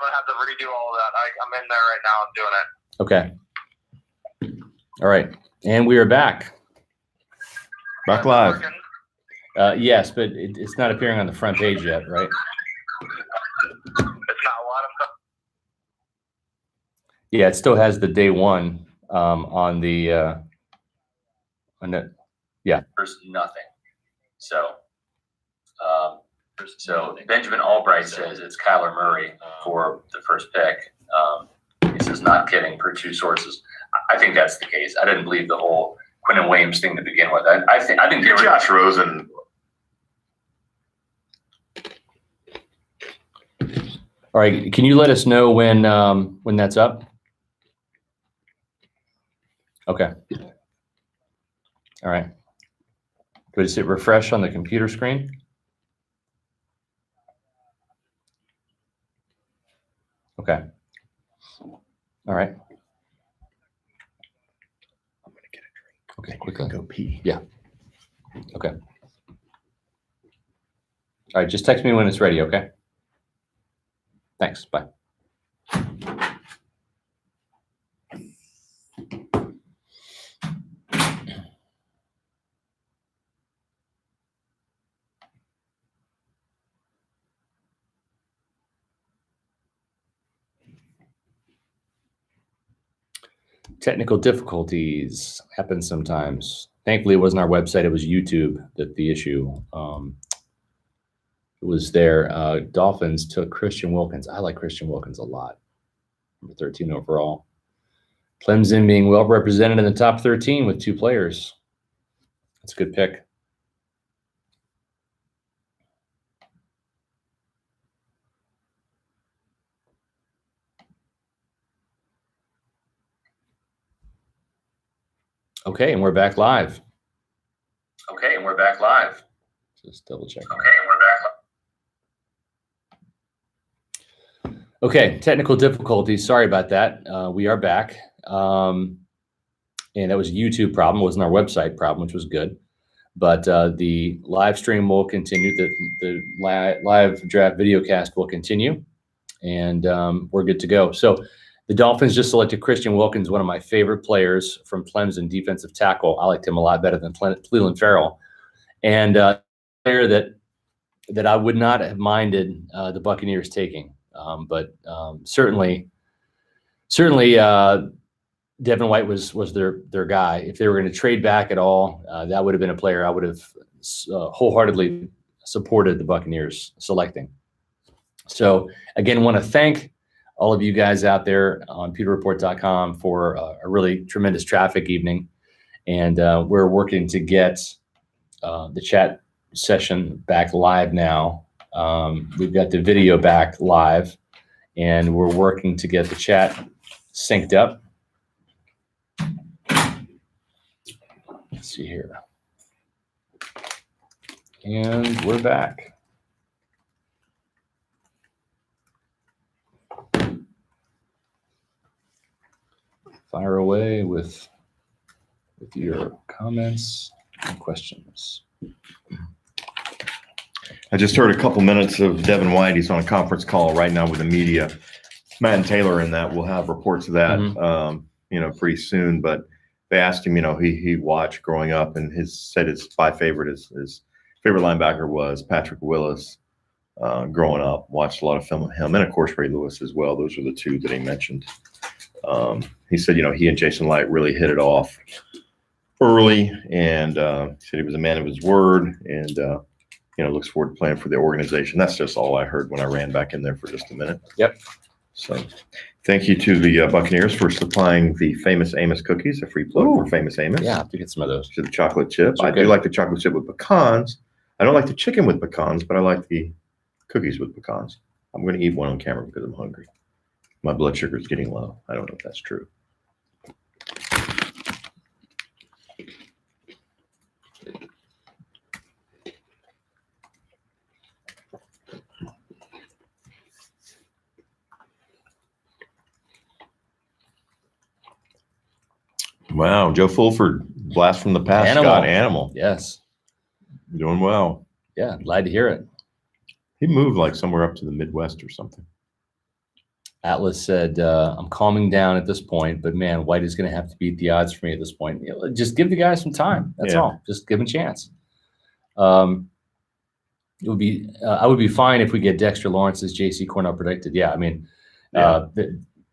going to have to redo all of that. I'm in there right now. I'm doing it. Okay. All right. And we are back. Back live. Yes, but it's not appearing on the front page yet, right? It's not what? Yeah, it still has the day one on the yeah. There's nothing. So Benjamin Albright says it's Kyler Murray for the first pick. He says not kidding per two sources. I think that's the case. I didn't believe the whole Quinnen Williams thing to begin with. I think Josh Rosen. All right, can you let us know when that's up? Okay. All right. Do I just hit refresh on the computer screen? Okay. All right. I'm gonna get a drink. Okay, quickly. Go pee. Yeah. Okay. All right, just text me when it's ready, okay? Thanks. Bye. Technical difficulties happen sometimes. Thankfully, it wasn't our website. It was YouTube that the issue was there. Dolphins took Christian Wilkins. I like Christian Wilkins a lot. Number 13 overall. Clemson being well represented in the top 13 with 2 players. That's a good pick. Okay, and we're back live. Just double check. Okay, technical difficulties. Sorry about that. We are back. And that was a YouTube problem. It wasn't our website problem, which was good. But the live stream will continue. The live draft video cast will continue. And we're good to go. So the Dolphins just selected Christian Wilkins, one of my favorite players from Clemson, defensive tackle. I liked him a lot better than Clelin Ferrell. And a player that I would not have minded the Buccaneers taking. But certainly Devin White was their guy. If they were going to trade back at all, that would have been a player I would have wholeheartedly supported the Buccaneers selecting. So again, want to thank all of you guys out there on PeterReport.com for a really tremendous traffic evening. And we're working to get the chat session back live now. We've got the video back live, and we're working to get the chat synced up. Let's see here. And we're back. Fire away with your comments and questions. I just heard a couple minutes of Devin White. He's on a conference call right now with the media. Matt and Taylor in that. We'll have reports of that, pretty soon. But they asked him, he watched growing up, and said his favorite linebacker was Patrick Willis. Growing up, watched a lot of film of him, and of course Ray Lewis as well. Those are the two that he mentioned. He said, he and Jason Light really hit it off early, and said he was a man of his word, and looks forward to playing for the organization. That's just all I heard when I ran back in there for just a minute. Yep. So thank you to the Buccaneers for supplying the Famous Amos cookies, a free plug for Famous Amos. Yeah, I have to get some of those. To the chocolate chip. I do like the chocolate chip with pecans. I don't like the chicken with pecans, but I like the cookies with pecans. I'm going to eat one on camera because I'm hungry. My blood sugar is getting low. I don't know if that's true. Wow, Joe Fulford, blast from the past, Scott Animal. Yes. Doing well. Yeah, glad to hear it. He moved like somewhere up to the Midwest or something. Atlas said, I'm calming down at this point, but man, White is going to have to beat the odds for me at this point. Just give the guy some time. That's all. Just give him a chance. It would be, I would be fine if we get Dexter Lawrence as J.C. Cornell predicted. Yeah, I mean,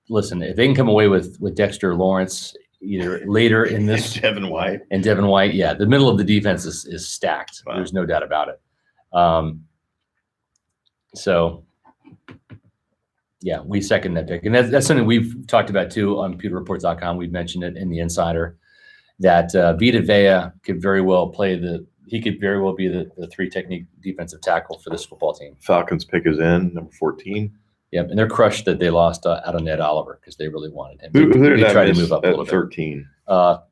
listen, if they can come away with Dexter Lawrence either later in this Devin White, yeah, the middle of the defense is stacked. Wow. There's no doubt about it. So, yeah, we second that pick, and that's something we've talked about too on PewterReport.com. We've mentioned it in the Insider that Vita Vea could very well play he could very well be the three technique defensive tackle for this football team. Falcons pick is in number 14. Yep, and they're crushed that they lost out on Ned Oliver because they really wanted him. Who did I try miss to move up a little 13? Wow,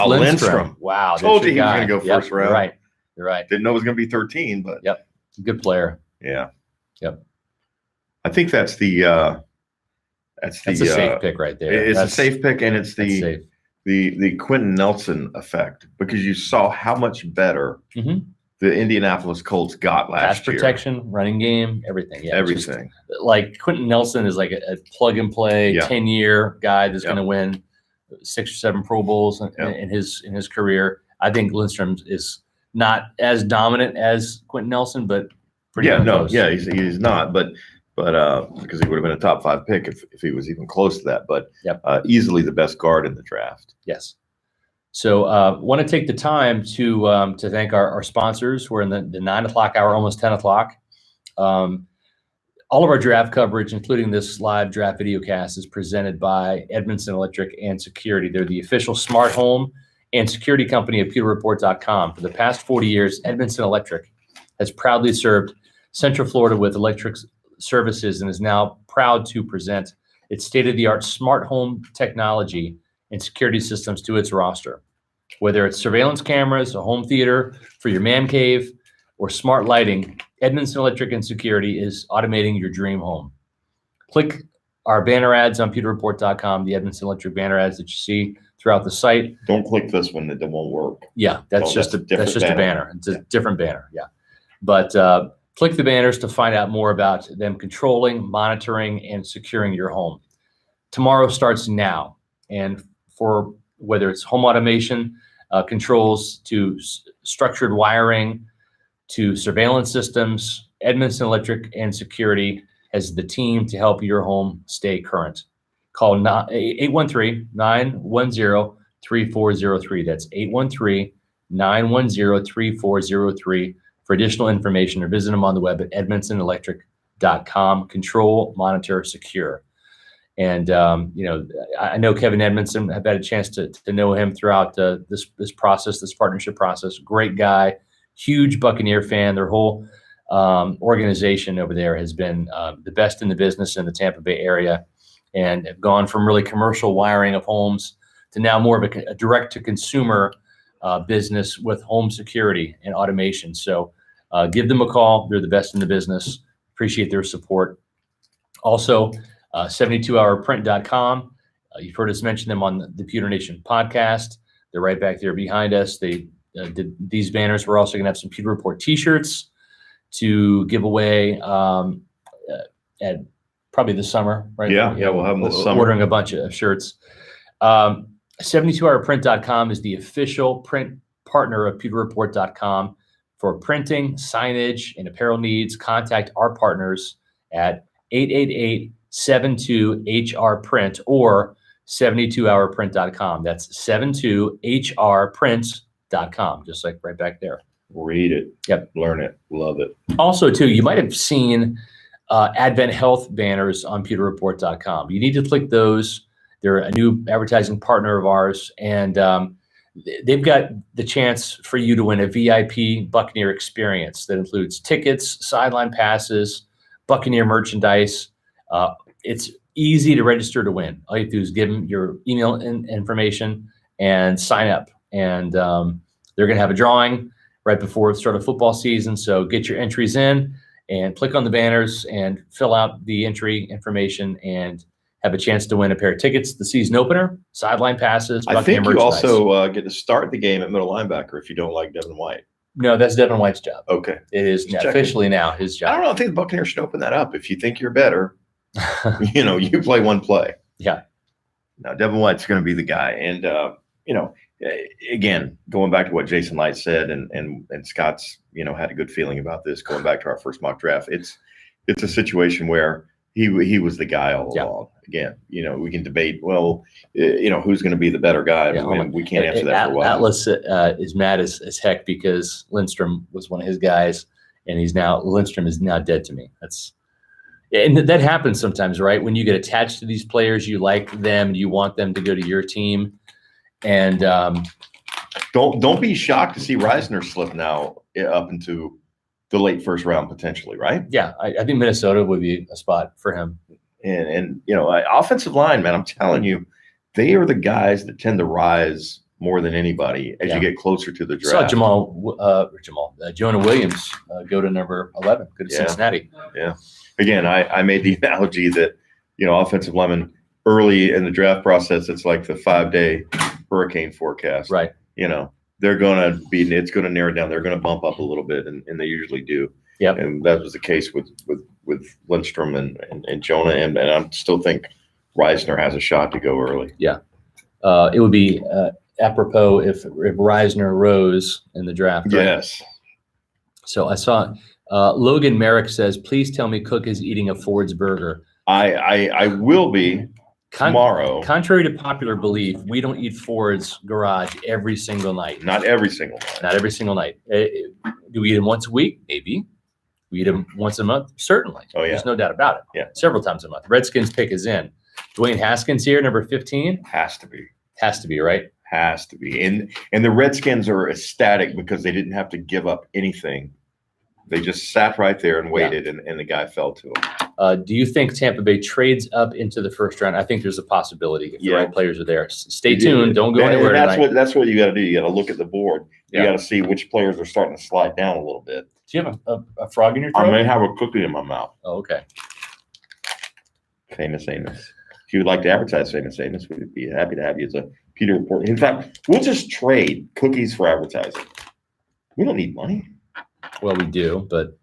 Lindstrom. Wow, told you he was going to go first round. You're right. Didn't know it was going to be 13, but yep, good player. Yeah. Yep. I think that's a safe pick right there. It's a safe pick, and it's the Quentin Nelson effect, because you saw how much better the Indianapolis Colts got last year. Pass protection, running game, everything. Yeah, everything. Like Quentin Nelson is like a plug and play 10-year guy that's going to win 6 or 7 Pro Bowls in his career. I think Lindstrom is not as dominant as Quentin Nelson, but pretty close. He's not, but because he would have been a top 5 pick if he was even close to that, but easily the best guard in the draft. Yes. So want to take the time to thank our sponsors. We're in the 9 o'clock hour, almost 10 o'clock. All of our draft coverage, including this live draft video cast, is presented by Edmondson Electric and Security. They're the official smart home and security company of PewterReport.com. For the past 40 years, Edmondson Electric has proudly served Central Florida with electric services and is now proud to present its state-of-the-art smart home technology and security systems to its roster. Whether it's surveillance cameras, a home theater for your man cave, or smart lighting, Edmondson Electric and Security is automating your dream home. Click our banner ads on PewterReport.com, the Edmondson Electric banner ads that you see throughout the site. Don't click this one; that won't work. Yeah, that's just a banner. It's a different banner. Yeah, but click the banners to find out more about them controlling, monitoring, and securing your home. Tomorrow starts now, and for whether it's home automation controls to structured wiring to surveillance systems, Edmondson Electric and Security has the team to help your home stay current. Call 813-910-3403. That's 813-910-3403 for additional information, or visit them on the web at edmondsonelectric.com. Control, monitor, secure. And, I know Kevin Edmondson. I've had a chance to know him throughout this partnership process. Great guy, huge Buccaneer fan. Their whole organization over there has been the best in the business in the Tampa Bay area, and have gone from really commercial wiring of homes to now more of a direct-to-consumer business with home security and automation. So give them a call. They're the best in the business. Appreciate their support. Also, 72hourprint.com. You've heard us mention them on the Pewter Nation podcast. They're right back there behind us. They did these banners. We're also going to have some Pewter Report t-shirts to give away at probably this summer, right? Yeah, we'll have them this summer. Ordering a bunch of shirts. 72hourprint.com is the official print partner of PewterReport.com. For printing, signage, and apparel needs, contact our partners at 888-72HR-PRINT or 72hourprint.com. That's 72HRprint.com, just like right back there. Read it. Yep. Learn it. Love it. Also, too, you might have seen Advent Health banners on PewterReport.com. You need to click those. They're a new advertising partner of ours, and they've got the chance for you to win a VIP Buccaneer experience that includes tickets, sideline passes, Buccaneer merchandise. It's easy to register to win. All you have to do is give them your email information and sign up. And they're going to have a drawing right before the start of football season. So get your entries in and click on the banners and fill out the entry information and have a chance to win a pair of tickets, the season opener, sideline passes. I think you also get to start the game at middle linebacker if you don't like Devin White. No, that's Devin White's job. Okay. It is officially now his job. I don't know. I think the Buccaneers should open that up. If you think you're better, You play one play. Yeah. Now, Devin White's going to be the guy. And, again, going back to what Jason Light said, and Scott's, had a good feeling about this going back to our first mock draft. It's a situation where he was the guy all along. Again, we can debate, who's going to be the better guy. Yeah, we can't answer that for a while. Atlas is mad as heck because Lindstrom was one of his guys, and Lindstrom is now dead to me. And that happens sometimes, right? When you get attached to these players, you like them, you want them to go to your team. And don't be shocked to see Reisner slip now up into the late first round potentially, right? Yeah, I think Minnesota would be a spot for him. And offensive line, man, I'm telling you, they are the guys that tend to rise more than anybody as you get closer to the draft. Saw Jonah Williams go to number 11, go to Cincinnati. Yeah. Again, I made the analogy that, offensive linemen early in the draft process, it's like the 5-day hurricane forecast. Right. They're going to it's going to narrow down. They're going to bump up a little bit, and they usually do. Yep. And that was the case with Lindstrom and Jonah, and I still think Reisner has a shot to go early. Yeah. It would be apropos if Reisner rose in the draft. Right? Yes. So I saw Logan Merrick says, please tell me Cook is eating a Ford's burger. I will be tomorrow. Contrary to popular belief, we don't eat Ford's garage every single night. Not every single night. Not every single night. Do we eat them once a week? Maybe. We eat them once a month? Certainly. Oh, yeah. There's no doubt about it. Yeah. Several times a month. Redskins pick is in. Dwayne Haskins here, number 15. Has to be. Has to be, right? Has to be. And the Redskins are ecstatic because they didn't have to give up anything. They just sat right there and waited, and the guy fell to him. Do you think Tampa Bay trades up into the first round? I think there's a possibility if the right players are there. Stay tuned. Don't go anywhere tonight. That's what you got to do. You got to look at the board. You Yeah. got to see which players are starting to slide down a little bit. Do you have a frog in your throat? I may have a cookie in my mouth. Oh, okay. Famous Amos. If you would like to advertise Famous Amos, we'd be happy to have you as a Peter report. In fact, we'll just trade cookies for advertising. We don't need money. Well, we do, but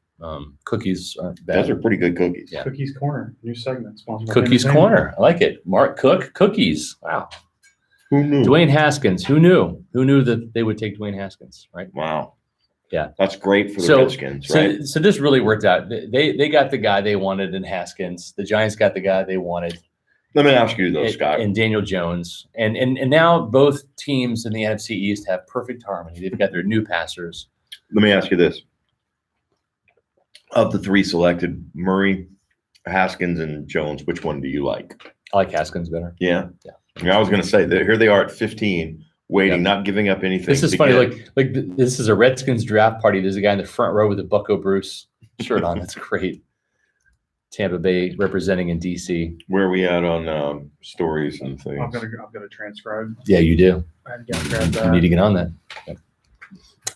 cookies aren't bad. Those are pretty good cookies. Yeah. Cookies Corner, new segment. Sponsored by Cookies Famous Corner. I like it. Mark Cook, cookies. Wow. Who knew? Dwayne Haskins. Who knew? Who knew that they would take Dwayne Haskins, right? Wow. Yeah. That's great for the Redskins, right? So this really worked out. They got the guy they wanted in Haskins. The Giants got the guy they wanted. Let me ask you though, Scott. And Daniel Jones. And now both teams in the NFC East have perfect harmony. They've got their new passers. Let me ask you this. Of the three selected, Murray, Haskins, and Jones, which one do you like? I like Haskins better. Yeah. Yeah. I mean, I was going to say that here they are at 15, waiting, not giving up anything. This is funny. Like this is a Redskins draft party. There's a guy in the front row with a Bucko Bruce shirt on. That's great. Tampa Bay representing in DC. Where are we at on stories and things? I've got to transcribe. Yeah, you do. I had to grab You need to get on that.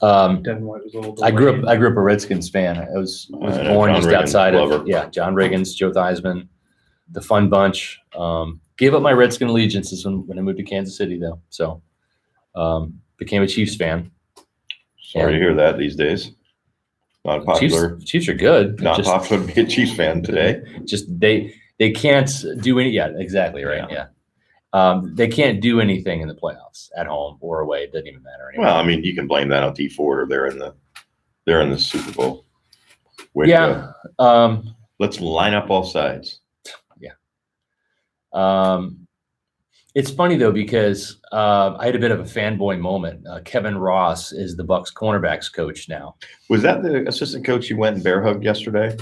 Devin White was a little. I grew up a Redskins fan. I was born John just Riggins, outside lover. of John Riggins, Joe Theismann, the Fun Bunch. Gave up my Redskin allegiances when I moved to Kansas City, though. So became a Chiefs fan. Sorry to hear that these days. Not popular. Chiefs are good. Not popular to be a Chiefs fan today. Just they can't do any. Yeah, exactly right. Yeah. They can't do anything in the playoffs at home or away. It doesn't even matter anymore. Well, I mean, you can blame that on D Ford, or they're in the Super Bowl. Way to Yeah. go. Let's line up all sides. It's funny though because I had a bit of a fanboy moment. Kevin Ross is the Bucs cornerbacks coach now. Was that the assistant coach you went and bear hugged yesterday?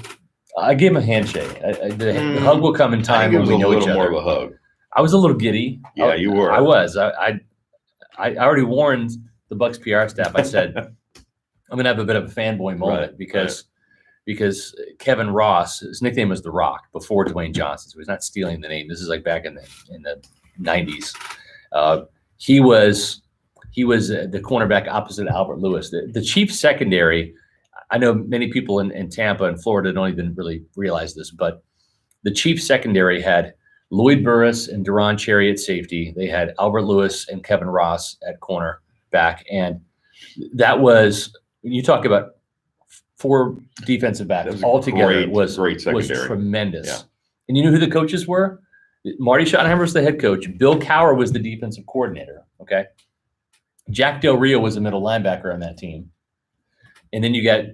I gave him a handshake. The hug will come in I time think it when was we a know little each more other. of a hug. I was a little giddy. Yeah, you were. I was. I already warned the Bucs PR staff. I said I'm gonna have a bit of a fanboy moment because Kevin Ross, his nickname was The Rock before Dwayne Johnson, so he's not stealing the name. This is like back in the 90s. He was the cornerback opposite Albert Lewis. The Chiefs secondary. I know many people in Tampa and Florida don't even really realize this, but the Chiefs secondary had Lloyd Burris and Deron Cherry at safety. They had Albert Lewis and Kevin Ross at cornerback, and that was when you talk about 4 defensive backs all together was great secondary. tremendous. Yeah. And you know who the coaches were? Marty Schottenheimer was the head coach. Bill Cowher was the defensive coordinator. Okay. Jack Del Rio was the middle linebacker on that team. And then you got,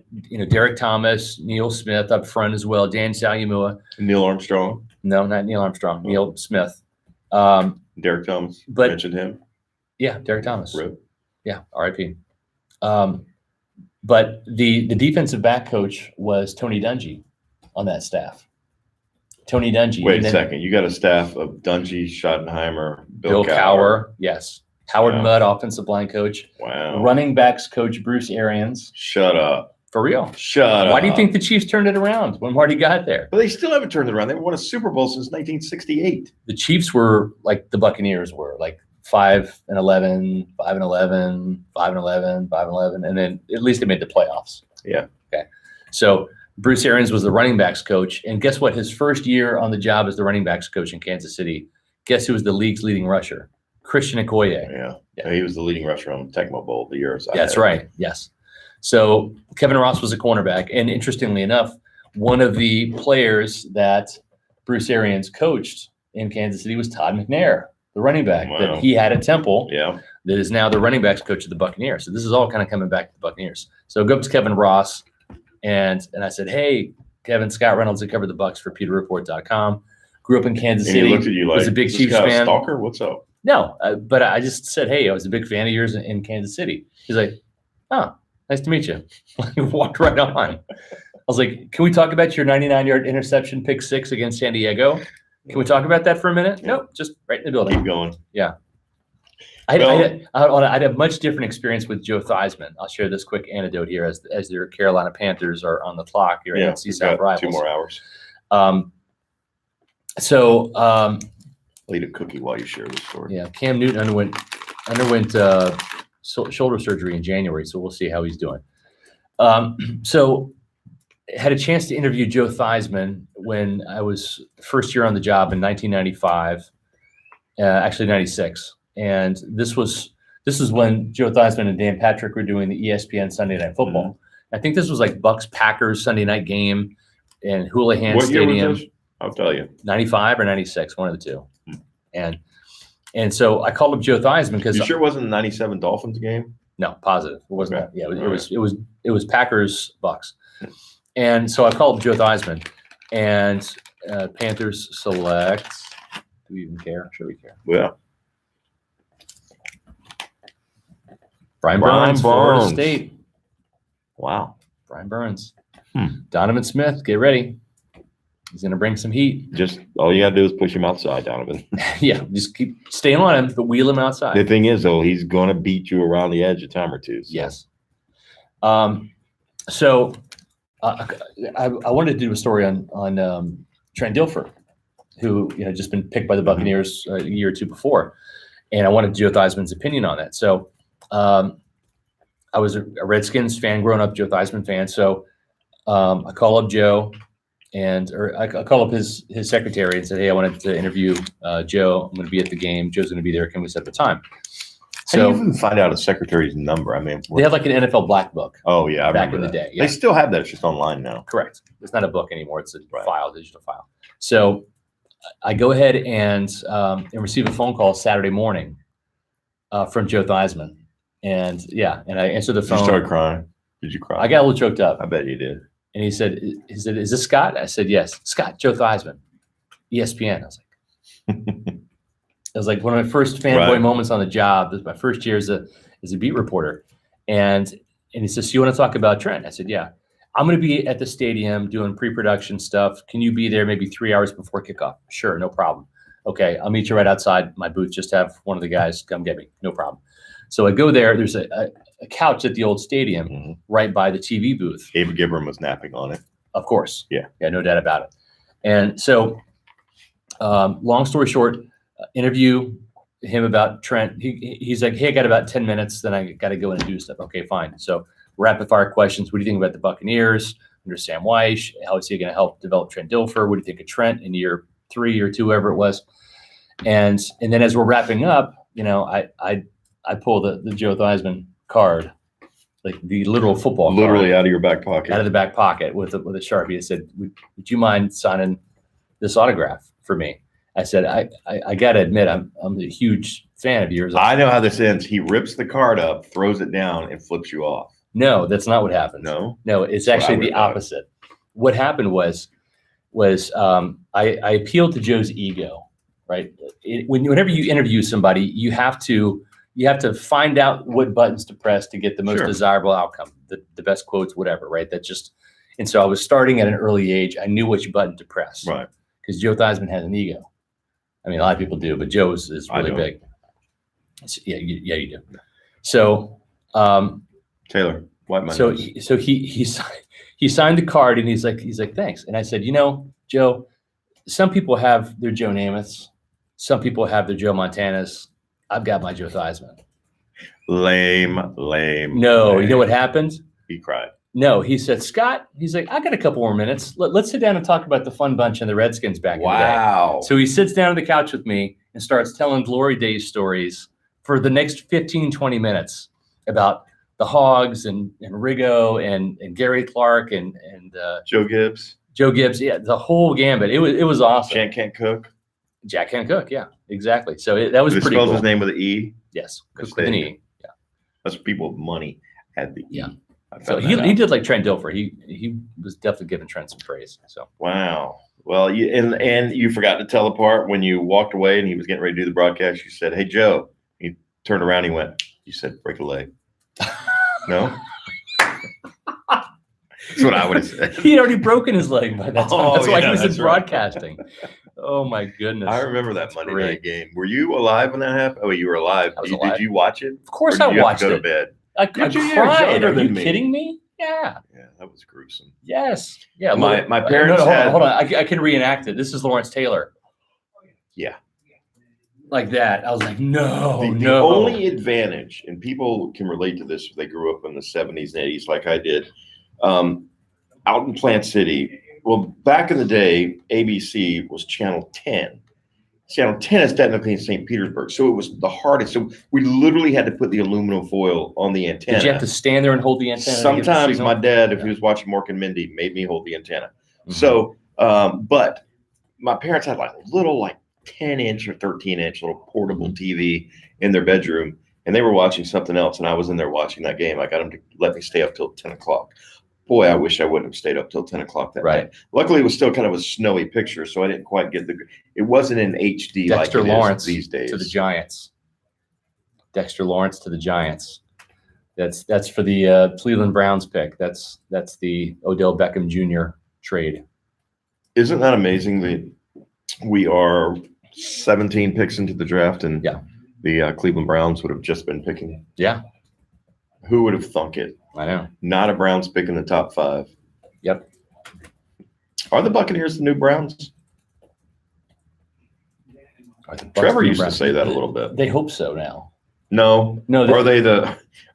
Derek Thomas, Neil Smith up front as well, Dan Salamua. Neil Armstrong. No, not Neil Armstrong, Neil Smith. Derek Thomas. But- Mentioned him. Yeah, Derek Thomas. Rip. Yeah, RIP. But the defensive back coach was Tony Dungy on that staff. Tony Dungy. Wait And a then second. You got a staff of Dungy, Schottenheimer, Bill Cowher. Yes. Howard Wow. Mudd, offensive line coach. Wow. Running backs coach Bruce Arians. Shut up. For real. Shut up. Why do you think the Chiefs turned it around when Marty got there? But they still haven't turned it around. They won a Super Bowl since 1968. The Chiefs were like the Buccaneers were, like 5-11, 5-11, 5-11, 5-11, and then at least they made the playoffs. Yeah. Okay. So Bruce Arians was the running backs coach, and guess what? His first year on the job as the running backs coach in Kansas City, guess who was the league's leading rusher? Christian Okoye. Yeah. He was the leading rusher on the Tecmo Bowl the years. That's right. Yes. So Kevin Ross was a cornerback, and interestingly enough, one of the players that Bruce Arians coached in Kansas City was Todd McNair, the running back Wow. that he had at Temple. Yeah. That is now the running backs coach of the Buccaneers. So this is all kind of coming back to the Buccaneers. So I go up to Kevin Ross, and I said, "Hey, Kevin, Scott Reynolds, I covered the Bucs for PewterReport.com. Grew up in Kansas And City. he looked at you like, was a big "This Chiefs guy a fan." Stalker? What's up? No, but I just said, "Hey, I was a big fan of yours in Kansas City." He's like, "Oh, nice to meet you." Walked right on. I was like, "Can we talk about your 99-yard interception pick six against San Diego? Can we talk about that for a minute?" Yeah. Nope, just right in the building. Keep going. I'd have much different experience with Joe Theismann. I'll share this quick anecdote here as their Carolina Panthers are on the clock here Yeah. at We've South got Rivals. 2 more hours. So I'll eat a cookie while you share this story. yeah, Cam Newton underwent shoulder surgery in January, so we'll see how he's doing. So had a chance to interview Joe Theismann when I was first year on the job in 1995, actually 96. And this is when Joe Theismann and Dan Patrick were doing the ESPN Sunday Night Football. I think this was like Bucks Packers Sunday night game in Houlihan What year Stadium. was this? I'll tell you. 95 or 96, one of the two. And so I called up Joe Theismann because You sure it wasn't the 97 Dolphins game? no, positive. It wasn't Okay. that. Yeah, All it was Packers Bucks. And so I called Joe Theismann, and Panthers select. Do we even care? Sure we care. Yeah. Brian Brian Burns, Florida Burns. State. Wow. Brian Burns. Hmm. Donovan Smith, get ready. He's going to bring some heat. Just all you got to do is push him outside, Donovan. Yeah, just keep staying on him, but wheel him outside. The thing is, though, he's going to beat you around the edge a time or two. So. Yes. So I wanted to do a story on Trent Dilfer, who just been picked by the Buccaneers a year or two before, and I wanted Joe Theismann's opinion on that. So I was a Redskins fan growing up, Joe Theismann fan. So I call up Joe, I call up his secretary and said, "Hey, I wanted to interview Joe. I'm going to be at the game. Joe's going to be there. Can we set the time?" How do So you even find out a secretary's number? I mean, they had like an NFL black book. oh yeah, I back remember in the that. day, yeah. They still have that. It's just online now. Correct. It's not a book anymore. It's a Right. file, digital file. So I go ahead and receive a phone call Saturday morning from Joe Theismann. And I answered the Did you phone. start crying? Did you cry? I got a little choked up. I bet you did. And he said, "Is this Scott?" I said, "Yes." "Scott, Joe Theismann, ESPN." It was like one of my first fanboy Right. moments on the job. This was my first year as a beat reporter. And he says, "So you want to talk about Trent?" I said, "Yeah. I'm going to be at the stadium doing pre-production stuff. Can you be there maybe 3 hours before kickoff?" "Sure, no problem." "Okay, I'll meet you right outside my booth. Just have one of the guys come get me." "No problem." So I go there. There's a couch at the old stadium Mhm. right by the TV booth. Abe Gibram was napping on it. Of course. Yeah, no doubt about it. And so, long story short, interview him about Trent. He's like, "Hey, I got about 10 minutes, then I got to go in and do stuff." "Okay, fine." So rapid fire questions. What do you think about the Buccaneers under Sam Weish? How is he going to help develop Trent Dilfer? What do you think of Trent in year 3 or 2, whatever it was? And then as we're wrapping up, I pull the Joe Theismann card, like the literal football Literally card, out of your back pocket. out of the back pocket with a Sharpie. I said, would you mind signing this autograph for me. I said, I got to admit, I'm a huge fan of yours. I know how this ends. He rips the card up, throws it down, and flips you off. No, that's not what happened. No, No, it's That's what I actually the would've thought. opposite. What happened was I appealed to Joe's ego, right? Whenever you interview somebody, you have to find out what buttons to press to get the most Sure. desirable outcome, the best quotes, whatever, right? And so I was starting at an early age. I knew which button to press, right. because Joe Theismann has an ego. I mean, a lot of people do, but Joe's is I really don't. big. Yeah, you do. So, Taylor, wipe my so nose. he signed the card, and he's like, thanks. And I said, Joe, some people have their Joe Namaths, some people have their Joe Montanas. I've got my Joe Theismann. Lame. No, you know lame. what happened? He cried. No, he said, Scott, he's like, I got a couple more minutes. Let's sit down and talk about the fun bunch and the Redskins back in the day. Wow. So he sits down on the couch with me and starts telling glory days stories for the next 15, 20 minutes about the Hogs and Riggo and Gary Clark and Joe Gibbs. Joe Gibbs. Yeah, the whole gambit. It was awesome. Shank can't cook. Jack Hancock. Yeah, exactly. So that was He pretty spells cool. his name with an E. Yes, That's Cook with an David. E. Yeah. That's people with money had the E. Yeah. I So found he that out. did like Trent Dilfer. He was definitely giving Trent some praise. So Wow. Well, and you forgot to tell the part when you walked away and he was getting ready to do the broadcast. You said, "Hey, Joe." He turned around. He went. You said, "Break a leg." No. That's what I would have said. he had already broken his leg by that time. Oh, That's why yeah, he was in that's right. broadcasting. Oh my goodness! I remember that Monday great. night game. Were you alive when that happened? Oh, you were alive. I was Did alive. you watch it? Of course, Or I did you have watched to go it. to bed. I You're 2 years cried. younger Are than you me. kidding me? Yeah. Yeah, that was gruesome. Yes. Yeah. My look, parents hold on, had- hold on. I can reenact it. This is Lawrence Taylor. Yeah. Like that. I was like, no, The no. only advantage, and people can relate to this if they grew up in the 70s and 80s like I did, out in Plant City. Well, back in the day, ABC was Channel 10. Channel 10 is technically in St. Petersburg, so it was the hardest. So we literally had to put the aluminum foil on the antenna. Did you have to stand there and hold the antenna? to get the Sometimes signal? my dad, if he was watching Mork and Mindy, made me hold the antenna. Mhm. So, but my parents had like a little 10-inch or 13-inch little portable TV in their bedroom, and they were watching something else, and I was in there watching that game. I got them to let me stay up till 10 o'clock. Boy, I wish I wouldn't have stayed up till 10 o'clock that Right. night. Luckily, it was still kind of a snowy picture, so I didn't quite get it wasn't in HD Dexter like it Lawrence is these days. to the Giants. Dexter Lawrence to the Giants. That's for the Cleveland Browns pick. That's the Odell Beckham Jr. trade. Isn't that amazing that we are 17 picks into the draft and Yeah. the Cleveland Browns would have just been picking? Yeah, Who would have thunk it? I know. Not a Browns pick in the top 5. Yep. Are the Buccaneers the new Browns? Are the Bucs Trevor the used to Browns? say that a little bit. They hope so now. No. No, Are they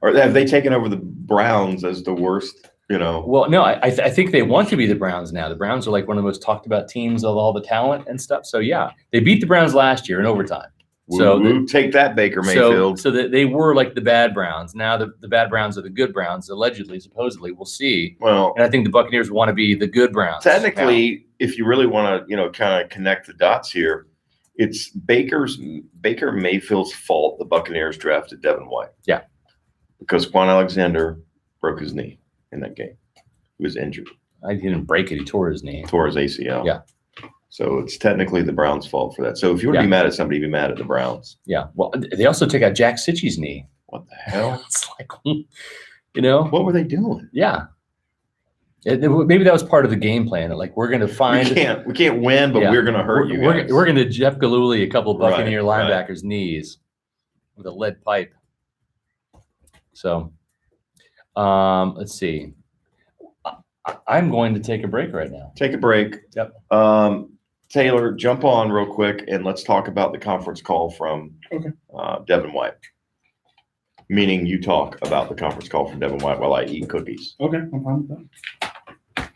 or have they taken over the Browns as the worst, Well, no, I think they want to be the Browns now. The Browns are like one of the most talked about teams of all the talent and stuff. So yeah, they beat the Browns last year in overtime. So woo, take that, Baker So, Mayfield. so that they were like the bad Browns. Now the bad Browns are the good Browns, allegedly, supposedly. We'll see. Well, And I think the Buccaneers want to be the good Browns. technically, if you really want to, kind of connect the dots here, it's Baker Mayfield's fault the Buccaneers drafted Devin White. Yeah. Because Quan Alexander broke his knee in that game. He was injured, I didn't break it. He tore his knee. tore his ACL. Yeah. So it's technically the Browns' fault for that. So if you want to Yeah. be mad at somebody, be mad at the Browns. Yeah. Well, they also took out Jack Sitchie's knee. What the hell? It's like, What were they doing? yeah. Maybe that was part of the game plan. Like we're going to find. We can't win, but Yeah. we're going to hurt you guys. We're going to Jeff Galooly a couple of Right, Buccaneer right. linebackers' knees with a lead pipe. So, let's see. I'm going to take a break right now. Take a break. Yep. Taylor, jump on real quick and let's talk about the conference call from Devin White. Meaning you talk about the conference call from Devin White while I eat cookies. Okay, I'm fine with that.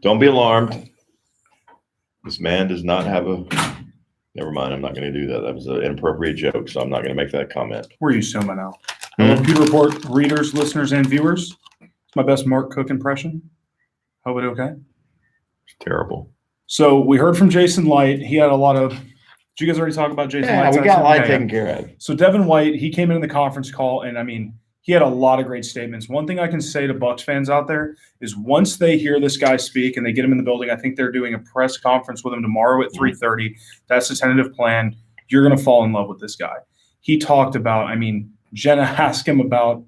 Don't be alarmed. This man does not have a. Never mind. I'm not going to do that. That was an inappropriate joke, so I'm not going to make that comment. We're used to him now. Hello, Pewter Report readers, listeners, and viewers. It's my best Mark Cook impression. Hope it okay. It's terrible. So we heard from Jason Light. He had a lot of. Did you guys already talk about Jason Light? we got Light Okay. taken care of. So Devin White, he came in the conference call, and I mean, he had a lot of great statements. One thing I can say to Bucs fans out there is once they hear this guy speak and they get him in the building, I think they're doing a press conference with him tomorrow at 3:30. That's the tentative plan. You're going to fall in love with this guy. He talked about, I mean, Jenna asked him about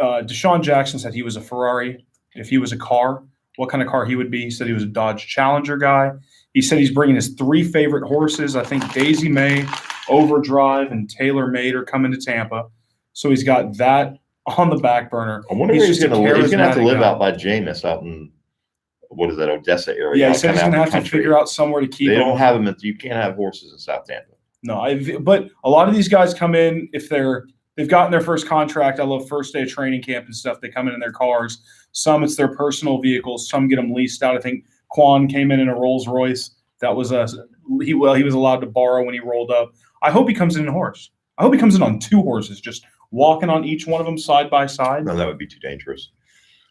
Deshaun Jackson said he was a Ferrari. If he was a car, what kind of car he would be. He said he was a Dodge Challenger guy. He said he's bringing his 3 favorite horses. I think Daisy May, Overdrive, and Taylor Made are coming to Tampa. So he's got that on the back burner. I wonder where he's just a going to live. He's going to have to charismatic live guy. out by Jameis out in, what is that, Odessa area? Yeah, he out said he's kinda going to out have in the to figure out somewhere to keep They him. don't have them. You can't have horses in South Tampa. No, but a lot of these guys come in if they've gotten their first contract. I love first day of training camp and stuff. They come in their cars. Some it's their personal vehicles. Some get them leased out. I think Quan came in a Rolls Royce. That was he was allowed to borrow when he rolled up. I hope he comes in a horse. I hope he comes in on 2 horses, just walking on each one of them side by side. No, that would be too dangerous.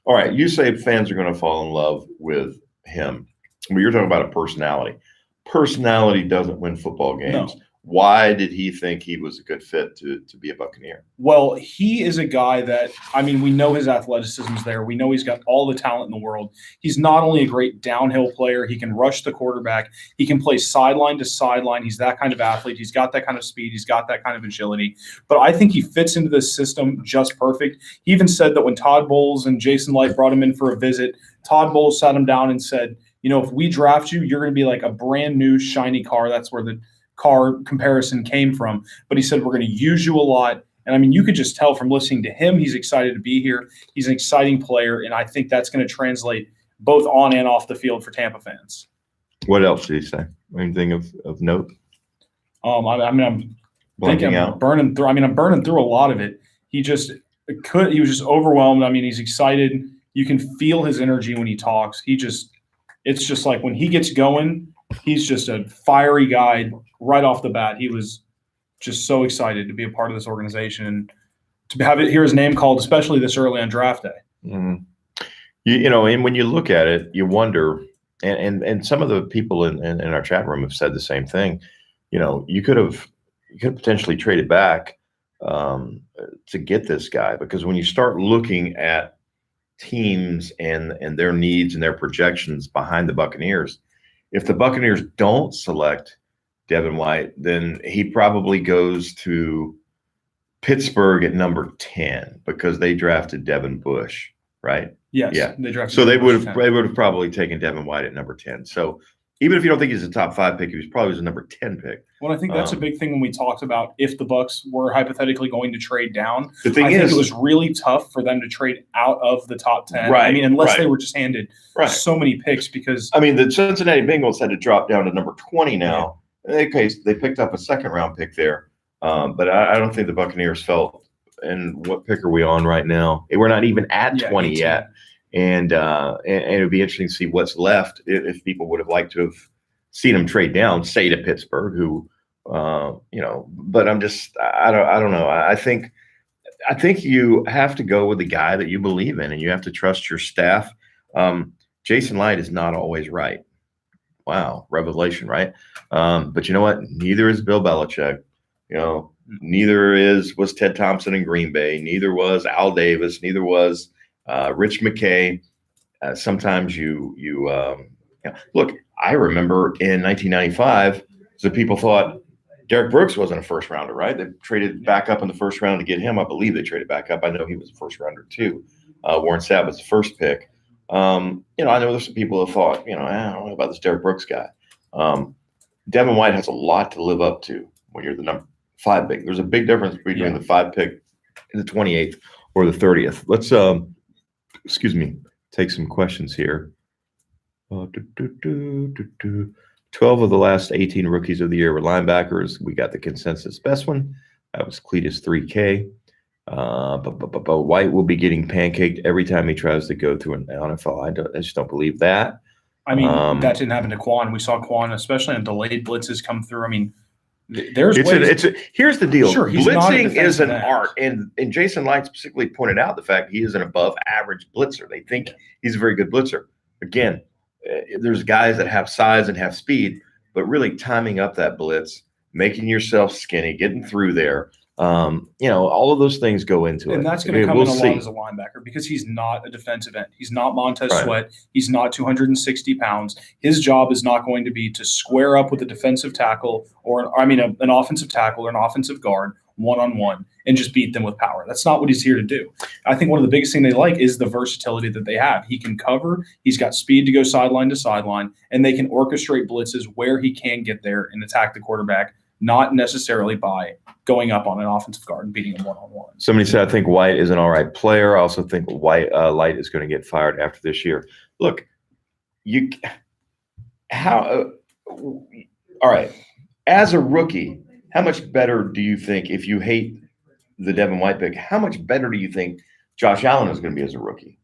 All right, you say fans are going to fall in love with him. Well, you're talking about a personality. Personality doesn't win football games. No. Why did he think he was a good fit to be a Buccaneer? Well, he is a guy that, I mean, we know his athleticism is there. We know he's got all the talent in the world. He's not only a great downhill player, he can rush the quarterback. He can play sideline to sideline. He's that kind of athlete. He's got that kind of speed. He's got that kind of agility. But I think he fits into this system just perfect. He even said that when Todd Bowles and Jason Light brought him in for a visit, Todd Bowles sat him down and said, you know, if we draft you, you're going to be like a brand new shiny car. That's where the car comparison came from. But he said, we're going to use you a lot. And I mean, you could just tell from listening to him, he's excited to be here. He's an exciting player. And I think that's going to translate both on and off the field for Tampa fans. What else did he say? Anything of note? I'm Blanking out. burning through. I'm burning through a lot of it. He was just overwhelmed. I mean, he's excited. You can feel his energy when he talks. It's just like when he gets going, he's just a fiery guy right off the bat. He was just so excited to be a part of this organization and to hear his name called, especially this early on draft day. Mm-hmm. You know, and when you look at it, you wonder, and some of the people in our chat room have said the same thing. You know, you could have potentially traded back to get this guy, because when you start looking at teams and their needs and their projections behind the Buccaneers, if the Buccaneers don't select Devin White, then he probably goes to Pittsburgh at number 10 because they drafted Devin Bush, right? Yes. Yeah. They drafted. So they Bush would 10. have probably taken Devin White at number 10. So even if you don't think he's a top 5 pick, he was probably a number 10 pick. Well, I think that's a big thing when we talked about if the Bucs were hypothetically going to trade down. The thing I is, think it was really tough for them to trade out of the top 10. Right, I mean, unless right. they were just handed so many picks because I mean, the Cincinnati Bengals had to drop down to number 20 now. They picked up a 2nd round pick there. But I don't think the Buccaneers felt, and what pick are we on right now? We're not even at 20 18. yet. And it would be interesting to see what's left if people would have liked to have seen him trade down, say to Pittsburgh, who, you know, but I don't know. I think you have to go with the guy that you believe in, and you have to trust your staff. Jason Light is not always right. Wow, revelation, right? But you know what? Neither is Bill Belichick. You know, neither was Ted Thompson in Green Bay. Neither was Al Davis. Neither was Rich McKay. Sometimes you look. I remember in 1995, the people thought Derek Brooks wasn't a first rounder, right? They traded back up in the first round to get him. I believe they traded back up. I know he was a first rounder too. Warren Sapp was the first pick. You know, I know there's some people who thought, you know, I don't know about this Derek Brooks guy. Devin White has a lot to live up to when you're the number 5 pick. There's a big difference between the 5 pick and the 28th or the 30th. Let's, take some questions here. 12 of the last 18 rookies of the year were linebackers. We got the consensus best one. That was Cletus 3K. But White will be getting pancaked every time he tries to go to an NFL. I just don't believe that. I mean, that didn't happen to Quan. We saw Quan, especially on delayed blitzes, come through. I mean, there's here's the deal. Sure, he's not a blitzing is an defensive end. art, and Jason Light specifically pointed out the fact he is an above average blitzer. They think he's a very good blitzer. again, there's guys that have size and have speed, but really timing up that blitz, making yourself skinny, getting through there. All of those things go into it. And that's going to come We'll in a see. lot as a linebacker because he's not a defensive end. He's not Montez Right. Sweat. He's not 260 pounds. His job is not going to be to square up with a defensive tackle an offensive tackle or an offensive guard one-on-one and just beat them with power. That's not what he's here to do. I think one of the biggest things they like is the versatility that they have. He can cover, he's got speed to go sideline to sideline, and they can orchestrate blitzes where he can get there and attack the quarterback, not necessarily by going up on an offensive guard and beating him one-on-one. Somebody said, I think White is an all right player. I also think Light is going to get fired after this year. Look, all right, as a rookie, how much better do you think, if you hate the Devin White pick, how much better do you think Josh Allen is going to be as a rookie?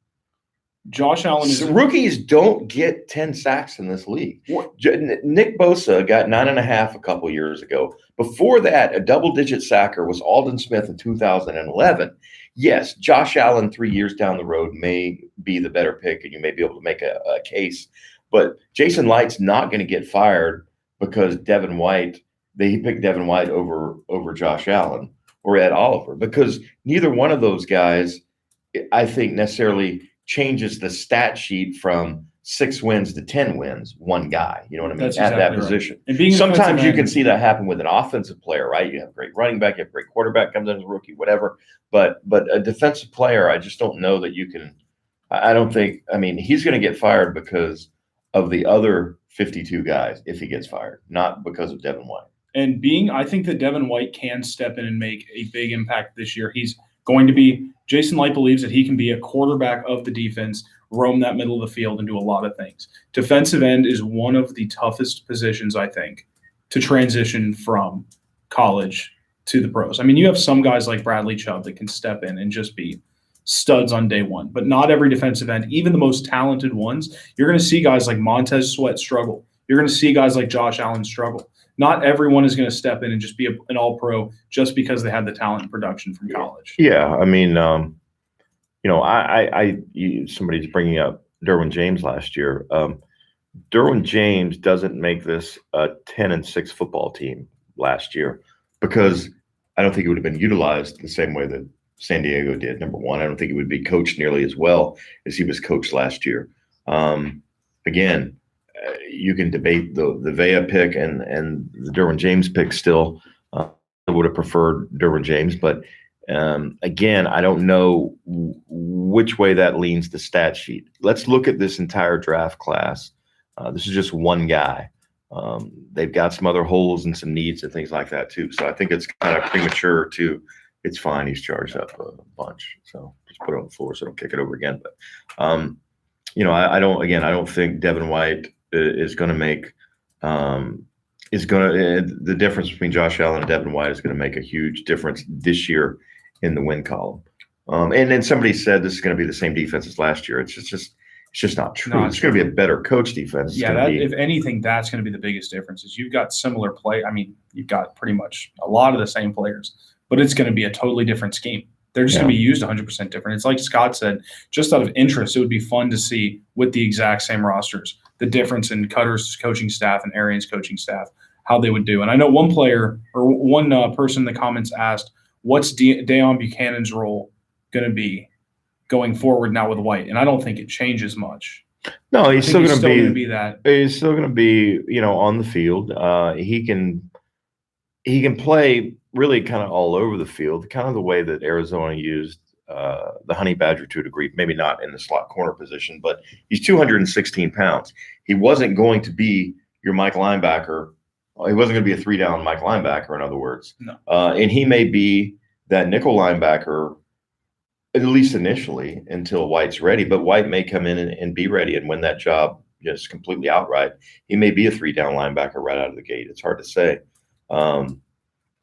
Josh Allen is Rookies don't get 10 sacks in this league. Nick Bosa got 9.5 a couple years ago. Before that, a double-digit sacker was Aldon Smith in 2011. Yes, Josh Allen 3 years down the road may be the better pick, and you may be able to make a case. But Jason Light's not going to get fired because Devin White, he picked Devin White over Josh Allen or Ed Oliver, because neither one of those guys, I think, necessarily changes the stat sheet from 6 wins to 10 wins, one guy. You know what I mean? That's At that exactly right. position. And being a Sometimes defensive you end- can see that happen with an offensive player, right? You have a great running back, you have a great quarterback, comes in as a rookie, whatever. But a defensive player, I just don't know that you can. I don't think. I mean, he's going to get fired because of the other 52 guys if he gets fired, not because of Devin White. And I think that Devin White can step in and make a big impact this year. Jason Light believes that he can be a quarterback of the defense, roam that middle of the field, and do a lot of things. Defensive end is one of the toughest positions, I think, to transition from college to the pros. I mean, you have some guys like Bradley Chubb that can step in and just be studs on day one, but not every defensive end, even the most talented ones. You're going to see guys like Montez Sweat struggle. You're going to see guys like Josh Allen struggle. Not everyone is going to step in and just be an all-pro just because they had the talent and production from college. Yeah, I mean, somebody's bringing up Derwin James last year. Derwin James doesn't make this a 10-6 football team last year because I don't think it would have been utilized the same way that San Diego did. Number one, I don't think he would be coached nearly as well as he was coached last year. Again, you can debate the Vea pick and the Derwin James pick still. I would have preferred Derwin James, but again, I don't know which way that leans the stat sheet. Let's look at this entire draft class. This is just one guy. They've got some other holes and some needs and things like that too. So I think it's kind of premature to. It's fine. He's charged up a bunch, so just put it on the floor so don't kick it over again. But I don't think Devin White is going to make the difference between Josh Allen and Devin White is going to make a huge difference this year in the win column. And then somebody said this is going to be the same defense as last year. It's just not true. Not it's going to be a better coach defense. If anything, that's going to be the biggest difference. Is you've got similar play. I mean, you've got pretty much a lot of the same players, but it's going to be a totally different scheme. They're just going to be used 100% different. It's like Scott said, just out of interest, it would be fun to see with the exact same rosters, the difference in Cutter's coaching staff and Arians' coaching staff, how they would do. And I know one player or one person in the comments asked, what's Deon Buchanan's role going to be going forward now with White? And I don't think it changes much. No, he's still going to be that. He's still going to be, on the field. He can play really kind of all over the field, kind of the way that Arizona used the Honey Badger to a degree, maybe not in the slot corner position, but he's 216 pounds. He wasn't going to be your Mike linebacker. He wasn't going to be a 3-down Mike linebacker, in other words. No. And he may be that nickel linebacker, at least initially, until White's ready. But White may come in and be ready and win that job just completely outright. He may be a 3-down linebacker right out of the gate. It's hard to say.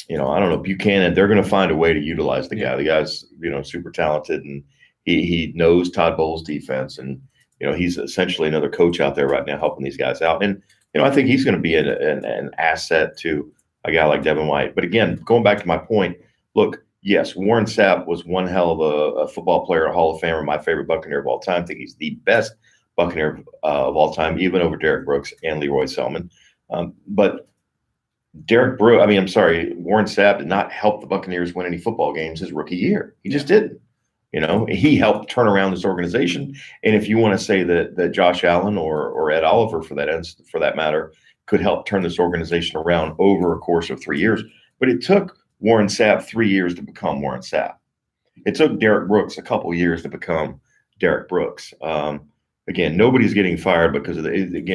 I don't know, Buchanan, they're going to find a way to utilize the guy. The guy's, super talented, and he knows Todd Bowles' defense. And, he's essentially another coach out there right now helping these guys out. And, I think he's going to be an asset to a guy like Devin White. But again, going back to my point, look, yes, Warren Sapp was one hell of a football player, a Hall of Famer, my favorite Buccaneer of all time. I think he's the best Buccaneer of all time, even over Derek Brooks and Leroy Selman. But Warren Sapp did not help the Buccaneers win any football games his rookie year. He just didn't. He helped turn around this organization. And if you want to say that Josh Allen or Ed Oliver, for that matter, could help turn this organization around over a course of 3 years, but it took Warren Sapp 3 years to become Warren Sapp. It took Derek Brooks a couple years to become Derek Brooks. Again, nobody's getting fired because of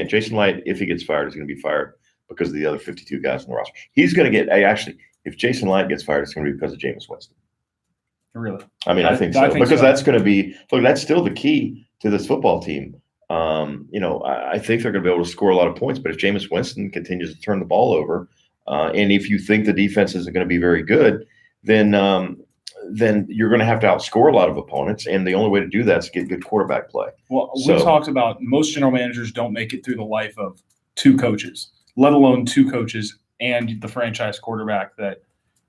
Jason Light, if he gets fired, is going to be fired because of the other 52 guys on the roster. He's going to get if Jason Light gets fired, it's going to be because of Jameis Winston. Really? I think so. Because that's going to be that's still the key to this football team. I think they're going to be able to score a lot of points, but if Jameis Winston continues to turn the ball over, and if you think the defense isn't going to be very good, then you're going to have to outscore a lot of opponents, and the only way to do that is to get good quarterback play. Well, we talked about most general managers don't make it through the life of two coaches, let alone two coaches and the franchise quarterback that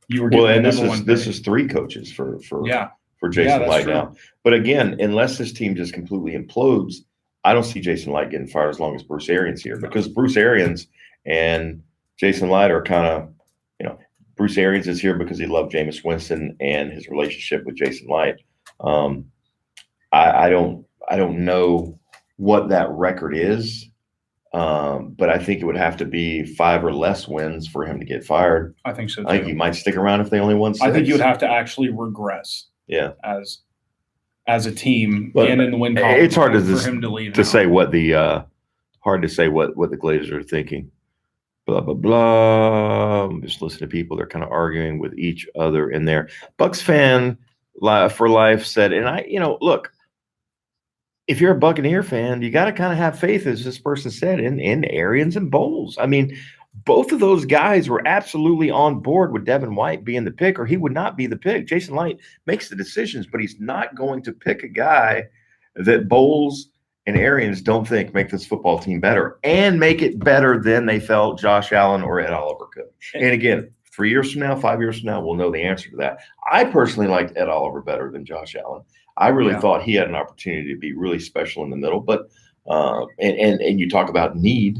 you were getting. Well, and this is three coaches for Jason Light now. But again, unless this team just completely implodes, I don't see Jason Light getting fired as long as Bruce Arians here, because Bruce Arians and Jason Light are kind of, Bruce Arians is here because he loved Jameis Winston and his relationship with Jason Light. I don't know what that record is, but I think it would have to be 5 or less wins for him to get fired. I think so too. I think he might stick around if they only won 6. I think you would have to actually regress. Yeah. As a team and in the win column. It's hard for him to leave. Say what the hard to say what the Glazers are thinking. Blah blah blah. I'm just listening to people. They're kind of arguing with each other in there. Bucks fan for life said, and look, if you're a Buccaneer fan, you got to kind of have faith, as this person said, in Arians and Bowles. I mean, both of those guys were absolutely on board with Devin White being the pick, or he would not be the pick. Jason Light makes the decisions, but he's not going to pick a guy that Bowles and Arians don't think make this football team better and make it better than they felt Josh Allen or Ed Oliver could. And again, 3 years from now, 5 years from now, we'll know the answer to that. I personally liked Ed Oliver better than Josh Allen. I really thought he had an opportunity to be really special in the middle. But and you talk about need.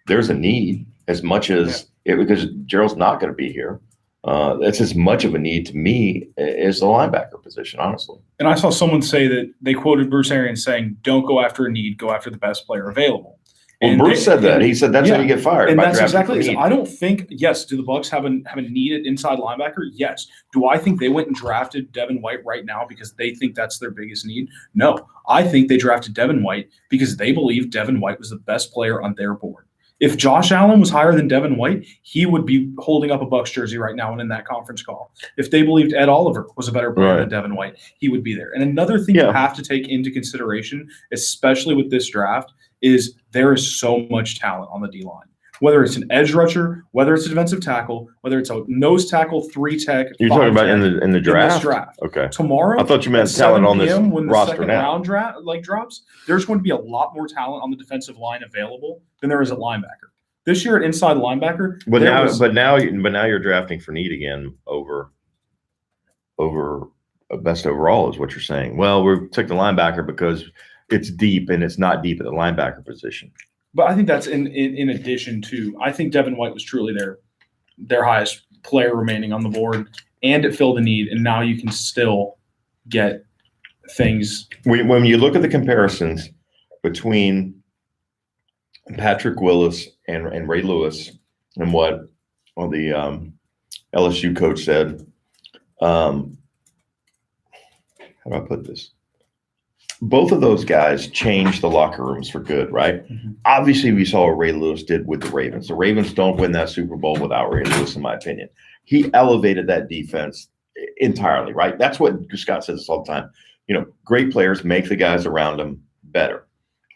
There's a need as much as because Gerald's not going to be here. That's as much of a need to me as the linebacker position, honestly. And I saw someone say that they quoted Bruce Arians saying, "Don't go after a need, go after the best player available." Well, Bruce said that. He said that's how you get fired. And that's exactly it. I don't think, do the Bucs have a need at inside linebacker? Yes. Do I think they went and drafted Devin White right now because they think that's their biggest need? No. I think they drafted Devin White because they believe Devin White was the best player on their board. If Josh Allen was higher than Devin White, he would be holding up a Bucs jersey right now and in that conference call. If they believed Ed Oliver was a better player than Devin White, he would be there. And another thing you have to take into consideration, especially with this draft, is there is so much talent on the D-line. Whether it's an edge rusher, whether it's a defensive tackle, whether it's a nose tackle, 3 tech. You're talking about in the draft? In this draft. Okay. Tomorrow, I thought you meant talent on this when roster the second now. round drops, there's going to be a lot more talent on the defensive line available than there is at linebacker. This year at inside linebacker, but now you're drafting for need again over best overall is what you're saying. Well, we took the linebacker because it's deep and it's not deep at the linebacker position. But I think that's in addition to, I think Devin White was truly their highest player remaining on the board, and it filled the need, and now you can still get things. When you look at the comparisons between Patrick Willis and Ray Lewis and what the LSU coach said, how do I put this? Both of those guys changed the locker rooms for good, right? Mm-hmm. Obviously, we saw what Ray Lewis did with the Ravens. The Ravens don't win that Super Bowl without Ray Lewis, in my opinion. He elevated that defense entirely, right? That's what Scott says all the time. Great players make the guys around them better.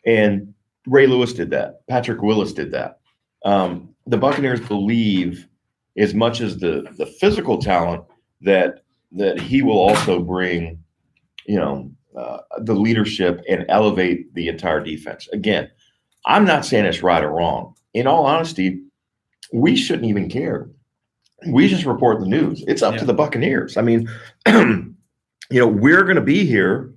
And Ray Lewis did that. Patrick Willis did that. The Buccaneers believe, as much as the physical talent, that he will also bring, the leadership and elevate the entire defense. Again, I'm not saying it's right or wrong. In all honesty, we shouldn't even care. We just report the news. It's up to the Buccaneers. I mean, we're going to be here.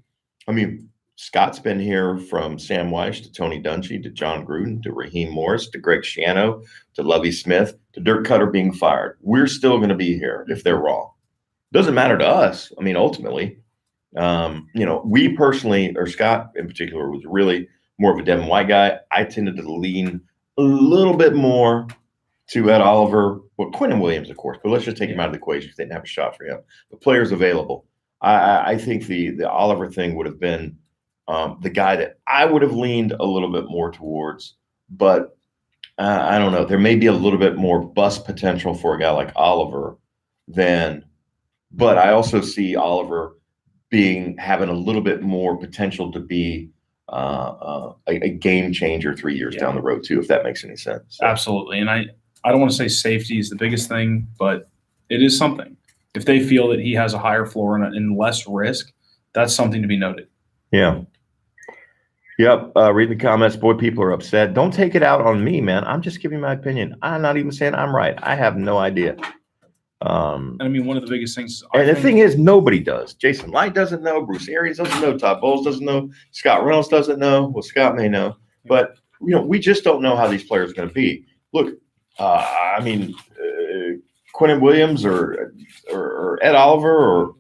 I mean, Scott's been here from Sam Weish to Tony Dungy to John Gruden to Raheem Morris to Greg Schiano to Lovie Smith to Dirk Cutter being fired. We're still going to be here if they're wrong. Doesn't matter to us. I mean, ultimately, we personally, or Scott in particular, was really more of a Devin White guy. I tended to lean a little bit more to Ed Oliver. Well, Quentin Williams, of course, but let's just take him out of the equation because they didn't have a shot for him. The players available. I think the Oliver thing would have been the guy that I would have leaned a little bit more towards, but I don't know. There may be a little bit more bust potential for a guy like Oliver but I also see Oliver having a little bit more potential to be a game changer 3 years down the road too, if that makes any sense. So. Absolutely. And I don't want to say safety is the biggest thing, but it is something. If they feel that he has a higher floor and less risk, that's something to be noted. Yeah. Yep. Read the comments. Boy, people are upset. Don't take it out on me, man. I'm just giving my opinion. I'm not even saying I'm right. I have no idea. I mean, one of the biggest things. The thing is, nobody does. Jason Light doesn't know. Bruce Arians doesn't know. Todd Bowles doesn't know. Scott Reynolds doesn't know. Well, Scott may know. But, we just don't know how these players are going to be. Look, Quentin Williams or Ed Oliver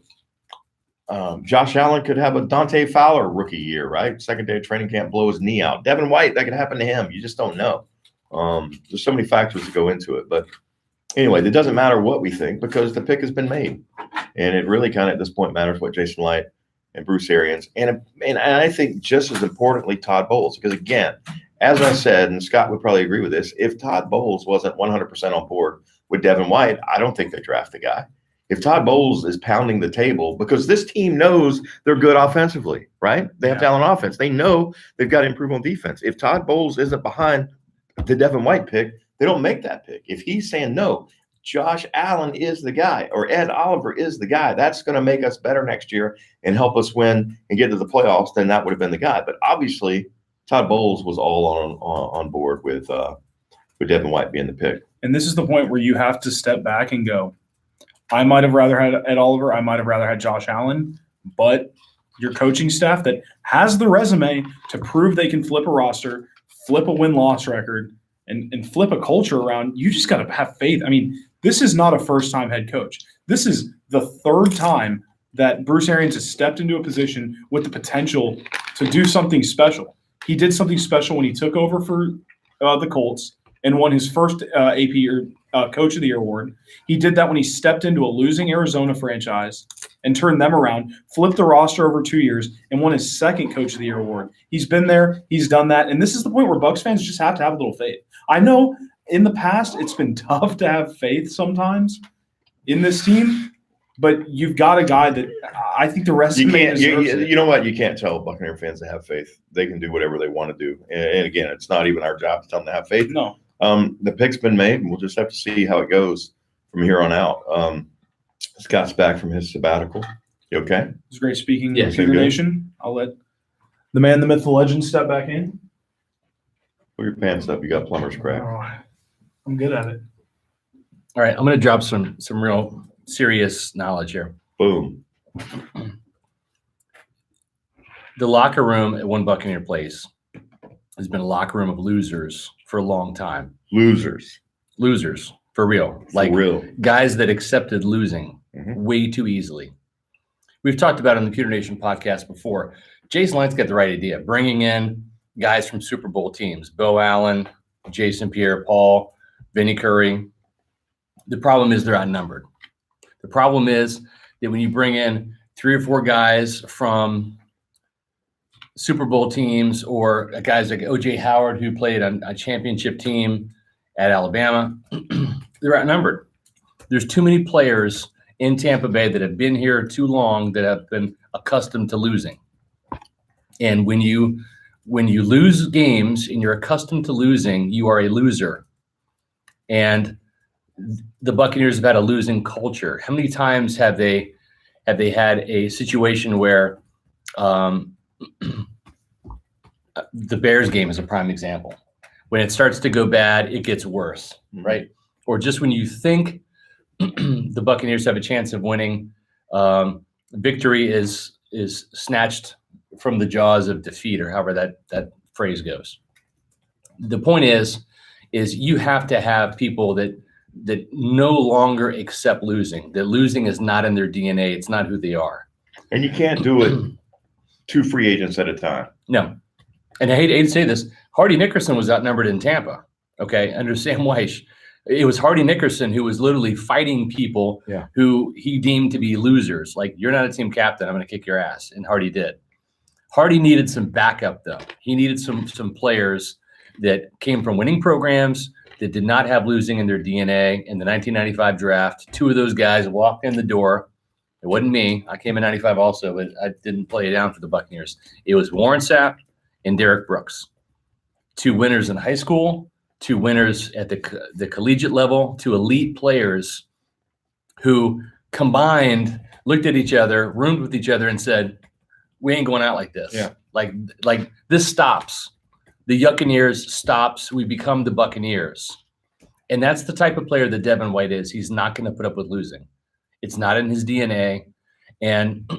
or Josh Allen could have a Dante Fowler rookie year, right? Second day of training camp, blow his knee out. Devin White, that could happen to him. You just don't know. There's so many factors that go into it. But anyway, it doesn't matter what we think because the pick has been made. And it really kind of at this point matters what Jason Light and Bruce Arians and I think just as importantly, Todd Bowles. Because again, as I said, and Scott would probably agree with this, if Todd Bowles wasn't 100% on board with Devin White, I don't think they draft the guy. If Todd Bowles is pounding the table, because this team knows they're good offensively, right? They have talent on offense. They know they've got to improve on defense. If Todd Bowles isn't behind the Devin White pick, they don't make that pick. If he's saying, no, Josh Allen is the guy or Ed Oliver is the guy, that's going to make us better next year and help us win and get to the playoffs, then that would have been the guy. But obviously, Todd Bowles was all on board with Devin White being the pick. And this is the point where you have to step back and go, I might have rather had Ed Oliver. I might have rather had Josh Allen. But your coaching staff that has the resume to prove they can flip a roster, flip a win-loss record, and flip a culture around, you just got to have faith. I mean, this is not a first-time head coach. This is the third time that Bruce Arians has stepped into a position with the potential to do something special. He did something special when he took over for the Colts and won his first AP or Coach of the Year award. He did that when he stepped into a losing Arizona franchise and turned them around, flipped the roster over 2 years, and won his second Coach of the Year award. He's been there. He's done that. And this is the point where Bucs fans just have to have a little faith. I know in the past it's been tough to have faith sometimes in this team, but you've got a guy that I think the rest of the you know what? You can't tell Buccaneer fans to have faith. They can do whatever they want to do. And again, it's not even our job to tell them to have faith. No. The pick's been made, and we'll just have to see how it goes from here on out. Scott's back from his sabbatical. You okay? It was great speaking Yeah, to Cougar Nation. I'll let the man, the myth, the legend step back in. Put your pants up. You got plumber's crack. Oh, I'm good at it. All right, I'm going to drop some real serious knowledge here. Boom. The locker room at One Buccaneer Place has been a locker room of losers for a long time. Losers, for real. for real. Guys that accepted losing Mhm. way too easily. We've talked about it on the Cougar Nation podcast before. Jason Light's got the right idea, bringing in guys from Super Bowl teams, Bo Allen, Jason Pierre-Paul, Vinny Curry. The problem is they're outnumbered. The problem is that when you bring in 3 or 4 guys from Super Bowl teams or guys like O.J. Howard, who played on a championship team at Alabama, they're outnumbered. There's too many players in Tampa Bay that have been here too long that have been accustomed to losing. And when you lose games and you're accustomed to losing, you are a loser. And the Buccaneers have had a losing culture. How many times have they had a situation where the Bears game is a prime example. When it starts to go bad, it gets worse, right? Or just when you think the Buccaneers have a chance of winning, victory is snatched from the jaws of defeat, or however that phrase goes. The point is you have to have people that no longer accept losing. That losing is not in their DNA. It's not who they are. And you can't do it 2 free agents at a time. No. And I hate to say this, Hardy Nickerson was outnumbered in Tampa, okay, under Sam Weish. It was Hardy Nickerson who was literally fighting people who he deemed to be losers. Like, you're not a team captain, I'm going to kick your ass. And Hardy did. Hardy needed some backup, though. He needed some players that came from winning programs that did not have losing in their DNA. In the 1995 draft, 2 of those guys walked in the door. It wasn't me. I came in 95 also, but I didn't play it down for the Buccaneers. It was Warren Sapp and Derek Brooks. 2 winners in high school, 2 winners at the collegiate level, 2 elite players who combined, looked at each other, roomed with each other, and said, we ain't going out like this. Yeah. Like this stops. The Yuccaneers stops. We become the Buccaneers. And that's the type of player that Devin White is. He's not going to put up with losing. It's not in his DNA. And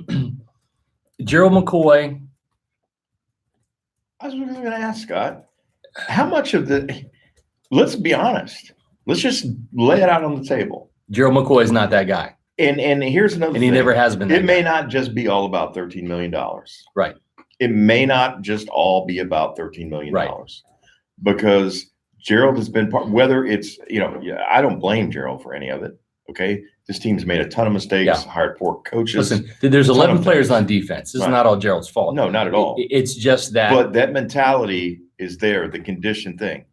Gerald McCoy. I was going to ask, Scott, how much of let's be honest. Let's just lay it out on the table. Gerald McCoy is not that guy. And here's another And thing. he never has been. It may not just be all about $13 million. Right. It may not just all be about $13 million. Right. Because Gerald has been part, whether it's, I don't blame Gerald for any of it. Okay. This team's made a ton of mistakes, hired poor coaches. Listen, there's 11 players on defense. This is not all Gerald's fault. No, not at all. It's just that. But that mentality is there, the condition thing.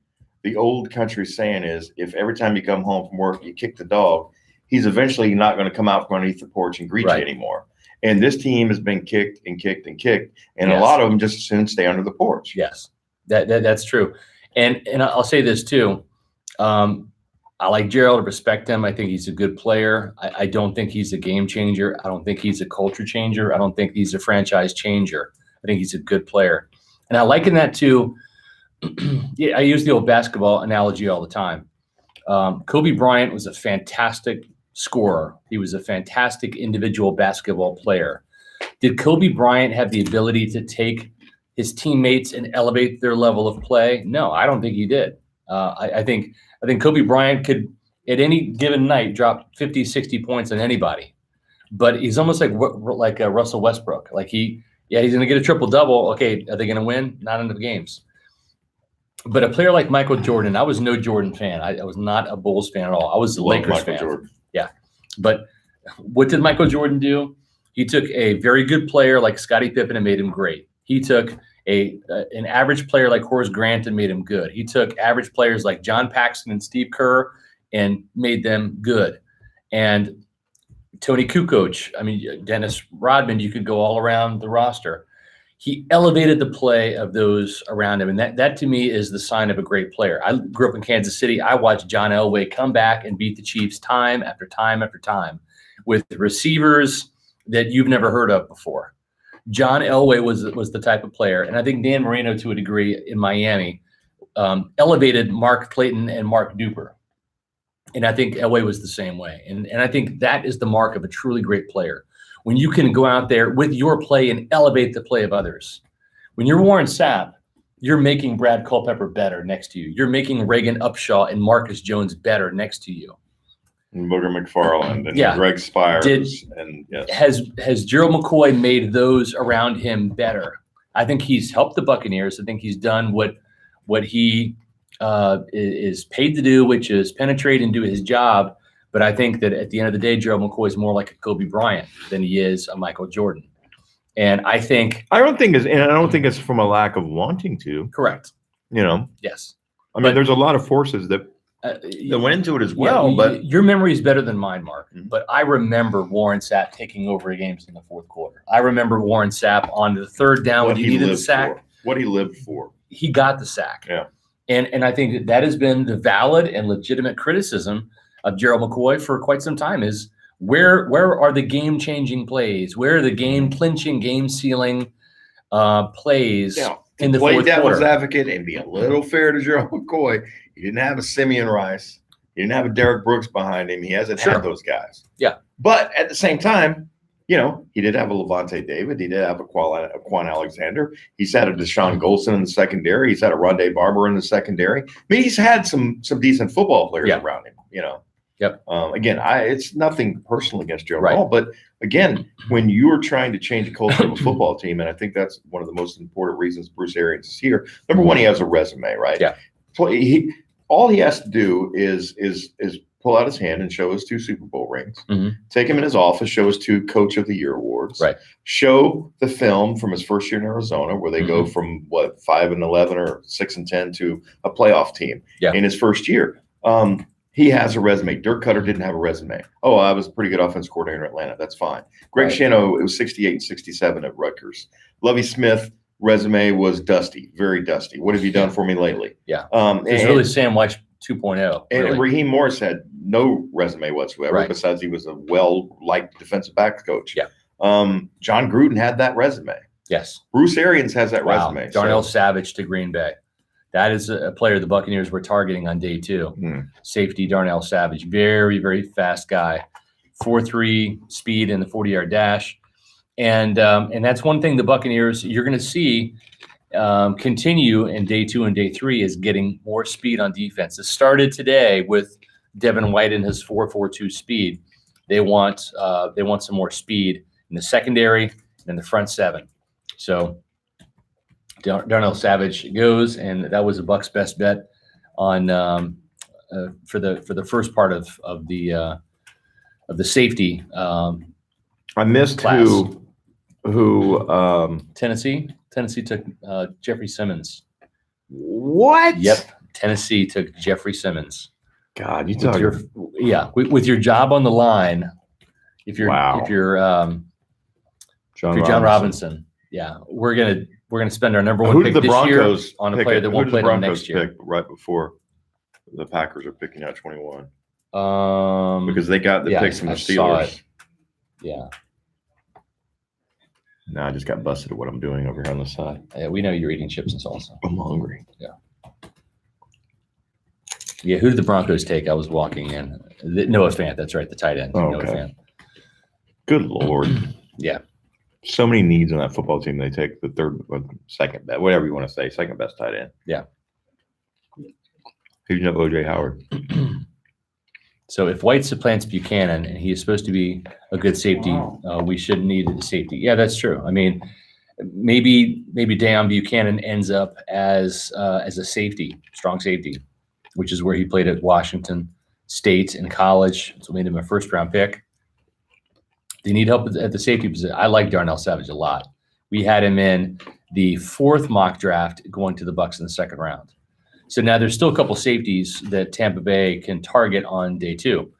The old country saying is, if every time you come home from work, you kick the dog, he's eventually not going to come out from underneath the porch and greet you anymore. And this team has been kicked and kicked and kicked. And a lot of them just as soon stay under the porch. Yes, that's true. And I'll say this too. I like Gerald. I respect him. I think he's a good player. I don't think he's a game changer. I don't think he's a culture changer. I don't think he's a franchise changer. I think he's a good player. And I liken that to, I use the old basketball analogy all the time. Kobe Bryant was a fantastic scorer. He was a fantastic individual basketball player. Did Kobe Bryant have the ability to take his teammates and elevate their level of play? No, I don't think he did. I think Kobe Bryant could, at any given night, drop 50, 60 points on anybody. But he's almost like Russell Westbrook. Like he's going to get a triple-double. Okay, are they going to win? Not enough games. But a player like Michael Jordan, I was no Jordan fan. I was not a Bulls fan at all. I was a Lakers fan. Jordan. Yeah. But what did Michael Jordan do? He took a very good player like Scottie Pippen and made him great. He took an average player like Horace Grant and made him good. He took average players like John Paxson and Steve Kerr and made them good. And Tony Kukoc, Dennis Rodman, you could go all around the roster. He elevated the play of those around him. And that to me is the sign of a great player. I grew up in Kansas City. I watched John Elway come back and beat the Chiefs time after time after time with receivers that you've never heard of before. John Elway was the type of player. And I think Dan Marino, to a degree, in Miami, elevated Mark Clayton and Mark Duper. And I think Elway was the same way. And I think that is the mark of a truly great player. When you can go out there with your play and elevate the play of others. When you're Warren Sapp, you're making Brad Culpepper better next to you. You're making Reagan Upshaw and Marcus Jones better next to you. And Booger McFarland and Greg Spires. Has Gerald McCoy made those around him better? I think he's helped the Buccaneers. I think he's done what he is paid to do, which is penetrate and do his job. But I think that at the end of the day, Gerald McCoy is more like a Kobe Bryant than he is a Michael Jordan. And I don't think it's from a lack of wanting to. Correct. Yes. There's a lot of forces that went into it as well. But your memory is better than mine, Mark. Mm-hmm. But I remember Warren Sapp taking over games in the fourth quarter. I remember Warren Sapp on the third down when he needed the sack. What he lived for. He got the sack. Yeah. And I think that has been the valid and legitimate criticism of Gerald McCoy for quite some time is where are the game-changing plays? Where are the game-clinching, game-sealing plays in the fourth quarter? Play devil's advocate and be a little fair to Gerald McCoy. He didn't have a Simeon Rice. He didn't have a Derek Brooks behind him. He hasn't had those guys. Yeah. But at the same time, you know, he did have a Levante David. He did have a Quan Alexander. He's had a Deshaun Golson in the secondary. He's had a Rondé Barber in the secondary. I mean, he's had some decent football players around him, you know. Yep. Again, it's nothing personal against Joe Hall, but again, when you are trying to change the culture of a football team, and I think that's one of the most important reasons Bruce Arians is here. Number one, he has a resume, right? Yeah. All he has to do is pull out his hand and show his 2 Super Bowl rings. Take him in his office, show his 2 Coach of the Year awards. Right. Show the film from his first year in Arizona, where they go from 5-11 or 6-10 to a playoff team in his first year. He has a resume. Dirk Cutter didn't have a resume. Oh, I was a pretty good offense coordinator in Atlanta. That's fine. Greg Schiano, it was 68 and 67 at Rutgers. Lovie Smith resume was dusty, very dusty. What have you done for me lately? Yeah. It's really Sam White 2.0. And Raheem Morris had no resume whatsoever, besides he was a well-liked defensive backs coach. Yeah. John Gruden had that resume. Yes. Bruce Arians has that resume. Darnell Savage to Green Bay. That is a player the Buccaneers were targeting on day 2. Safety Darnell Savage. Very, very fast guy. 4.3 speed in the 40-yard dash. And that's one thing the Buccaneers you're going to see continue in day 2 and day 3 is getting more speed on defense. It started today with Devin White and his 4.42 speed. They want some more speed in the secondary and in the front 7. So Darnell Savage goes, and that was the Bucs' best bet on for the first part of the safety. I missed class. who Tennessee took Jeffrey Simmons. What? Yep, Tennessee took Jeffrey Simmons. God, you talk with your job on the line. If you're John Robinson, yeah, we're gonna spend our number 1 pick this year on a player that won't play next year. Pick right before the Packers are picking out 21. Because they got the picks from the Steelers. Yeah. No, I just got busted at what I'm doing over here on the side. Yeah, we know you're eating chips and salsa. I'm hungry. Yeah, who did the Broncos take? I was walking in. Noah Fant, that's right, the tight end. Oh, Noah okay. Fant. Good Lord. Yeah. So many needs on that football team. They take the third or second best, whatever you want to say, second best tight end. Yeah. Who's know OJ Howard? So if White supplants Buchanan and he is supposed to be a good safety, we shouldn't need a safety. Yeah, that's true. I mean, maybe Deion Buchanan ends up as a safety, strong safety, which is where he played at Washington State in college. So made him a first-round pick. They need help at the safety position. I like Darnell Savage a lot. We had him in the 4th mock draft going to the Bucs in the 2nd round. So now there's still a couple safeties that Tampa Bay can target on day 2.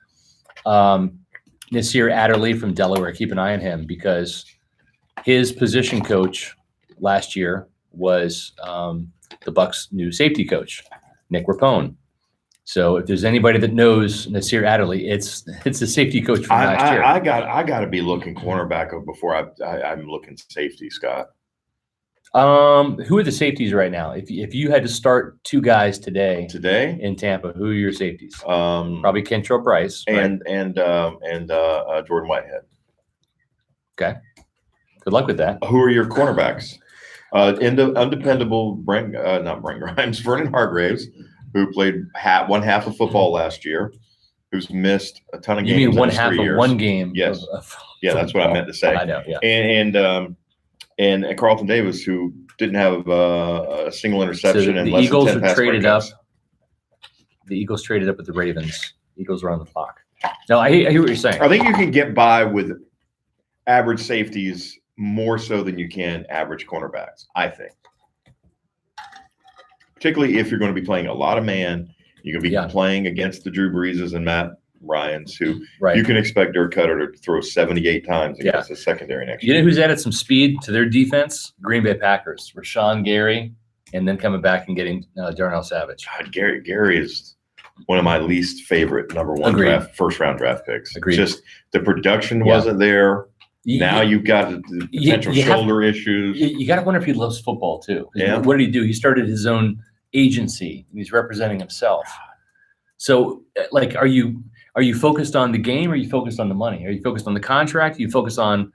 Nasir Adderley from Delaware, keep an eye on him because his position coach last year was the Bucs' new safety coach, Nick Rapone. So if there's anybody that knows Nasir Adderley, it's the safety coach from last year. I got to be looking cornerback before I'm looking safety, Scott. Who are the safeties right now? If you had to start 2 guys today in Tampa, who are your safeties? Probably Kentrell Brice and Jordan Whitehead. Okay. Good luck with that. Who are your cornerbacks? Undependable not Brent Grimes, Vernon Hargraves, who played one half of football last year, who's missed a ton of games. You mean one in half 3 of years. one game? Yes. Yeah, that's what I meant to say. I know. Yeah. And Carlton Davis, who didn't have a single interception and the less Eagles than 10 are pass traded up. breakups. The Eagles traded up with the Ravens. Eagles are on the clock. No, I hear what you're saying. I think you can get by with average safeties more so than you can average cornerbacks, I think. Particularly if you're going to be playing a lot of man, you're going to be playing against the Drew Breeses and Matt Ryans, who you can expect Dirk Cutter to throw 78 times against the secondary next year. You know who's added some speed to their defense? Green Bay Packers. Rashawn Gary, and then coming back and getting Darnell Savage. God, Gary is one of my least favorite number 1 first-round draft picks. Agreed. Just the production wasn't there. Now you've got the potential shoulder issues. You got to wonder if he loves football too. Yeah. What did he do? He started his own agency. And he's representing himself. So, like, are you Are you focused on the game or are you focused on the money? Are you focused on the contract? Are you focused on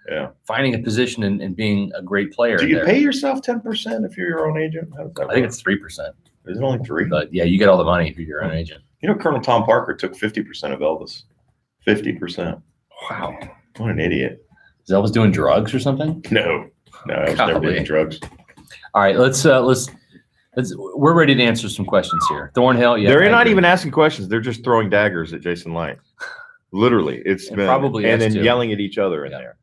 finding a position and being a great player? Do you there? pay yourself 10% if you're your own agent? How does that I think work? it's 3%. Is it only 3%? But yeah, you get all the money if you're your own agent. You know, Colonel Tom Parker took 50% of Elvis. 50%. Wow. What an idiot. Is Elvis doing drugs or something? No, I was never Golly. doing drugs. All right, let's we're ready to answer some questions here. Thornhill, yeah. They're I not agree. even asking questions. They're just throwing daggers at Jason Light. Literally. It's And been, probably and us then too. yelling at each other in Yeah. there.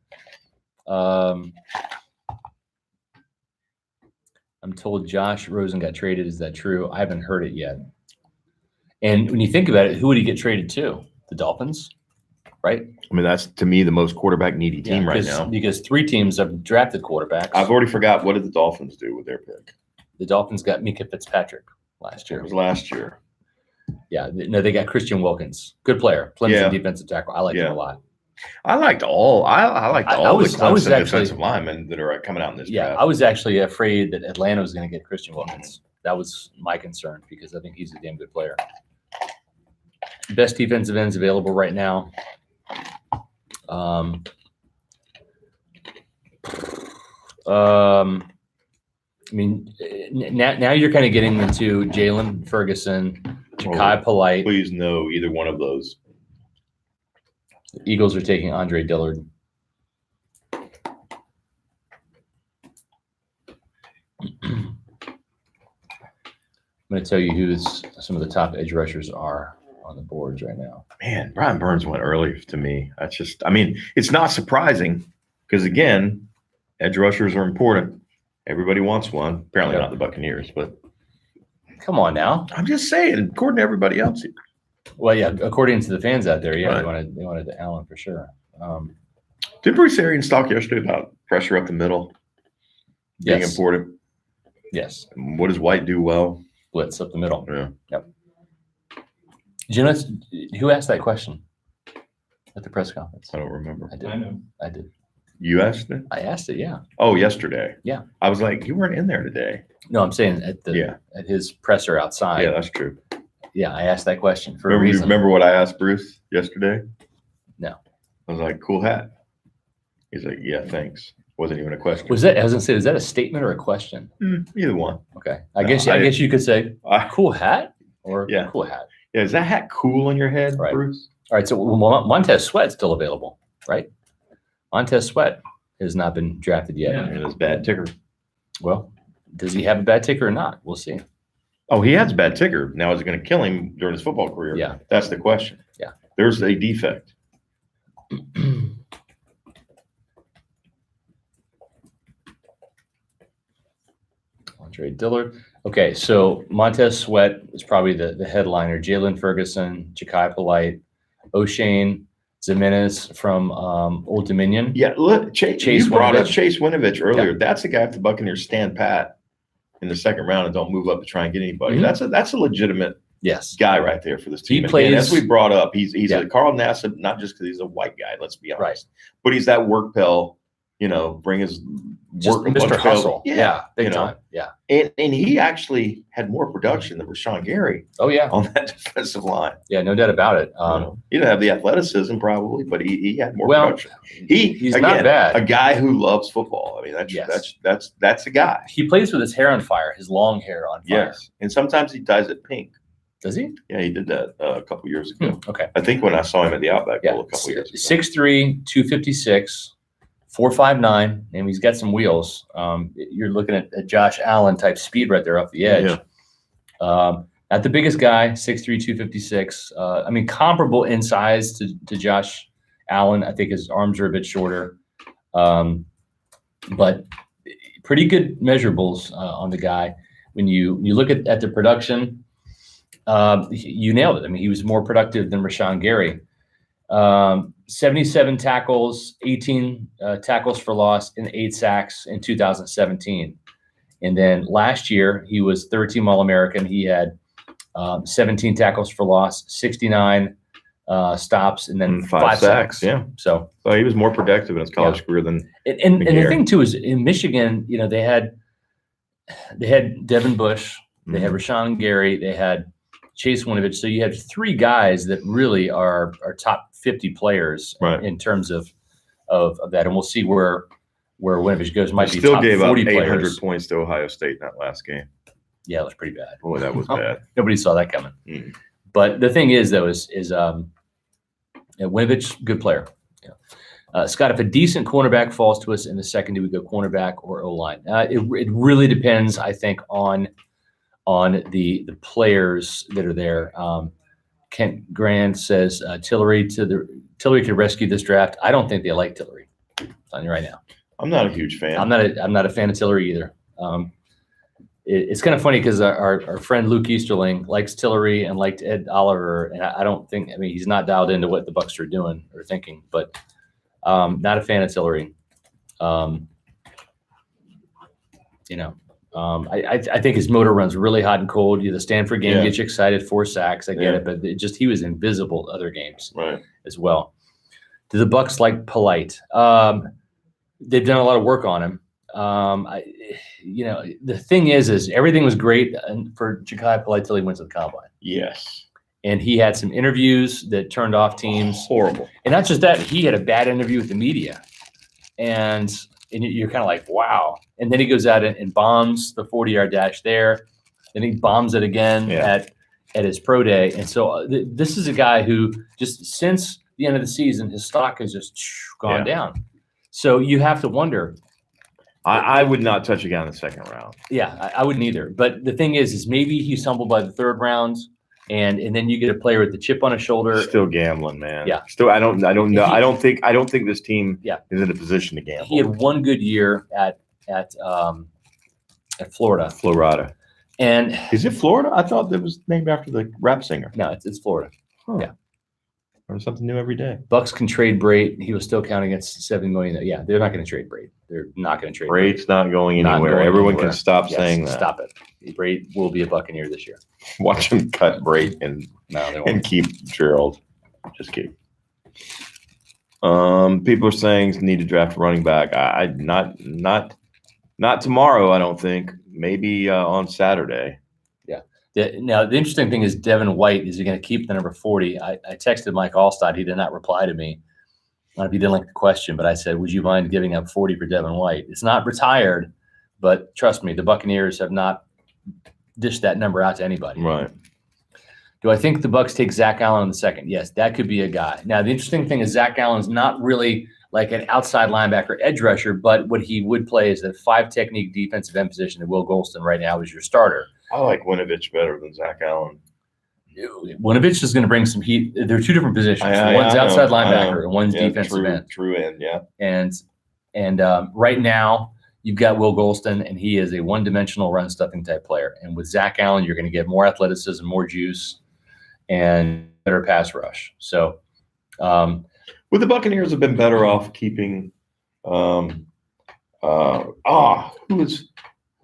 I'm told Josh Rosen got traded. Is that true? I haven't heard it yet. And when you think about it, who would he get traded to? The Dolphins, right? I mean, that's to me the most quarterback needy team Yeah, right 'cause- now. Because 3 teams have drafted quarterbacks. I've already forgot, what did the Dolphins do with their pick? The Dolphins got Mika Fitzpatrick last It year. was last year. Yeah, no, they got Christian Wilkins. Good player. Clemson Yeah. defensive tackle. I like him Yeah. a lot. I liked all. I liked I all was the Clemson actually- defensive linemen that are coming out in this Yeah, draft. I was actually afraid that Atlanta was going to get Christian Wilkins. That was my concern because I think he's a damn good player. Best defensive ends available right now. I mean, now you're kind of getting into Jalen Ferguson, Ja'Kai Polite. Please no, either one of those. The Eagles are taking Andre Dillard. I'm going to tell you who some of the top edge rushers are on the boards right now. Man, Brian Burns went early to me. That's just, I mean, it's not surprising because, again, edge rushers are important. Everybody wants one. Apparently not the Buccaneers, but Come on now. I'm just saying, according to everybody else. Well, yeah, according to the fans out there, yeah, Right. they wanted Allen for sure. Did Bruce Arians talk yesterday about pressure up the middle being Yes, important? yes, What does White do well? blitz up the middle. Yeah. Did you know who asked that question at the press conference? I don't remember. I did. I did. You asked it? I asked it. Yeah. Oh, yesterday. Yeah. I was like, you weren't in there today. No, I'm saying at Yeah. at his presser outside. Yeah, that's true. Yeah, I asked that question for a Remember, you reason. remember what I asked Bruce yesterday? No. I was like, cool hat. He's like, yeah, thanks. Wasn't even a question. Was that? I was gonna say, is that a statement or a question? Either one. Okay. I No, guess I you could say I- cool hat or Yeah. cool hat. Yeah, is that hat cool on your head, Right. Bruce? All right. So Montez Sweat's still available, right? Montez Sweat has not been drafted yet. And his bad ticker. Well, does he have a bad ticker or not? We'll see. Oh, he has a bad ticker. Now, is it going to kill him during his football career? Yeah. That's the question. Yeah. There's a defect. Andre Dillard. Okay, so Montez Sweat is probably the headliner. Jalen Ferguson, Ja'Kai Polite, O'Shane Zimenez from Old Dominion. Yeah, look, Chase Chase you brought up Winovich. Chase Winovich earlier. That's the guy if the Buccaneers stand pat in the second round and don't move up to try and get anybody. Mhm. That's a legitimate Yes. guy right there for this He team. And plays- as we brought up, he's Yeah. a Carl Nassib, not just because he's a white guy, let's be honest. Right. But he's that work pill, bring his Just work Mr. pill. Hustle. Yeah. Big you know. time. Yeah. And he actually had more production than Rashawn Gary Oh yeah. on that defensive line. Yeah. No doubt about it. He didn't have the athleticism probably, but he had more Well, production. He's not bad. A guy who loves football. I mean, Yes. that's a guy. He plays with his hair on fire, his long hair on fire. Yes, and sometimes he dyes it pink. Does he? Yeah, he did that a couple years ago. Okay. I think when I saw him at the Outback Yeah. Bowl a couple years ago. 6'3", 256, 4.59, and he's got some wheels. You're looking at a Josh Allen type speed right there off the edge. Not the biggest guy, 6'3", 256. I mean, comparable in size to Josh Allen. I think his arms are a bit shorter. But pretty good measurables on the guy. When you look at the production, you nailed it. I mean, he was more productive than Rashawn Gary. 77 tackles, 18 tackles for loss, and 8 sacks in 2017. And then last year, he was third-team All-American. He had 17 tackles for loss, 69 stops, and then 5 sacks. Yeah, So he was more productive in his college career than and the Gary. thing too is in Michigan, they had Devin Bush, they had Mm-hmm. Rashawn Gary, they had Chase Winovich. So you have 3 guys that really are top 50 players Right. in terms of that, and we'll see where Winovich goes. Might They be still top gave up 40 800 players. points to Ohio State in that last game. Yeah, it was pretty bad. Boy, that was bad. Nobody saw that coming. Mm. But the thing is, though, is Winovich, good player. Yeah. Scott, if a decent cornerback falls to us in the second, do we go cornerback or O-line? It really depends, I think, on the players that are there. Kent Grand says Tillery could rescue this draft. I don't think they like Tillery. I'm telling you right now. I'm not a huge fan. I'm not a fan of Tillery either. It's kind of funny because our friend Luke Easterling likes Tillery and liked Ed Oliver, and I don't think, I mean, he's not dialed into what the Bucs are doing or thinking, but not a fan of Tillery. I think his motor runs really hot and cold. The Stanford game gets you excited, 4 sacks. I get it, but he was invisible other games as well. Do the Bucs like Polite? They've done a lot of work on him. The thing is everything was great for Jachai Polite till he went to the combine. Yes. And he had some interviews that turned off teams. Horrible. And not just that, he had a bad interview with the media. And you're kind of like, wow. And then he goes out and bombs the 40-yard dash there. Then he bombs it again at his pro day. And so this is a guy who just since the end of the season, his stock has just gone down. So you have to wonder. I would not touch a guy in the second round. Yeah, I wouldn't either. But the thing is maybe he's humbled by the third round, and then you get a player with the chip on his shoulder. Still gambling, man. Yeah. Still, I don't know. I don't think this team is in a position to gamble. He had one good year at Florida. Florida. And is it Florida? I thought that was named after the rap singer. No, it's Florida. Huh. Yeah. Learn something new every day. Bucks can trade Braid. He was still counting against $7 million. Yeah, they're not going to trade Braid. They're not going to trade Braid's not going anywhere. Everyone can stop saying that. Stop it. Braid will be a Buccaneer this year. Watch him cut Braid and keep Gerald. Just kidding. People are saying need to draft a running back. Not tomorrow. I don't think. Maybe on Saturday. Now, the interesting thing is Devin White. Is he going to keep the number 40? I texted Mike Allstott. He did not reply to me. I don't know if he didn't like the question, but I said, would you mind giving up 40 for Devin White? It's not retired, but trust me, the Buccaneers have not dished that number out to anybody. Right. Do I think the Bucs take Zach Allen in the second? Yes, that could be a guy. Now, the interesting thing is Zach Allen's not really like an outside linebacker edge rusher, but what he would play is the 5 technique defensive end position that Will Golston right now is your starter. I like Winovich better than Zach Allen. Winovich is going to bring some heat. They're 2 different positions. One's outside linebacker and one's defensive end. True end, yeah. And right now you've got Will Golston, and he is a one-dimensional run-stuffing type player. And with Zach Allen, you're going to get more athleticism, more juice, and better pass rush. So, would the Buccaneers have been better off keeping?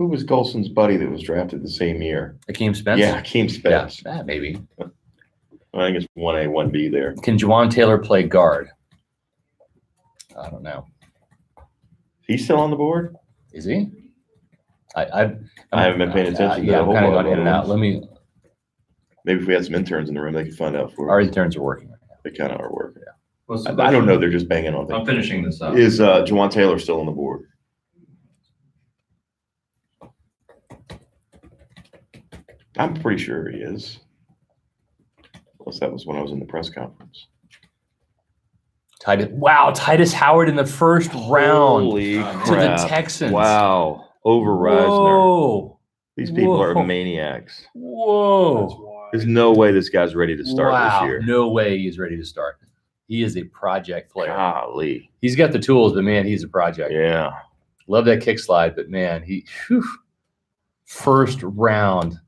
Who was Golson's buddy that was drafted the same year? Akeem Spence? Yeah, Akeem Spence. Yeah, maybe. I think it's 1A, 1B there. Can Juwan Taylor play guard? I don't know. He's still on the board? Is he? I haven't been paying attention to I'm kind of going in and out. Maybe if we had some interns in the room, they could find out for us. Our interns are working. They kind of are working. Yeah. I don't know. They're just banging on things. I'm finishing this up. Is Juwan Taylor still on the board? I'm pretty sure he is. Unless that was when I was in the press conference. Titus Howard in the first round Holy to crap. the Texans. Wow. Over Reisner. Whoa. These people Whoa. are maniacs. Whoa. There's no way this guy's ready to start this year. No way he's ready to start. He is a project player. Golly. He's got the tools, but man, he's a project. Yeah. Love that kick slide, but man, first round.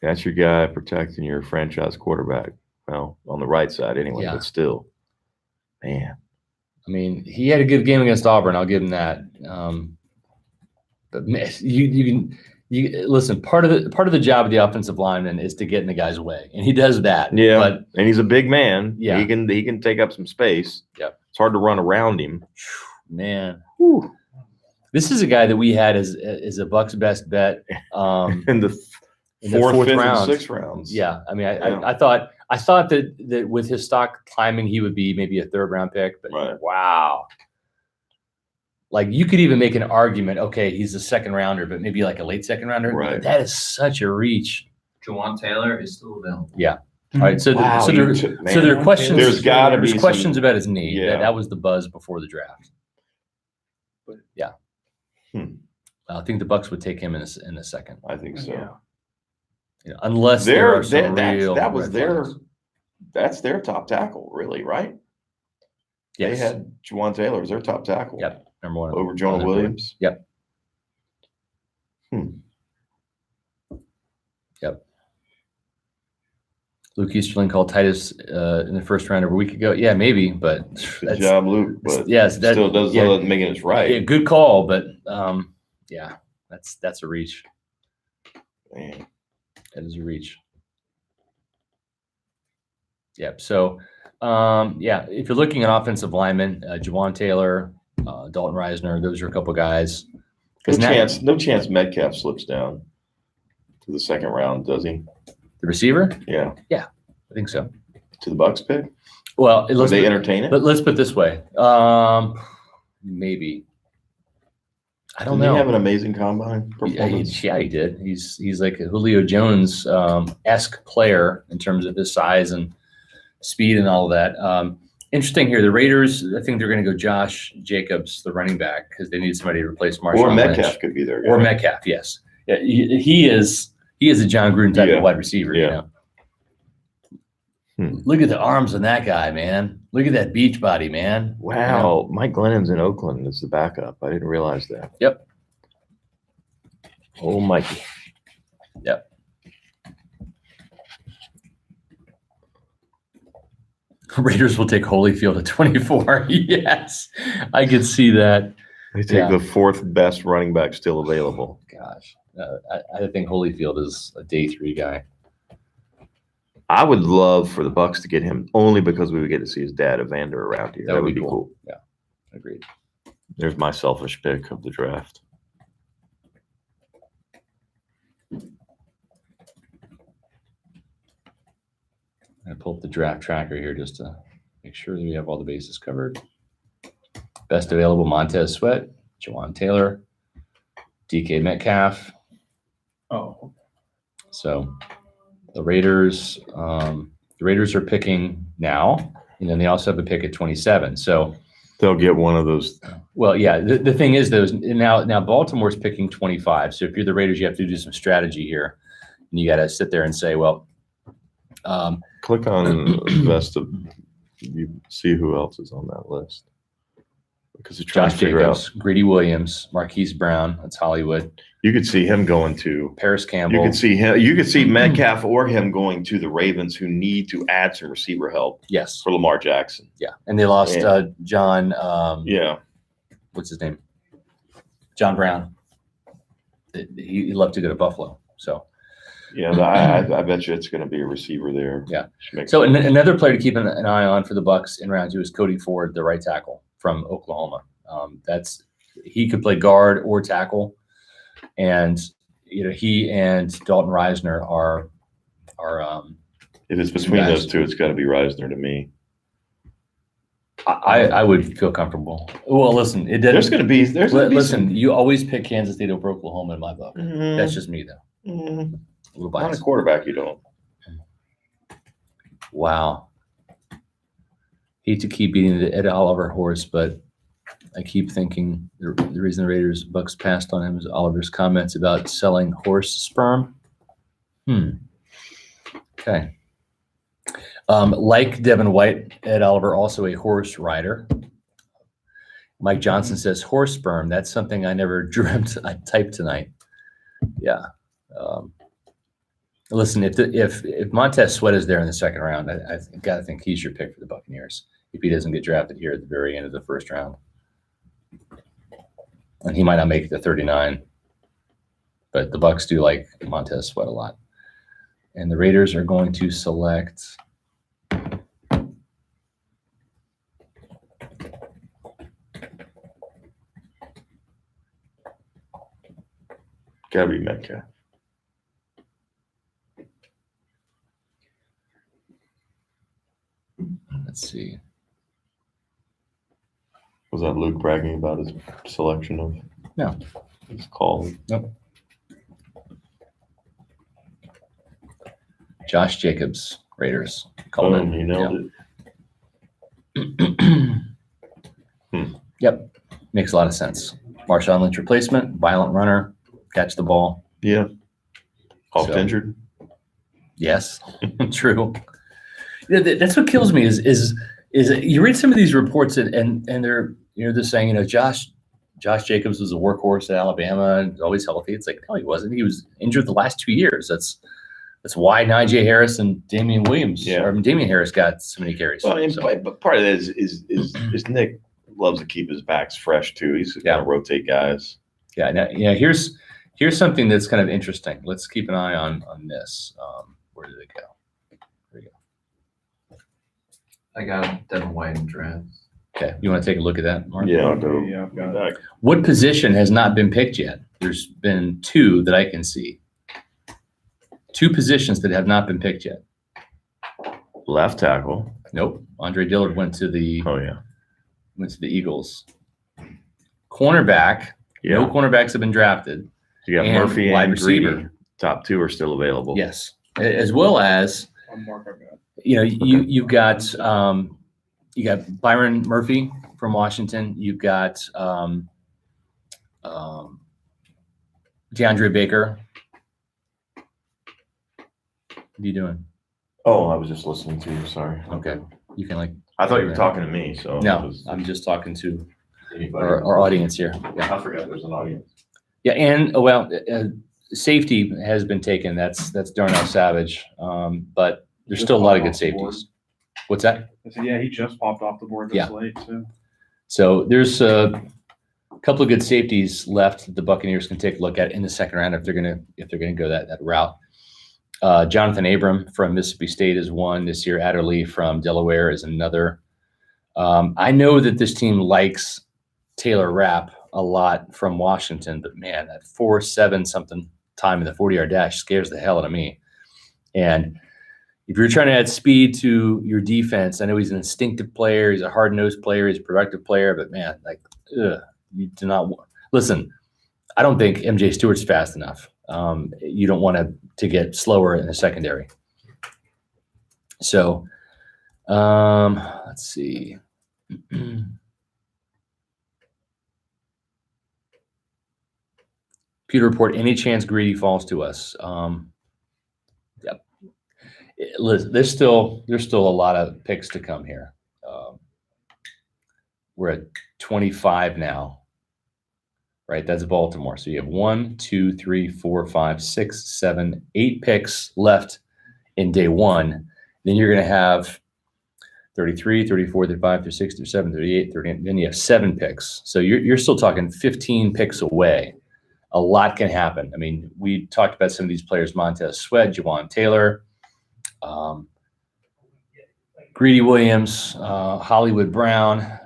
That's your guy protecting your franchise quarterback. Well, on the right side anyway, but still. Man. I mean, he had a good game against Auburn. I'll give him that. But man, you listen. Part of the job of the offensive lineman is to get in the guy's way, and he does that. Yeah, but and he's a big man. Yeah, he can take up some space. Yeah, it's hard to run around him. Man, whew. This is a guy that we had as a Bucs best bet. In the in the Fourth, fourth fifth, round. and sixth rounds. Yeah, I mean, Yeah. I thought that with his stock climbing, he would be maybe a third round pick. But Right. wow, like you could even make an argument. Okay, he's a second rounder, but maybe like a late second rounder. Right. That is such a reach. Juwan Taylor is still available. All right, so Wow, so you there, took- so there are man, questions. there's gotta there's be questions some- about his knee. Yeah. That was the buzz before the draft. But- Yeah, Hmm. I think the Bucks would take him in the second, I think so. Yeah. you know, unless there are some real. that was red their flags. that's their top tackle, really, right? Yes. They had Juwan Taylor as their top tackle. Yep. Number one Over on Jonah their board. Williams. Yep. Hmm. Yep. Luke Easterling called Titus in the first round over a week ago. Yeah, maybe, but Good job, Luke. But yes, that still doesn't yeah, make it right. yeah, good call, but yeah, that's a reach. Man. That is a reach. Yep. So, yeah, if you're looking at offensive linemen, Juwan Taylor, Dalton Reisner, those are a couple guys. No chance Metcalf slips down to the second round, does he? The receiver, Yeah. I think so. To the Bucks pick? Well, Would let's they put, entertain it? let's put it this way. Maybe. I don't Didn't know. he have an amazing combine Yeah, performance? he did. He's like a Julio Jones esque player in terms of his size and speed and all of that. Interesting here. The Raiders, I think they're going to go Josh Jacobs, the running back, because they need somebody to replace Marshawn Or Metcalf Lynch. could be there. Or Metcalf, yes. Yeah, he is a John Gruden type Yeah. of wide receiver. You Yeah. know. Hmm. Look at the arms on that guy, man. Look at that beach body, man. Wow. Mike Glennon's in Oakland as the backup. I didn't realize that. Yep. Oh, Mikey. Raiders will take Holyfield at 24. Yes, I could see that. They take Yeah. the fourth best running back still available. Gosh, I think Holyfield is a day 3 guy. I would love for the Bucks to get him only because we would get to see his dad Evander around here. That would be cool. Yeah, agreed. There's my selfish pick of the draft. I'm gonna pull up the draft tracker here just to make sure that we have all the bases covered. Best available: Montez Sweat, Juwan Taylor, DK Metcalf. Oh, So the Raiders are picking now, and then they also have a pick at 27. So, They'll get one of those. well, yeah, the thing is, though, is now Baltimore's picking 25. So if you're the Raiders, you have to do some strategy here, and you got to sit there and say, well, Click on best of. You see who else is on that list. Because you're trying Josh to figure Jacobs, out. Greedy Williams, Marquise Brown, that's Hollywood, You could see him going to. Paris You Campbell. could see him. You could see Metcalf or him going to the Ravens, who need to add some receiver help Yes, for Lamar Jackson. yeah, and they lost Yeah. John. Yeah. What's his name? John Brown. He left to go to Buffalo. So, Yeah. I bet you it's going to be a receiver there. Yeah. Should make so sense. another player to keep an eye on for the Bucks in round 2 is Cody Ford, the right tackle from Oklahoma. He could play guard or tackle, and he and Dalton Reisner are If it's between guys. those two, it's got to be Reisner to me. I would feel comfortable. Well, listen, it didn't. There's going to be. There's going to be Listen, you always pick Kansas State over Oklahoma in my book. some, That's just me, though. A little not a biased. quarterback. You don't. Wow. Hate to keep beating the Ed Oliver horse, but I keep thinking the reason the Raiders Bucks passed on him is Oliver's comments about selling horse sperm. Okay. Like Devin White, Ed Oliver also a horse rider. Mike Johnson says horse sperm. That's something I never dreamt I'd type tonight. Yeah. Listen, if Montez Sweat is there in the second round, I gotta think he's your pick for the Buccaneers if he doesn't get drafted here at the very end of the first round. And he might not make it to 39, but the Bucks do like Montez Sweat a lot. And the Raiders are going to select. Got to be Metcalf. Let's see. Was that Luke bragging about his selection of? No. His call. Nope. Josh Jacobs, Raiders. Called Boom, in. you nailed it. Yep. Makes a lot of sense. Marshawn Lynch replacement, violent runner, catch the ball. Yeah. Oft So- injured. Yes, true. That's what kills me is you read some of these reports and they're they're saying Josh Jacobs was a workhorse at Alabama and always healthy. It's like no, he wasn't. He was injured the last 2 years. That's why Najee Harris and Damian Williams. Yeah. Or Damian Harris got so many carries. Well, and, So, but part of that is Nick loves to keep his backs fresh too. He's Yeah. going to rotate guys. here's something that's kind of interesting. Let's keep an eye on this. Where did it go? There we go. I got Devin White in drafts. Okay, you want to take a look at that, Mark? Yeah, I'll go Yeah, I've got back. What position has not been picked yet? There's been 2 that I can see. 2 positions that have not been picked yet. Left tackle. Nope. Andre Dillard went to the Oh yeah. Eagles. Cornerback. Yeah. No cornerbacks have been drafted. You got and Murphy wide and receiver. Greedy. Top 2 are still available. Yes, as well as one mark I've got. you've got Byron Murphy from Washington. You've got DeAndre Baker. What are you doing? Oh, I was just listening to you. Sorry. Okay. You can I thought you were talking to me. So it No, was I'm just talking to anybody. our audience here. Yeah. I forgot there's an audience. Yeah, and safety has been taken. That's Darnell Savage. But there's still a lot of good safeties. What's that? I said, yeah, he just popped off the board this Yeah. late too. So there's a couple of good safeties left that the Buccaneers can take a look at in the second round if they're gonna go that route. Jonathan Abram from Mississippi State is one this year. Adderley from Delaware is another. I know that this team likes Taylor Rapp a lot from Washington, but man, that 4.7 something time in the 40-yard dash scares the hell out of me. And if you're trying to add speed to your defense, I know he's an instinctive player, he's a hard-nosed player, he's a productive player, but man, you do not listen. I don't think MJ Stewart's fast enough. You don't want to get slower in the secondary. So, let's see. Pewter report, any chance Greedy falls to us? Yep. Listen, there's still a lot of picks to come here. We're at 25 now, right? That's Baltimore. So you have 1, 2, 3, 4, 5, 6, 7, 8 picks left in day one. Then you're going to have 33, 34, 35, 36, 37, 38, 38. Then you have 7 picks. So you're still talking 15 picks away. A lot can happen. I mean, we talked about some of these players: Montez Sweat, Jawan Taylor, Greedy Williams, Hollywood Brown,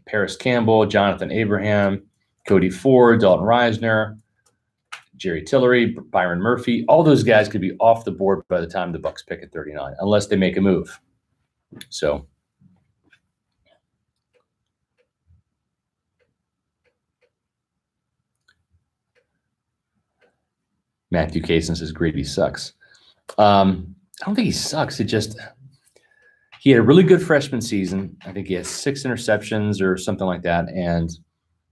Paris Campbell, Jonathan Abraham, Cody Ford, Dalton Reisner, Jerry Tillery, Byron Murphy. All those guys could be off the board by the time the Bucs pick at 39, unless they make a move. So Matthew Kaysen says Greedy sucks. I don't think he sucks. He had a really good freshman season. I think he has 6 interceptions or something like that. And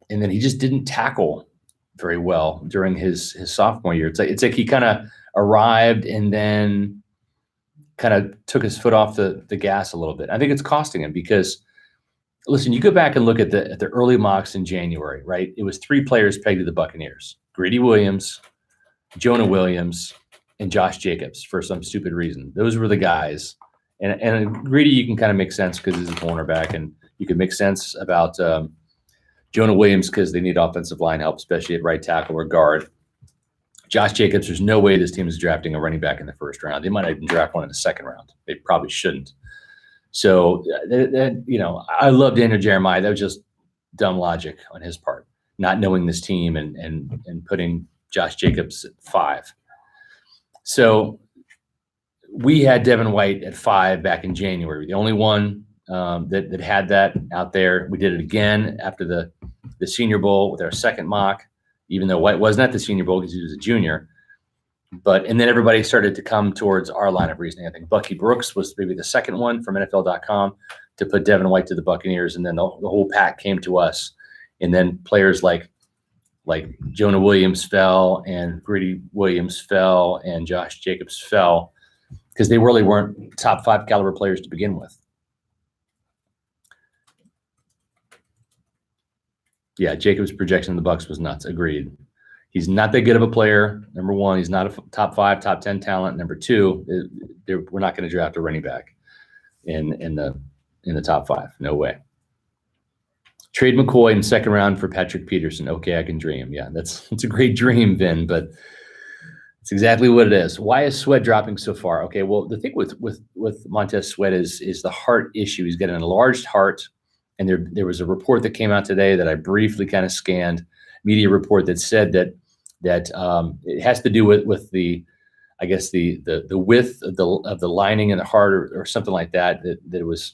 then he just didn't tackle very well during his sophomore year. It's like he kind of arrived and then kind of took his foot off the gas a little bit. I think it's costing him because, listen, you go back and look at the early mocks in January, right? It was 3 players pegged to the Buccaneers: Greedy Williams, Jonah Williams, and Josh Jacobs for some stupid reason. Those were the guys. And Greedy, you can kind of make sense because he's a cornerback, and you can make sense about Jonah Williams because they need offensive line help, especially at right tackle or guard. Josh Jacobs, there's no way this team is drafting a running back in the first round. They might even draft one in the second round. They probably shouldn't. So, I love Daniel Jeremiah. That was just dumb logic on his part, not knowing this team and putting Josh Jacobs at 5. So we had Devin White at 5 back in January. The only one that had that out there. We did it again after the Senior Bowl with our second mock, even though White wasn't at the Senior Bowl because he was a junior. And then everybody started to come towards our line of reasoning. I think Bucky Brooks was maybe the second one from NFL.com to put Devin White to the Buccaneers, and then the whole pack came to us. And then players like Jonah Williams fell, and Greedy Williams fell, and Josh Jacobs fell, because they really weren't top 5 caliber players to begin with. Yeah, Jacobs' projection in the Bucs was nuts. Agreed. He's not that good of a player. Number one, he's not a top 5, top 10 talent. Number two, we're not going to draft a running back in the top 5. No way. Trade McCoy in second round for Patrick Peterson. Okay, I can dream. Yeah, it's a great dream, Vin, but it's exactly what it is. Why is Sweat dropping so far? Okay, well, the thing with Montez Sweat is the heart issue. He's got an enlarged heart, and there was a report that came out today that I briefly kind of scanned, media report that said that it has to do with the, I guess the width of the lining in the heart or something like that. That it was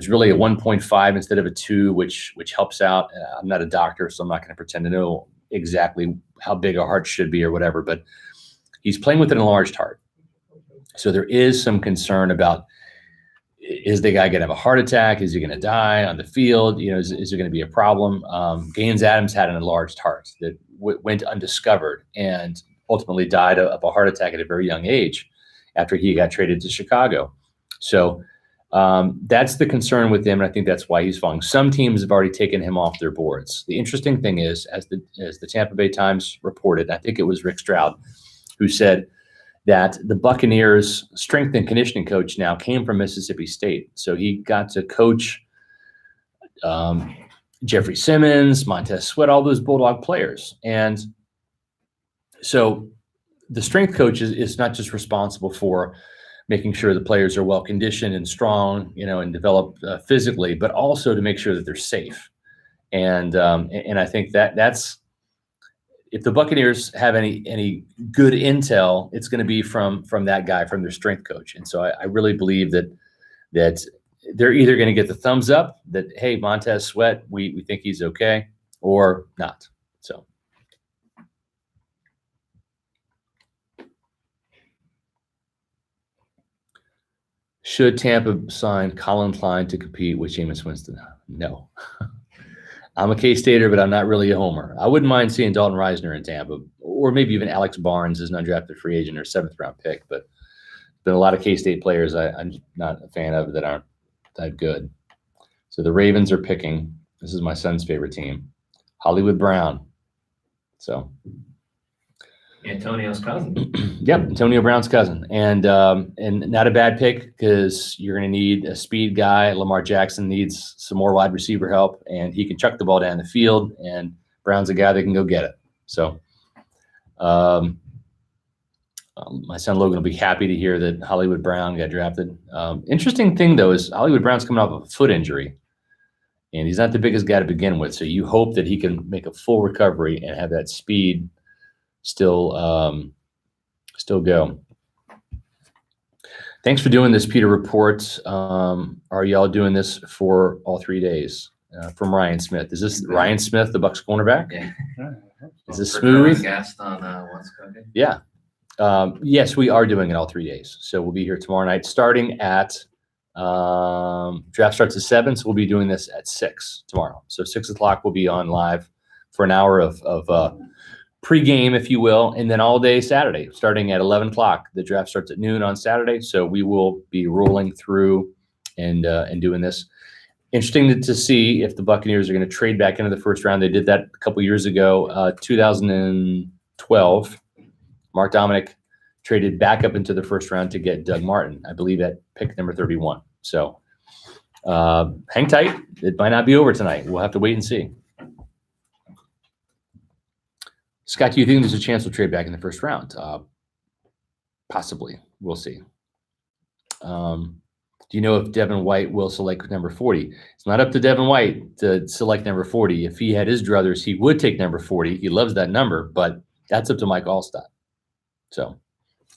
really a 1.5 instead of a 2, which helps out. I'm not a doctor, so I'm not going to pretend to know exactly how big a heart should be or whatever. But he's playing with an enlarged heart, so there is some concern about, is the guy going to have a heart attack? Is he going to die on the field? Is there going to be a problem? Gaines Adams had an enlarged heart that went undiscovered and ultimately died of a heart attack at a very young age after he got traded to Chicago. So that's the concern with him, and I think that's why he's falling. Some teams have already taken him off their boards. The interesting thing is, as the Tampa Bay Times reported, I think it was Rick Stroud who said that the Buccaneers' strength and conditioning coach now came from Mississippi State. So he got to coach Jeffrey Simmons, Montez Sweat, all those Bulldog players. And so the strength coach is not just responsible for making sure the players are well conditioned and strong, and develop physically, but also to make sure that they're safe. And I think that's, if the Buccaneers have any good intel, it's going to be from that guy, from their strength coach. And so I really believe that they're either going to get the thumbs up that, hey, Montez Sweat, we think he's okay, or not. So should Tampa sign Colin Klein to compete with Jameis Winston? No. I'm a K-Stater, but I'm not really a homer. I wouldn't mind seeing Dalton Reisner in Tampa, or maybe even Alex Barnes as an undrafted free agent or 7th-round pick. But there's been a lot of K-State players I'm not a fan of that aren't that good. So the Ravens are picking. This is my son's favorite team, Hollywood Brown. So Antonio's cousin. Yep, Antonio Brown's cousin, and not a bad pick, because you're going to need a speed guy. Lamar Jackson needs some more wide receiver help, and he can chuck the ball down the field, and Brown's a guy that can go get it. So my son Logan will be happy to hear that Hollywood Brown got drafted. Interesting thing, though, is Hollywood Brown's coming off of a foot injury, and he's not the biggest guy to begin with, so you hope that he can make a full recovery and have that speed still go. Thanks for doing this, Peter Reports. Are y'all doing this for all 3 days? From Ryan Smith. Is this Ryan Smith, the Bucs cornerback? Yeah. Is this smooth? Guest on What's Cooking? Yeah. Yes, we are doing it all 3 days. So we'll be here tomorrow night, starting at draft starts at 7. So we'll be doing this at 6 tomorrow. So 6 o'clock we'll be on live for an hour of pregame, if you will, and then all day Saturday, starting at 11 o'clock. The draft starts at noon on Saturday, so we will be rolling through and doing this. Interesting to see if the Buccaneers are going to trade back into the first round. They did that a couple years ago, 2012. Mark Dominic traded back up into the first round to get Doug Martin, I believe, at pick number 31. So hang tight. It might not be over tonight. We'll have to wait and see. Scott, do you think there's a chance we'll trade back in the first round? Possibly. We'll see. Do you know if Devin White will select number 40? It's not up to Devin White to select number 40. If he had his druthers, he would take number 40. He loves that number, but that's up to Mike Allstott. So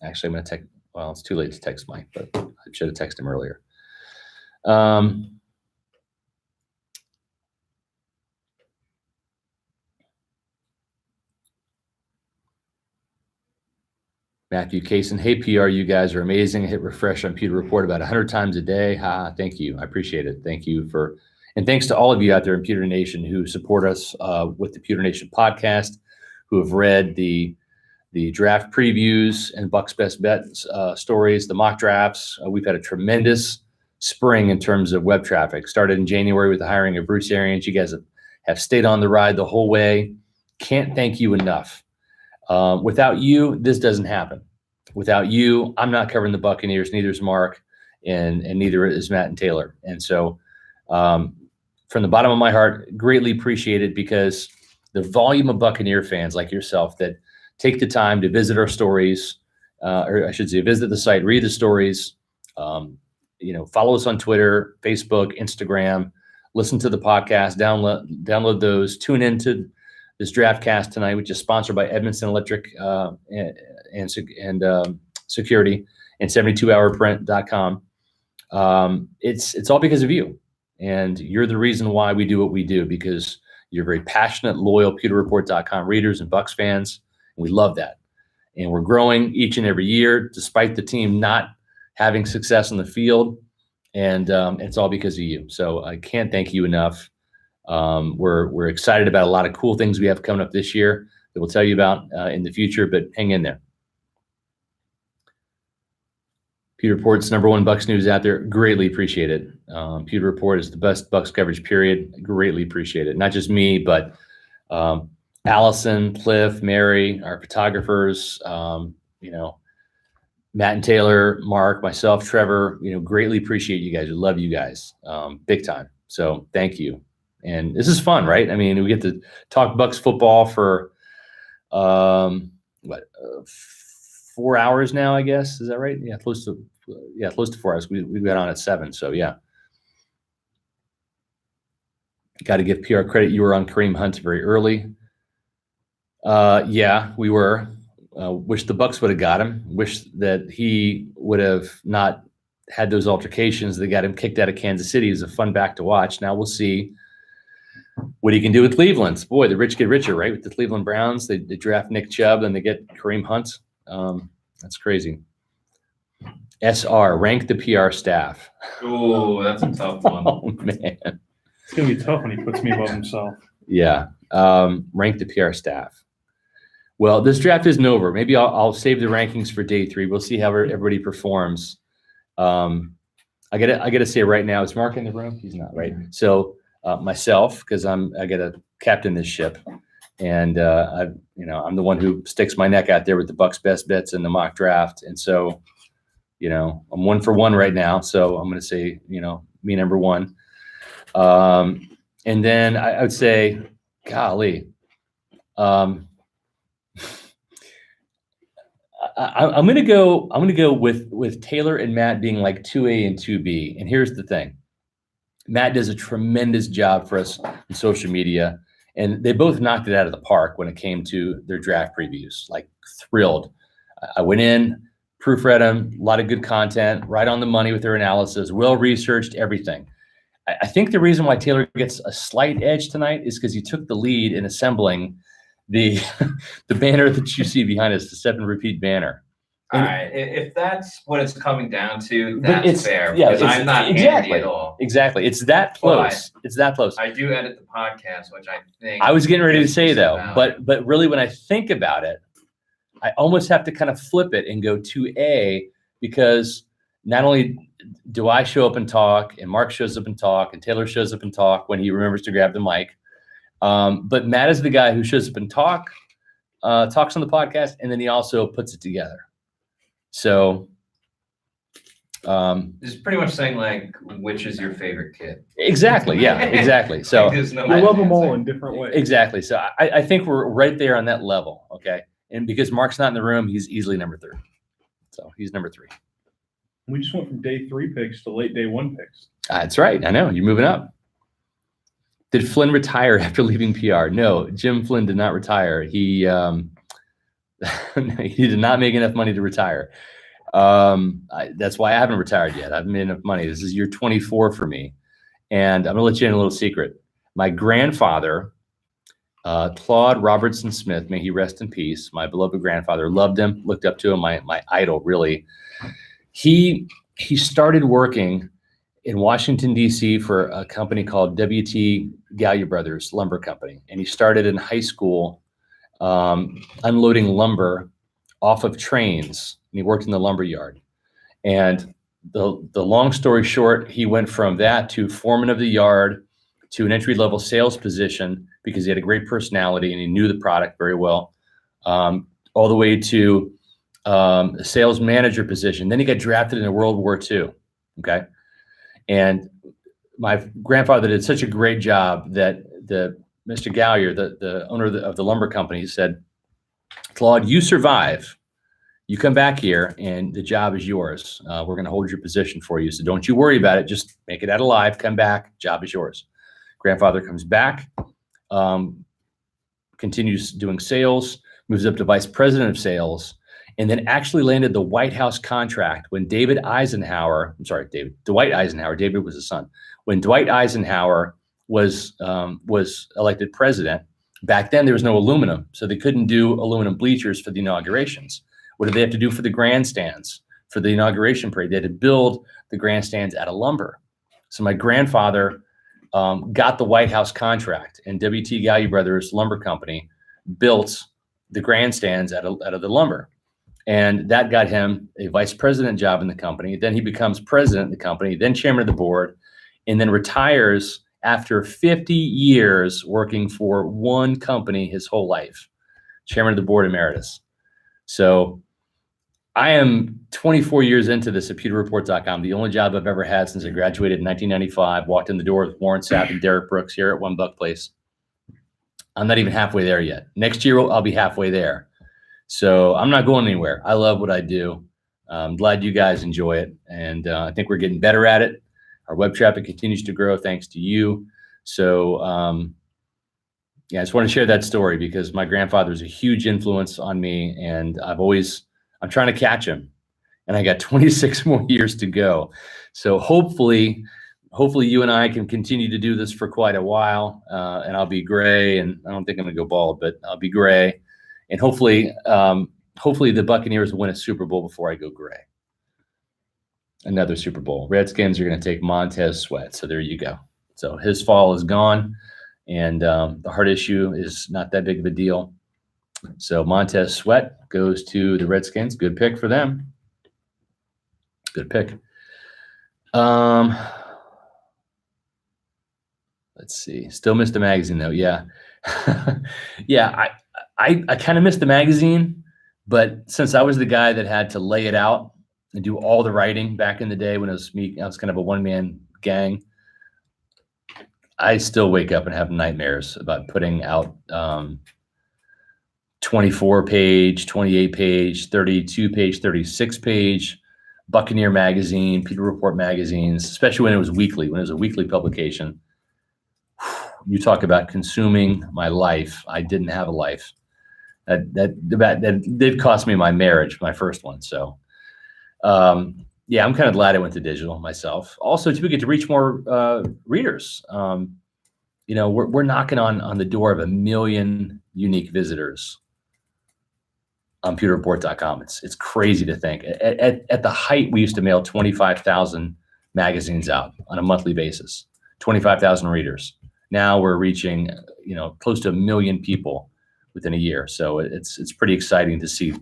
actually, I'm going to text. Well, it's too late to text Mike, but I should have texted him earlier. Matthew Kaysen, hey PR, you guys are amazing. Hit refresh on Pewter Report about 100 times a day. Thank you. I appreciate it. Thank you and thanks to all of you out there in Pewter Nation who support us with the Pewter Nation podcast, who have read the draft previews and Buck's Best Bets stories, the mock drafts. We've had a tremendous spring in terms of web traffic. Started in January with the hiring of Bruce Arians. You guys have stayed on the ride the whole way. Can't thank you enough. Without you, this doesn't happen. Without you, I'm not covering the Buccaneers, neither is Mark, and neither is Matt and Taylor. And so from the bottom of my heart, greatly appreciate it, because the volume of Buccaneer fans like yourself that take the time to visit our stories, or I should say visit the site, read the stories, follow us on Twitter, Facebook, Instagram, listen to the podcast, download those, tune into this Draftcast tonight, which is sponsored by Edmondson Electric and Security and 72hourprint.com. It's all because of you, and you're the reason why we do what we do, because you're very passionate, loyal PewterReport.com readers and Bucks fans. And we love that. And we're growing each and every year, despite the team not having success in the field. And it's all because of you. So I can't thank you enough. We're excited about a lot of cool things we have coming up this year that we'll tell you about in the future, but hang in there. Pewter Report's #1 Bucks news out there. Greatly appreciate it. Pewter Report is the best Bucks coverage, period. Greatly appreciate it. Not just me, but Allison, Cliff, Mary, our photographers, Matt and Taylor, Mark, myself, Trevor, greatly appreciate you guys. We love you guys big time. So thank you. And this is fun, right? I mean, we get to talk Bucks football for 4 hours now, I guess. Is that right? Yeah, close to 4 hours. We got on at 7. So yeah. Got to give PR credit. You were on Kareem Hunt very early. Yeah, we were. Wish the Bucks would have got him. Wish that he would have not had those altercations that got him kicked out of Kansas City. It was a fun back to watch. Now we'll see what he can do with Cleveland. Boy, the rich get richer, right? With the Cleveland Browns, they draft Nick Chubb, and they get Kareem Hunt. That's crazy. SR, rank the PR staff. Oh, that's a tough one. Oh, man. It's going to be tough when he puts me above himself. Yeah. Rank the PR staff. Well, this draft isn't over. Maybe I'll save the rankings for day 3. We'll see how everybody performs. I gotta say right now, is Mark in the room? He's not, right? So myself, because I gotta captain this ship, and I'm the one who sticks my neck out there with the Bucks Best Bets in the mock draft, and so I'm 1 for 1 right now. So I'm gonna say me #1, and then I would say, golly. I'm gonna go with Taylor and Matt being like 2A and 2B. And here's the thing. Matt does a tremendous job for us on social media, and they both knocked it out of the park when it came to their draft previews. Like, thrilled. I went in, proofread them, a lot of good content, right on the money with their analysis, well-researched, everything. I think the reason why Taylor gets a slight edge tonight is because he took the lead in assembling the banner that you see behind us, the 7 repeat banner. All right, if that's what it's coming down to, that's fair. Yeah, because I'm not handy at all. Exactly, it's that close. It's that close. I do edit the podcast, which I think I was getting ready to say though, but really, when I think about it, I almost have to kind of flip it and go 2A, because not only do I show up and talk, and Mark shows up and talk, and Taylor shows up and talk when he remembers to grab the mic. But Matt is the guy who shows up and talks on the podcast, and then he also puts it together. So it's pretty much saying like, which is your favorite kid? Exactly. Yeah, exactly. So There's no We love them all answer. in different ways. exactly. So I think we're right there on that level. Okay. And because Mark's not in the room, he's easily #3. So he's #3. We just went from day 3 picks to late day 1 picks. That's right. I know. You're moving up. Did Flynn retire after leaving PR? No, Jim Flynn did not retire. He he did not make enough money to retire. That's why I haven't retired yet. I haven't made enough money. This is year 24 for me. And I'm going to let you in a little secret. My grandfather Claude Robertson Smith, may he rest in peace, my beloved grandfather, loved him, looked up to him, my idol, really. He started working in Washington, D.C. for a company called W.T. Gallia Brothers Lumber Company. And he started in high school unloading lumber off of trains. And he worked in the lumber yard. And the long story short, he went from that to foreman of the yard to an entry-level sales position because he had a great personality and he knew the product very well, all the way to a sales manager position. Then he got drafted in World War II, okay? And my grandfather did such a great job that Mr. Gallier, the owner of the lumber company, said, Claude, you survive. You come back here and the job is yours. We're going to hold your position for you. So don't you worry about it. Just make it out alive. Come back. Job is yours. Grandfather comes back, continues doing sales, moves up to vice president of sales, and then actually landed the White House contract when Dwight Eisenhower, David was his son. When Dwight Eisenhower was elected president, back then there was no aluminum, so they couldn't do aluminum bleachers for the inaugurations. What did they have to do for the grandstands, for the inauguration parade? They had to build the grandstands out of lumber. So my grandfather got the White House contract, and W.T. Gallia Brothers Lumber Company built the grandstands out of the lumber. And that got him a vice president job in the company. Then he becomes president of the company, then chairman of the board, and then retires after 50 years working for one company his whole life, chairman of the board emeritus. So I am 24 years into this at PewterReport.com, the only job I've ever had since I graduated in 1995, walked in the door with Warren Sapp and Derek Brooks here at One Buck Place. I'm not even halfway there yet. Next year, I'll be halfway there. So I'm not going anywhere. I love what I do. I'm glad you guys enjoy it. And I think we're getting better at it. Our web traffic continues to grow thanks to you. So yeah, I just want to share that story because my grandfather is a huge influence on me, and I'm trying to catch him, and I got 26 more years to go. So hopefully you and I can continue to do this for quite a while, and I'll be gray, and I don't think I'm gonna go bald, but I'll be gray, and hopefully the Buccaneers will win a Super Bowl before I go gray. Another Super Bowl. Redskins are gonna take Montez Sweat, so there you go. So his fall is gone, and the heart issue is not that big of a deal. So Montez Sweat goes to the Redskins. Good pick for them. Good pick. Let's see. Still missed the magazine though. Yeah. Yeah. I kind of missed the magazine, but since I was the guy that had to lay it out and do all the writing back in the day when it was me, I was kind of a one-man gang. I still wake up and have nightmares about putting out 24-page, 28-page, 32-page, 36-page Buccaneer magazine, Pewter Report magazines, especially when it was weekly, when it was a weekly publication. You talk about consuming my life. I didn't have a life. That did cost me my marriage, my first one. So, yeah, I'm kind of glad I went to digital myself. Also, we get to reach more readers. You know, we're knocking on the door of 1 million unique visitors on PewterReport.com. It's crazy to think. At the height, we used to mail 25,000 magazines out on a monthly basis, 25,000 readers. Now we're reaching, close to 1 million people within a year. So it's pretty exciting to see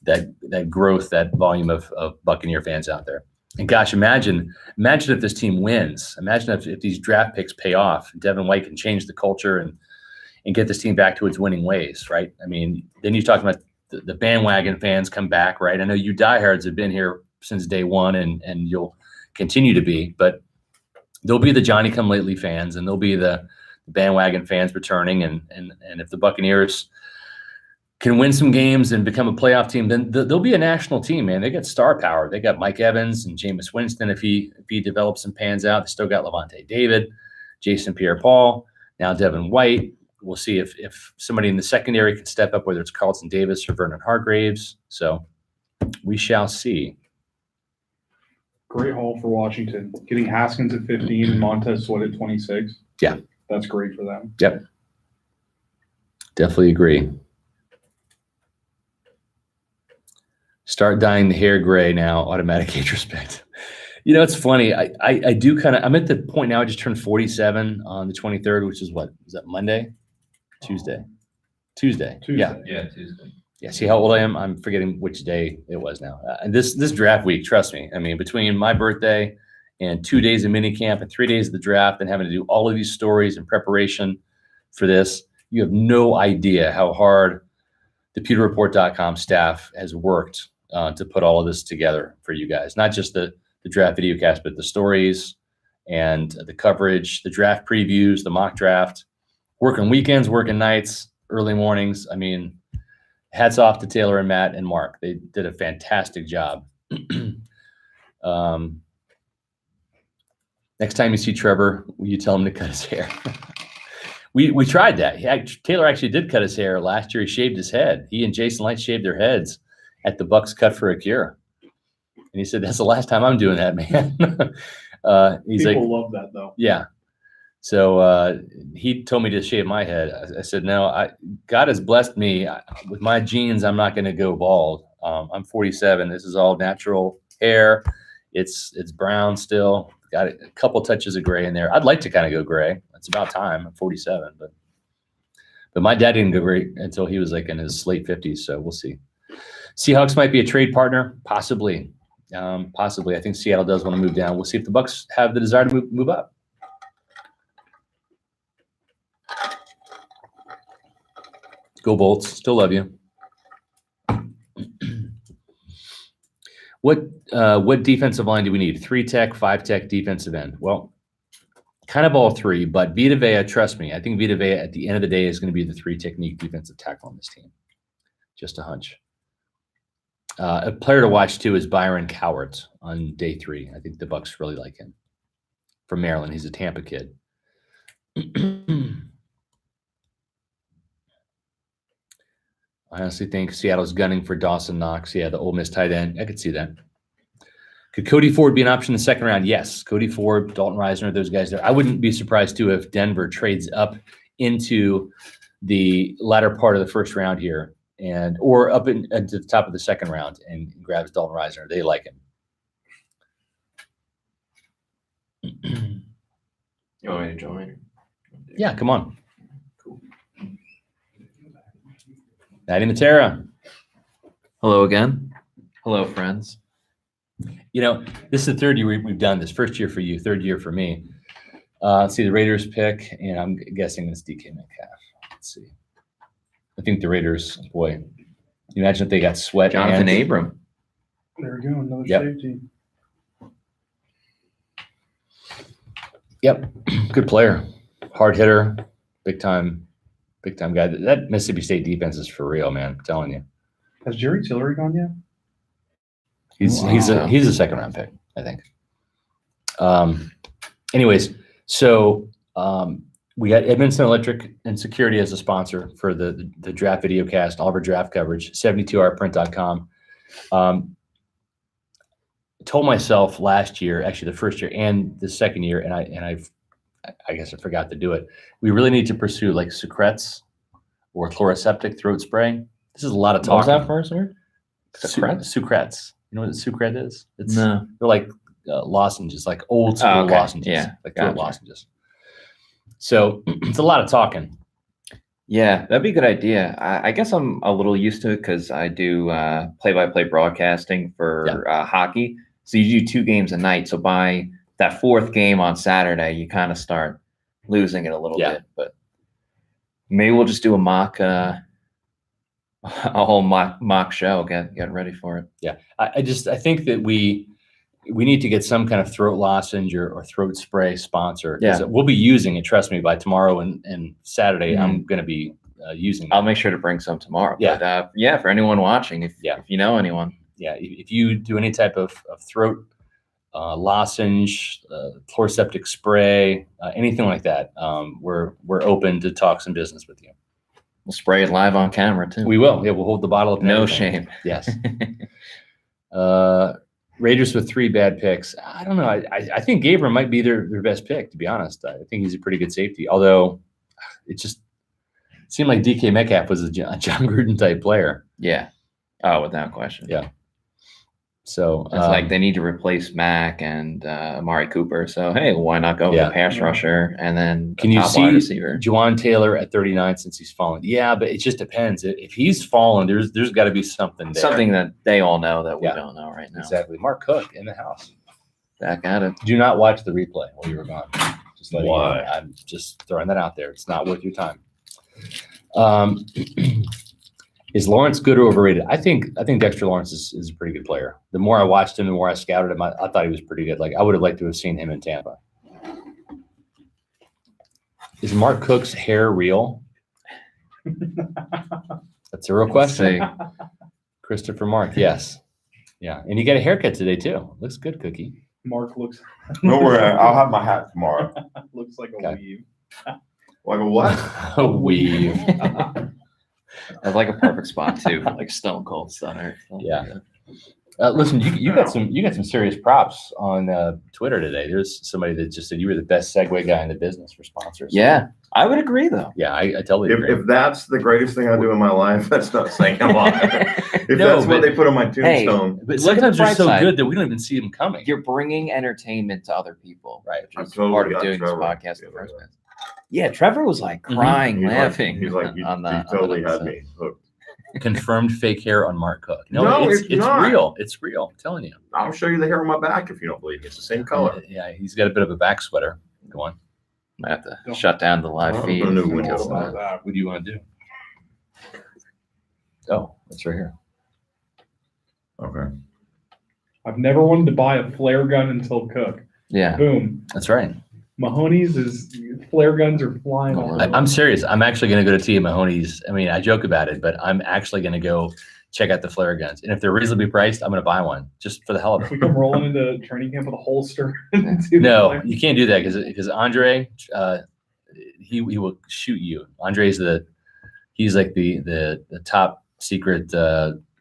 that growth, that volume of Buccaneer fans out there. And gosh, imagine if this team wins. Imagine if these draft picks pay off. Devin White can change the culture and get this team back to its winning ways, right? I mean, then you're talking about the bandwagon fans come back, right? I know you diehards have been here since day one, and you'll continue to be, but there'll be the Johnny-come-lately fans, and there'll be the bandwagon fans returning, and if the Buccaneers can win some games and become a playoff team, then they'll be a national team, man. They got star power. They got Mike Evans and Jameis Winston if he develops and pans out. They still got Levante David, Jason Pierre-Paul, now Devin White. We'll see if somebody in the secondary can step up, whether it's Carlton Davis or Vernon Hargraves. So we shall see. Great haul for Washington. Getting Haskins at 15 and Montez Sweat at 26. Yeah. That's great for them. Yep. Definitely agree. Start dyeing the hair gray now, automatic age respect. You know, it's funny. I do kind of, I'm at the point now, I just turned 47 on the 23rd, which is what? Is that Monday? Tuesday. Yeah. Yeah, Tuesday. Yeah. See how old I am? I'm forgetting which day it was now. And this draft week, trust me. I mean, between my birthday and 2 days of mini camp and 3 days of the draft and having to do all of these stories in preparation for this, you have no idea how hard the PewterReport.com staff has worked to put all of this together for you guys. Not just the draft video cast, but the stories and the coverage, the draft previews, the mock draft, working weekends, working nights, early mornings. I mean, hats off to Taylor and Matt and Mark. They did a fantastic job. Next time you see Trevor, you tell him to cut his hair. We tried that. Taylor actually did cut his hair last year. He shaved his head. He and Jason Light shaved their heads at the Bucks Cut for a Cure. And he said, "That's the last time I'm doing that, man." He's People like, love that though. yeah. So he told me to shave my head. I said, no, God has blessed me with my genes. I'm not going to go bald. I'm 47. This is all natural hair. It's brown still. Got a couple touches of gray in there. I'd like to kind of go gray. It's about time. I'm 47, but my dad didn't go gray until he was like in his late 50s. So we'll see. Seahawks might be a trade partner, possibly. Possibly. I think Seattle does want to move down. We'll see if the Bucks have the desire to move up. Go Bolts. Still love you. What defensive line do we need? 3-tech, 5-tech defensive end. Well, kind of all three, but Vita Vea, trust me, I think Vita Vea at the end of the day is going to be the 3-technique defensive tackle on this team. Just a hunch. A player to watch too is Byron Cowart on day 3. I think the Bucks really like him. From Maryland, he's a Tampa kid. I honestly think Seattle's gunning for Dawson Knox. Yeah, the Ole Miss tight end. I could see that. Could Cody Ford be an option in the second round? Yes. Cody Ford, Dalton Reisner, those guys there. I wouldn't be surprised too if Denver trades up into the latter part of the first round here or up into the top of the second round and grabs Dalton Reisner. They like him. You want me to join? Yeah, come on. Matty Matera. Hello again. Hello, friends. You know, this is the third year we've done this. First year for you, third year for me. Let's see the Raiders pick, and I'm guessing it's DK Metcalf. Let's see. I think the Raiders, boy, you imagine if they got Sweat. Jonathan Abram. There we go. Another Yep. safety. Yep. Good player. Hard hitter. Big time guy. That Mississippi State defense is for real, man. I'm telling you. Has Jerry Tillery gone yet? He's a second round pick, I think. Anyways, so we got Edmondson Electric and Security as a sponsor for the draft video cast, all of our draft coverage, 72hourprint.com. Told myself last year, actually the first year and the second year, and I guess I forgot to do it. We really need to pursue like Sucrets or chloroseptic throat spray. This is a lot of talk. What was that first word? Sucrets. You know what a Sucret is? No. They're like lozenges, like old school lozenges. Yeah, like throat lozenges. So it's a lot of talking. Yeah, that'd be a good idea. I guess I'm a little used to it because I do play-by-play broadcasting for hockey. So you do 2 games a night. So by that 4th game on Saturday, you kind of start losing it a little bit. But maybe we'll just do a mock, a whole mock show. Get ready for it. Yeah, I think that we need to get some kind of throat lozenge or throat spray sponsor. Yeah, we'll be using it. Trust me. By tomorrow and Saturday, I'm going to be using it. I'll make sure to bring some tomorrow. Yeah, but, for anyone watching, if you know anyone. Yeah, if you do any type of throat lozenge, chloroseptic spray, anything like that, we're open to talk some business with you. We'll spray it live on camera too. We will. Yeah, we'll hold the bottle up. No shame. Yes. Raiders with 3 bad picks. I don't know. I think Gabriel might be their best pick, to be honest. I think he's a pretty good safety. Although it's just Seemed like DK Metcalf was a John Gruden type player. Yeah. Oh, without question. Yeah. So it's like they need to replace Mack and Amari Cooper. So hey, why not go with a pass rusher and then can you see receiver? Juwan Taylor at 39 since he's fallen? Yeah, but it just depends. If he's fallen, there's got to be something there. Something that they all know that we don't know right now. Exactly. Mark Cook in the house. Back at it. Do not watch the replay while you were gone. Just letting you know. Why? I'm just throwing that out there. It's not worth your time. Is Lawrence good or overrated? I think Dexter Lawrence is a pretty good player. The more I watched him, the more I scouted him, I thought he was pretty good. Like I would have liked to have seen him in Tampa. Is Mark Cook's hair real? That's a real question. Christopher Mark, yes. Yeah. And you got a haircut today too. Looks good, Cookie. Mark looks Don't worry, I'll have my hat tomorrow. looks like a Okay. weave. Like a what? A weave. That's like a perfect spot too, like Stone Cold Stunner. Yeah. Listen, you got some serious props on Twitter today. There's somebody that just said you were the best Segway guy in the business for sponsors. Yeah, I would agree though. Yeah, I totally agree. If that's the greatest thing I do in my life, that's not saying a lot. If No, that's what they put on my tombstone, but Look at sometimes the they're bright so side. good that we don't even see them coming. You're bringing entertainment to other people, Right. Which I is totally part of got doing this Trevor podcast the in the other first day. place. Yeah, Trevor was like crying, he's laughing. He's like, you on the totally had episode. me hooked. Confirmed fake hair on Mark Cook. No, it's it's not. real. It's real. I'm telling you. I'll show you the hair on my back if you don't believe me. It's the same color. Yeah, he's got a bit of a back sweater. Go on. I have to shut down the live Oh, feed. no, no, if we no, get no. started. What do you want to do? Oh, that's right here. Okay. I've never wanted to buy a flare gun until Cook. Yeah. Boom. That's right. Mahoney's is flare guns are flying all over. I'm serious. I'm actually going to go to Tia Mahoney's. I mean, I joke about it, but I'm actually going to go check out the flare guns. And if they're reasonably priced, I'm going to buy one just for the hell of If we it. come rolling into training camp with a holster. No, you can't do that because Andre, he will shoot you. Andre's he's like the top secret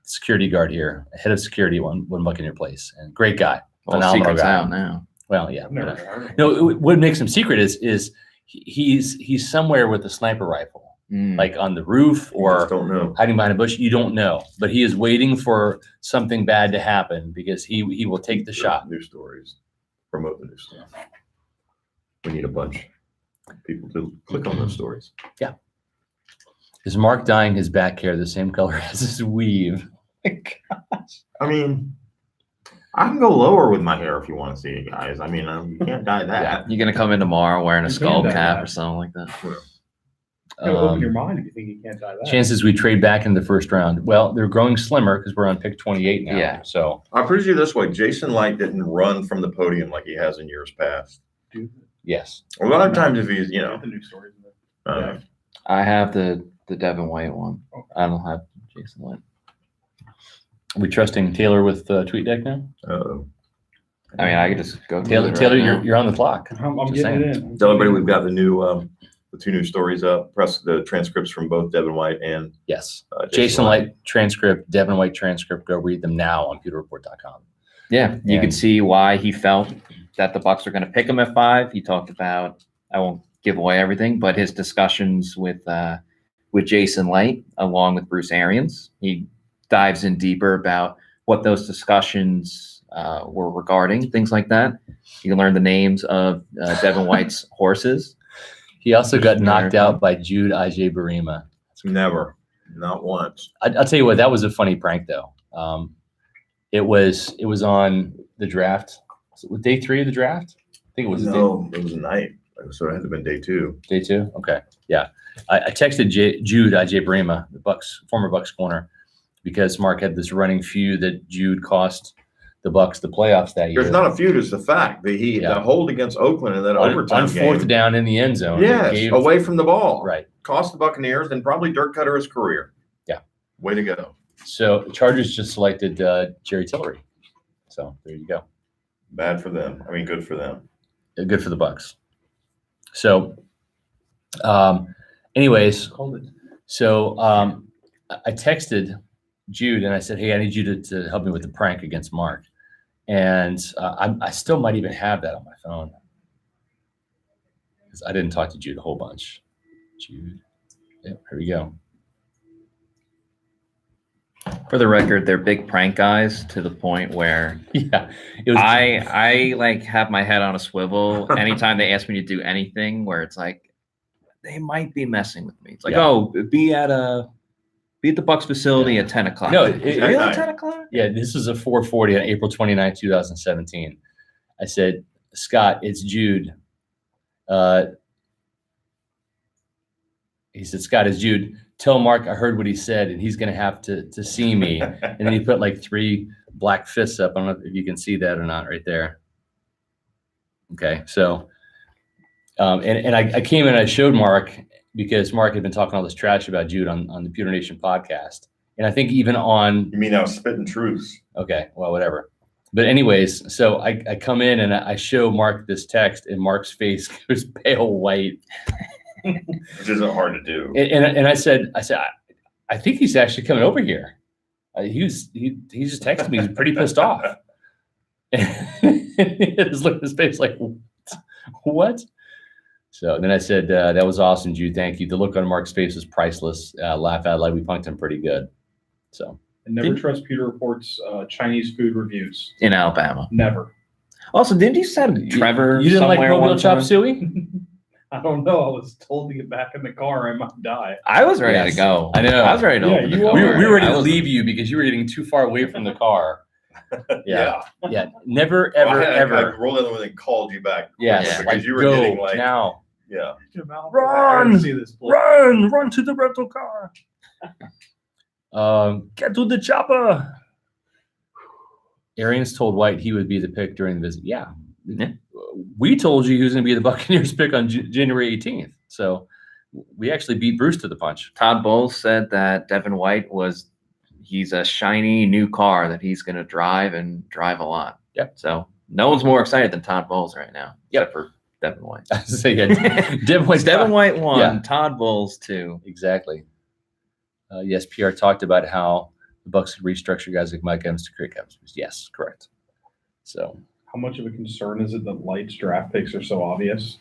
security guard here, head of security one Buccaneer place, and great guy, Well, phenomenal secret's guy. out now. Well, yeah. I've never heard of it. No, what makes him secret is he's somewhere with a sniper rifle, Mm. like on the roof I just or don't know. hiding behind a bush. You don't know, but he is waiting for something bad to happen because he will take the shot. News stories. Promote the news story. We need a bunch of people to click on those stories. Is Mark dyeing his back hair the same color as his weave? I mean, I can go lower with my hair if you want to see it, guys. I mean, you can't dye that. You're gonna come in tomorrow wearing a You skull can dye cap that. or something like that. Open your mind if you think you can't die that. Chances we trade back in the first round. Well, they're growing slimmer because we're on pick 28 now. Yeah. So I'll put it this way: Jason Light didn't run from the podium like he has in years past. yes. A lot of times, if he's, Get the news stories in there. I have the Devin White one. Okay. I don't have Jason Light. Are we trusting Taylor with TweetDeck now? I mean, I could just go. through Taylor, it right Taylor, now. you're on the clock. I'm Just getting saying. it in. Tell everybody we've got the two new stories up. Press the transcripts from both Devin White and Yes. Jason Jason Light transcript, Devin White transcript. Go read them now on pewterreport.com. Yeah, you And- could see why he felt that the Bucks were going to pick him at 5. He talked about, I won't give away everything, but his discussions with Jason Light along with Bruce Arians. He dives in deeper about what those discussions were regarding, things like that. You can learn the names of Devin White's horses. He also got knocked America. out by Jude Ajay-Barima. Never, not once. I'll tell you what, that was a funny prank though. It was on the draft. Was it day 3 of the draft? I think it was No, it was a night, so it had to have been day 2. day 2. Okay, yeah. I texted Jude Ajay-Barima, the former Bucks corner, because Mark had this running feud that Jude cost the Bucks the playoffs that year. There's not a feud; it's the fact that Yeah. the hold against Oakland in that on overtime fourth game. down in the end zone. Yes, gave- away from the ball. Right. Cost the Buccaneers and probably dirt cutter his career. Yeah. Way to go. So the Chargers just selected Jerry Tillery. So there you go. Bad for them. I mean, good for them. Good for the Bucks. So, anyways, so I texted Jude and I said, "Hey, I need you to help me with the prank against Mark." And I still might even have that on my phone because I didn't talk to Jude a whole bunch. Jude, Here we go. For the record, they're big prank guys to the point where Yeah, it was. I like have my head on a swivel anytime they ask me to do anything where it's like they might be messing with me. It's like, Yeah. oh, be at the Bucks facility at 10 o'clock. No, really 10 o'clock? Yeah, this is a 4:40 on April 29, 2017. I said, Scott, it's Jude. He said, Scott, it's Jude. Tell Mark I heard what he said, and he's going to have to see me. And then he put like 3 black fists up. I don't know if you can see that or not right there. Okay, so, and I came in and I showed Mark because Mark had been talking all this trash about Jude on the Pewter Nation podcast. And I think even on... You mean I was spitting truths? Okay, well, whatever. But anyways, so I come in and I show Mark this text, and Mark's face goes pale white. Which isn't hard to do. And I said, I think he's actually coming over here. He just texted me. He's pretty pissed off. His look, his face like, what? So then I said, that was awesome, Jude. Thank you. The look on Mark's face was priceless. Laugh out loud. We punked him pretty good. So. And never trust Pewter Report's Chinese food reviews. In Alabama. Never. Also, didn't you send Trevor You didn't like somewhere mobile one chop time? suey? I don't know. I was told to get back in the car. I might die. I was ready Yes. to go. I know. I was ready to Yeah, open the you car. are. We were ready I to was- leave you because you were getting too far away from the car. Yeah. Never, Well, ever, I ever. rolled out and called you back. Yes. Because Like, you were go getting like, now. yeah. Run! See this place. Run to the rental car. Get to the chopper. Arians told White he would be the pick during the visit. Yeah. Yeah. We told you he was going to be the Buccaneers pick on January 18th. So we actually beat Bruce to the punch. Todd Bowles said that Devin White he's a shiny new car that he's going to drive and drive a lot. Yep. So no one's more excited than Todd Bowles right now, Yep. except for Devin White. I was gonna say, yeah, Devin White's Devin White 1, Yeah. Todd Bowles 2. Exactly. Yes, PR talked about how the Bucs could restructure guys like Mike Evans to create cap space. Yes, correct. So How much of a concern is it that Light's draft picks are so obvious?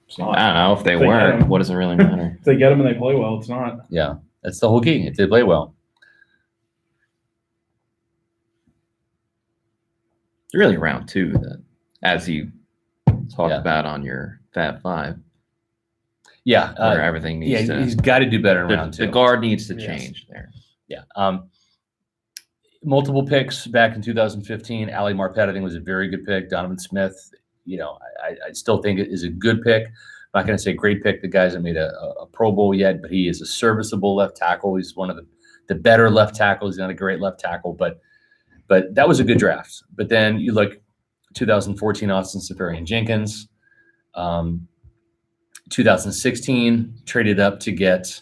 It's I not. don't know if they They weren't. can. What does it really matter? If they get them and they play well, it's not. yeah, that's the whole key. If they play well. It's really round 2 that, as you talked Yeah. about on your Fab 5, Yeah. where everything Yeah, needs to. he's got to do better in The, round 2. the guard needs to Yes. change there. Yeah. Multiple picks back in 2015. Ali Marpet, I think, was a very good pick. Donovan Smith, I still think it is a good pick. I'm not going to say great pick. The guy hasn't made a Pro Bowl yet, but he is a serviceable left tackle. He's one of the better left tackles. He's not a great left tackle, but that was a good draft. But then you look 2014 Austin Seferian-Jenkins. 2016 traded up to get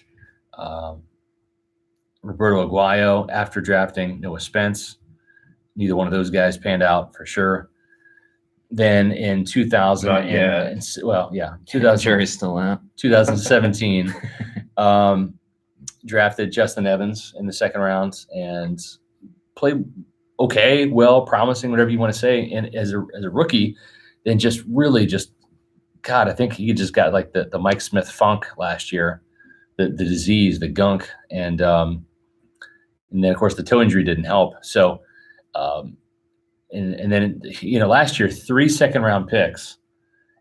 Roberto Aguayo after drafting Noah Spence. Neither one of those guys panned out for sure. Then in 2000, Not yet. 2000, jury's still out. 2017, drafted Justin Evans in the second round and played okay, well, promising, whatever you want to say. And as a rookie, then just really God, I think he just got like the Mike Smith funk last year, the disease, the gunk, and then of course the toe injury didn't help. So, and then last year 3 second-round picks,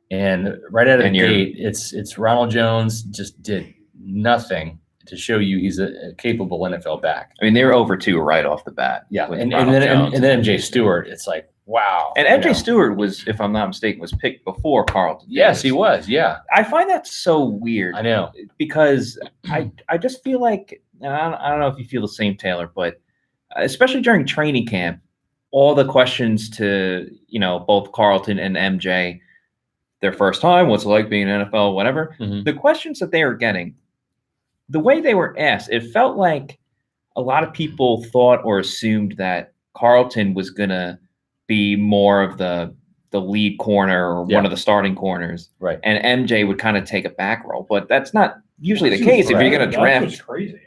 and right out of the gate, it's Ronald Jones just did nothing to show you he's a capable NFL back. I mean, they were over 2 right off the bat. Yeah, with and Ronald Jones then MJ Stewart, it's like wow. And MJ Stewart was, if I'm not mistaken, was picked before Carlton. Yes, Davis. he was. Yeah, I find that so weird. I know. Because I just feel like, and I don't know if you feel the same, Taylor, but especially during training camp, all the questions to, both Carlton and MJ, their first time, what's it like being in NFL, whatever, the questions that they were getting, the way they were asked, it felt like a lot of people thought or assumed that Carlton was going to be more of the lead corner or one of the starting corners. Right. And MJ would kind of take a back role, but that's not usually the case. If you're going to draft, That's crazy.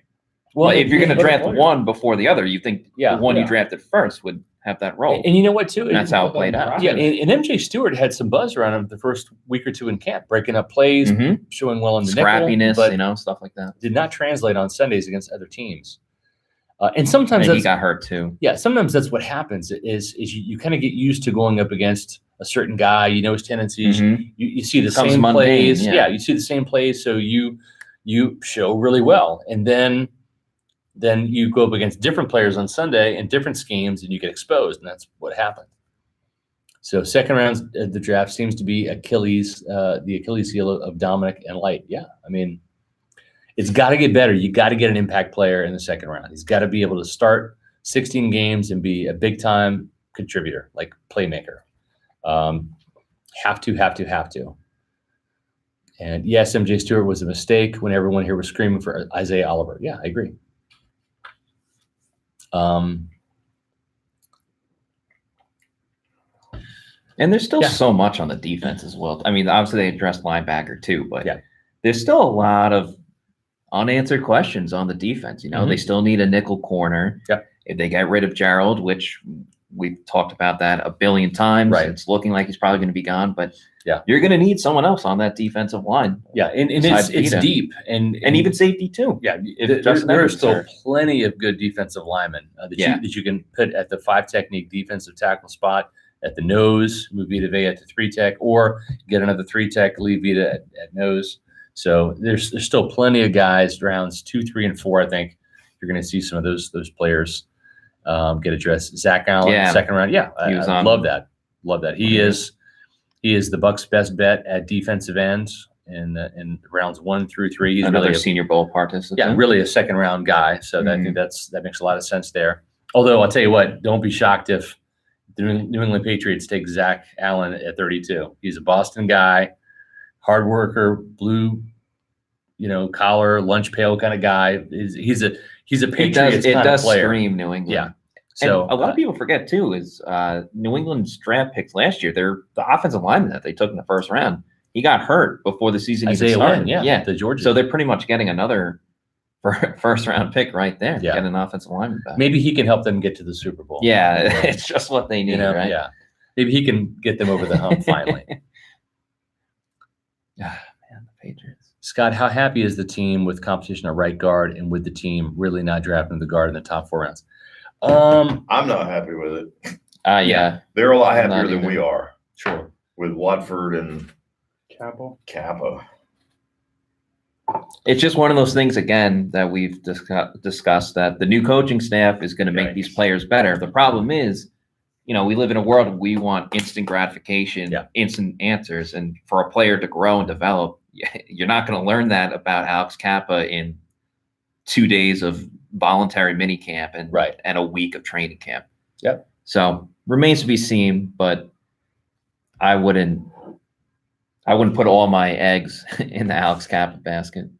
well, if you're going to draft player. one before the other, you think the one you drafted first would have that role. And you know what, too? And that's how it played out. Yeah, and MJ Stewart had some buzz around him the first week or two in camp, breaking up plays, showing well in the scrappiness, nickel, but stuff like that. Did not translate on Sundays against other teams. And sometimes he got hurt too. Yeah, sometimes that's what happens is you kind of get used to going up against a certain guy. You know his tendencies. You see the same plays. Yeah, you see the same plays, so you show really well, and then you go up against different players on Sunday and different schemes, and you get exposed, and that's what happened. So second round of the draft seems to be the Achilles heel of Dominic and Light. Yeah, I mean, it's got to get better. You got to get an impact player in the second round. He's got to be able to start 16 games and be a big time contributor, like playmaker. Have to. And yes, MJ Stewart was a mistake when everyone here was screaming for Isaiah Oliver. Yeah, I agree. And there's still so much on the defense as well. I mean, obviously they addressed linebacker too, but there's still a lot of unanswered questions on the defense. You know, they still need a nickel corner. If they get rid of Gerald, which we've talked about that a billion times, it's looking like he's probably going to be gone, but you're going to need someone else on that defensive line. Yeah, and it's deep. And even safety too. Yeah, there are still plenty of good defensive linemen that you can put at the 5 technique defensive tackle spot, at the nose, move Vita Vea at the 3 tech, or get another 3 tech, leave Vita at nose. So there's still plenty of guys, rounds 2, 3, and 4. I think you're going to see some of those players get addressed. Zach Allen, second round. Yeah, I love that. Love that. He is the Bucs' best bet at defensive end in rounds 1 through 3. He's another really Senior Bowl participant. Yeah, really a second round guy. So I think that makes a lot of sense there. Although I'll tell you what, don't be shocked if the New England Patriots take Zach Allen at 32. He's a Boston guy. Hard worker, blue, collar, lunch pail kind of guy. He's a Patriots kind of player. Scream New England. Yeah. So and a lot of people forget too is New England's draft picks last year. They're the offensive lineman that they took in the first round. He got hurt before the season even started. The Georgia. So they're pretty much getting another first round pick right there. Yeah. Get an offensive lineman back. Maybe he can help them get to the Super Bowl. Yeah, it's just what they need, right? Yeah. Maybe he can get them over the hump finally. Man, the Patriots. Scott, how happy is the team with competition at right guard and with the team really not drafting the guard in the top 4 rounds? I'm not happy with it. Yeah. They're a lot happier than we are. Sure. With Watford and Kappa. It's just one of those things, again, that we've discussed that the new coaching staff is going to make these players better. The problem is, we live in a world where we want instant gratification, instant answers. And for a player to grow and develop, you're not going to learn that about Alex Kappa in 2 days of voluntary mini camp and a week of training camp. Yep. So remains to be seen, but I wouldn't put all my eggs in the Alex Kappa basket.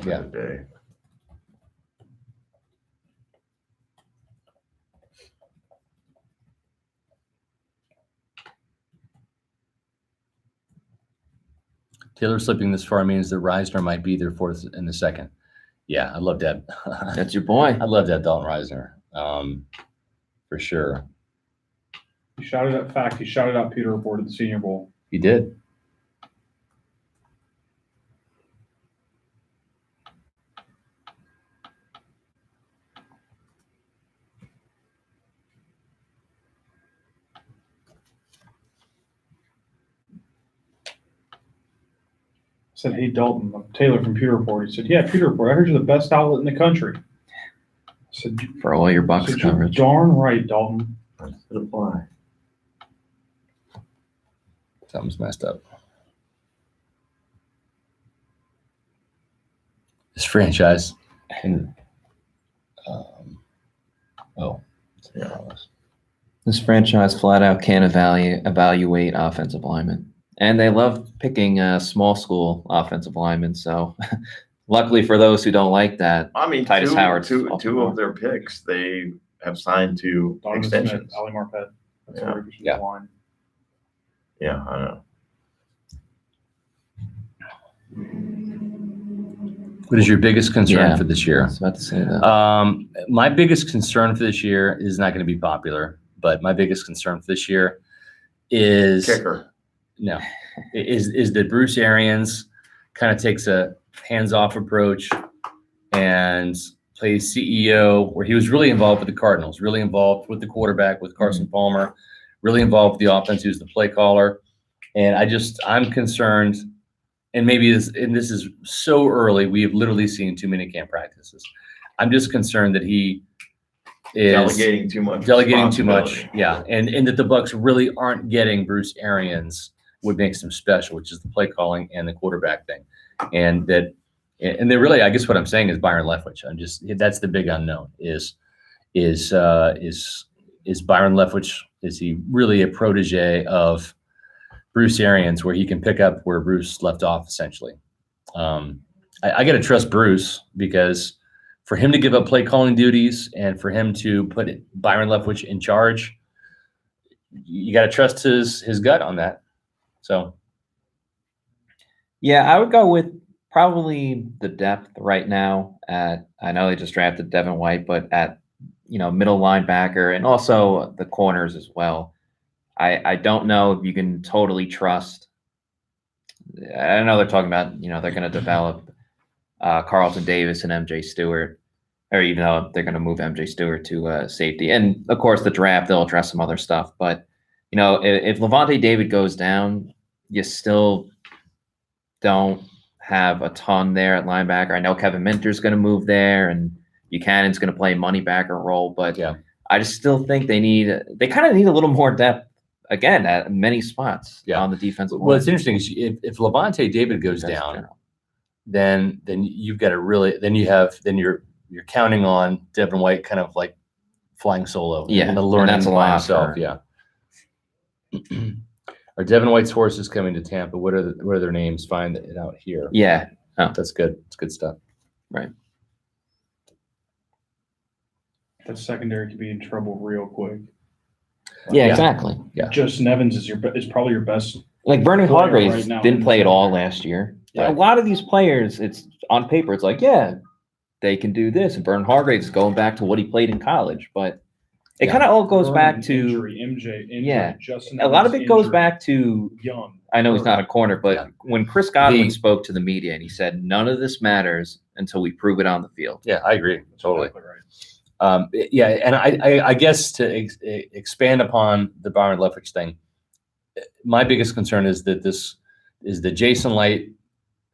Yeah. Day. Taylor slipping this far means that Reisner might be their 4th in the 2nd. Yeah, I love that. That's your boy. I love that, Dalton Reisner, for sure. He shouted out Peter Report at the Senior Bowl. He did. I said, "Hey, Dalton, I'm Taylor from Pewter Report." He said, "Yeah, Pewter Report. I heard you're the best outlet in the country." I said, "For all your Bucs coverage." You're darn right, Dalton. Apply. Something's messed up. This franchise can. This franchise flat out can't evaluate offensive linemen. And they love picking small school offensive linemen. So luckily for those who don't like that, I mean, Titus Howard, two of their picks, they have signed to Donovan extensions. Smith, Ali Marpet. Yeah. Line. Yeah, I know. What is your biggest concern Yeah. for this I year? was about to say that. My biggest concern for this year is not going to be popular, but my biggest concern for this year is Kicker. no, is that Bruce Arians kind of takes a hands-off approach and plays CEO, where he was really involved with the Cardinals, really involved with the quarterback, with Carson Palmer, really involved with the offense. He was the play caller, and I'm concerned. And maybe this is so early. We have literally seen 2 minicamp practices. I'm just concerned that he is Delegating too much. responsibility. Yeah, and that the Bucs really aren't getting Bruce Arians, what makes them special, which is the play calling and the quarterback thing, and they really, I guess what I'm saying is Byron Leftwich. That's the big unknown is Byron Leftwich, is he really a protege of Bruce Arians, where he can pick up where Bruce left off, essentially? I got to trust Bruce, because for him to give up play calling duties and for him to put Byron Leftwich in charge, you got to trust his gut on that. So, Yeah, I would go with probably the depth right now I know they just drafted Devin White, but at, middle linebacker and also the corners as well. I don't know if you can totally trust. I know they're talking about, they're going to develop Carlton Davis and MJ Stewart, or even though they're going to move MJ Stewart to safety. And of course, the draft, they'll address some other stuff. But, if Levante David goes down, you still don't have a ton there at linebacker. I know Kevin Minter's going to move there, and Buchanan's going to play money backer role. But yeah, I just still think they kind of need a little more depth. Again, at many spots on the defensive line. Well, it's interesting is if Levante David goes down, then you've got to really you're counting on Devin White kind of like flying solo. Yeah, and learning that's a by lot himself. for- Yeah. Are Devin White's horses coming to Tampa? What are their names? Find it out here. Yeah. Oh. That's good. It's good stuff. Right. That secondary could be in trouble real quick. Yeah, exactly. Yeah. Justin Evans is probably your best. Like Vernon player Hargraves right now didn't in play the at all secondary. last year. Right. A lot of these players, it's on paper, it's like, yeah, they can do this. And Vernon Hargraves is going back to what he played in college. But it kind of all goes back to injury, MJ. Yeah. Justin a lot of Evans it goes injury, back to young. I know he's not a corner, but Yeah. when Chris Godwin The- spoke to the media and he said, none of this matters until we prove it on the field. Yeah, I agree totally. Exactly right. Yeah, and I guess to expand upon the Byron Leftwich thing, my biggest concern is that Jason Light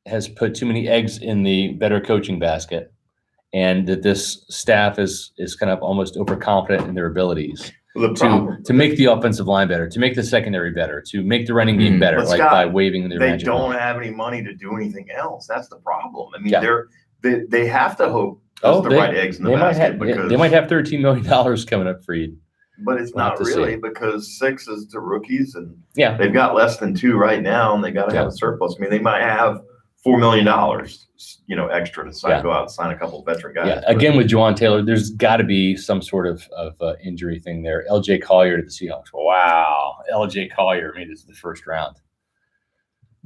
has put too many eggs in the better coaching basket, and that this staff is kind of almost overconfident in their abilities The problem, to make the offensive line better, to make the secondary better, to make the running game better, But like Scott, by waving their they magic don't wand. have any money to do anything else. That's the problem. I mean, Yeah. they have to hope Oh, there's the right eggs in the they might basket have because they might have $13 million coming up, Freed. but it's We'll have not to see. really because 6 is to rookies and Yeah, they've got less than 2 right now and they got to have Yeah. a surplus. I mean, they might have $4 million, extra to Yeah. go out and sign a couple of veteran guys. yeah. But Again, with Juwan Taylor, there's got to be some sort of injury thing there. LJ Collier to the Seahawks. Wow, LJ Collier made it to the first round.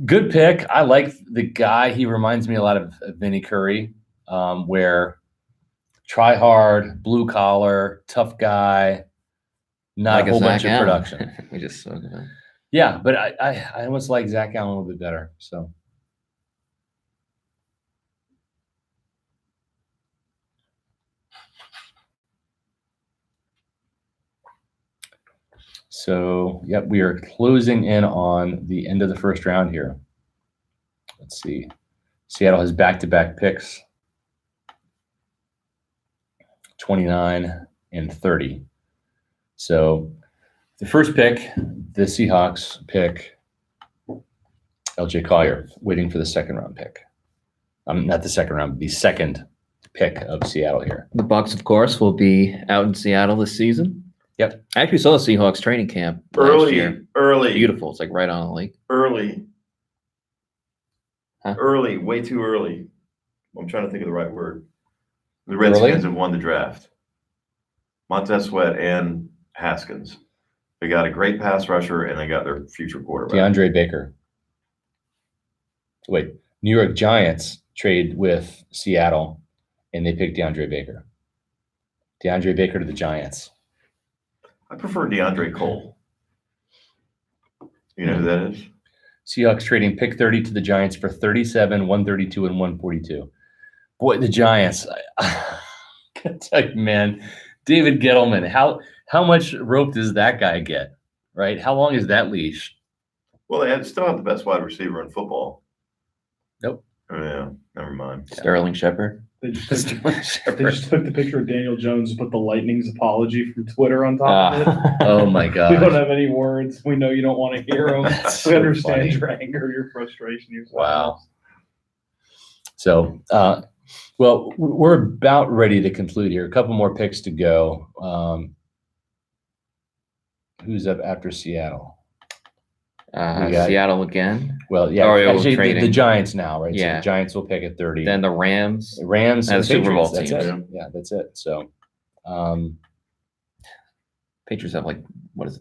Good pick. I like the guy. He reminds me a lot of Vinny Curry, where try hard, blue collar, tough guy, not Like a whole Zach bunch of Allen. production. We just spoke about it. Yeah, but I almost like Zach Allen a little bit better. So, yep, we are closing in on the end of the first round here. Let's see. Seattle has back-to-back picks, 29 and 30. So the first pick, the Seahawks pick LJ Collier, waiting for the second round pick. Not the second round, the second pick of Seattle here. The Bucs, of course, will be out in Seattle this season. Yep. I actually saw the Seahawks training camp last year. early, Beautiful. It's like right on the lake. early, Huh? early, way too early. I'm trying to think of the right word. The Early? Redskins have won the draft. Montez Sweat and Haskins. They got a great pass rusher and they got their future quarterback. DeAndre Baker. Wait, New York Giants trade with Seattle, and they picked DeAndre Baker. DeAndre Baker to the Giants. I prefer DeAndre Cole. You know who that is? Seahawks trading pick 30 to the Giants for 37, 132, and 142. Boy, the Giants. I gotta tell you, man, David Gettleman, how much rope does that guy get, right? How long is that leash? Well, they still have the best wide receiver in football. Nope. Oh, yeah, never mind. Sterling Shepard. They just took the picture of Daniel Jones and put the Lightning's apology from Twitter on top of it. Oh my God. We don't have any words. We know you don't want to hear them. That's We so understand funny. your anger, your frustration. Your Wow. So, well, we're about ready to conclude here. A couple more picks to go. Who's up after Seattle? We got- Seattle again. Well, yeah, Oh, yeah, we're actually, the trading. Giants now, right? So Yeah. the Giants will pick at 30. Then the Rams. The Rams And and the Super Bowl Patriots. teams. That's it. Yeah, that's it. So, Patriots have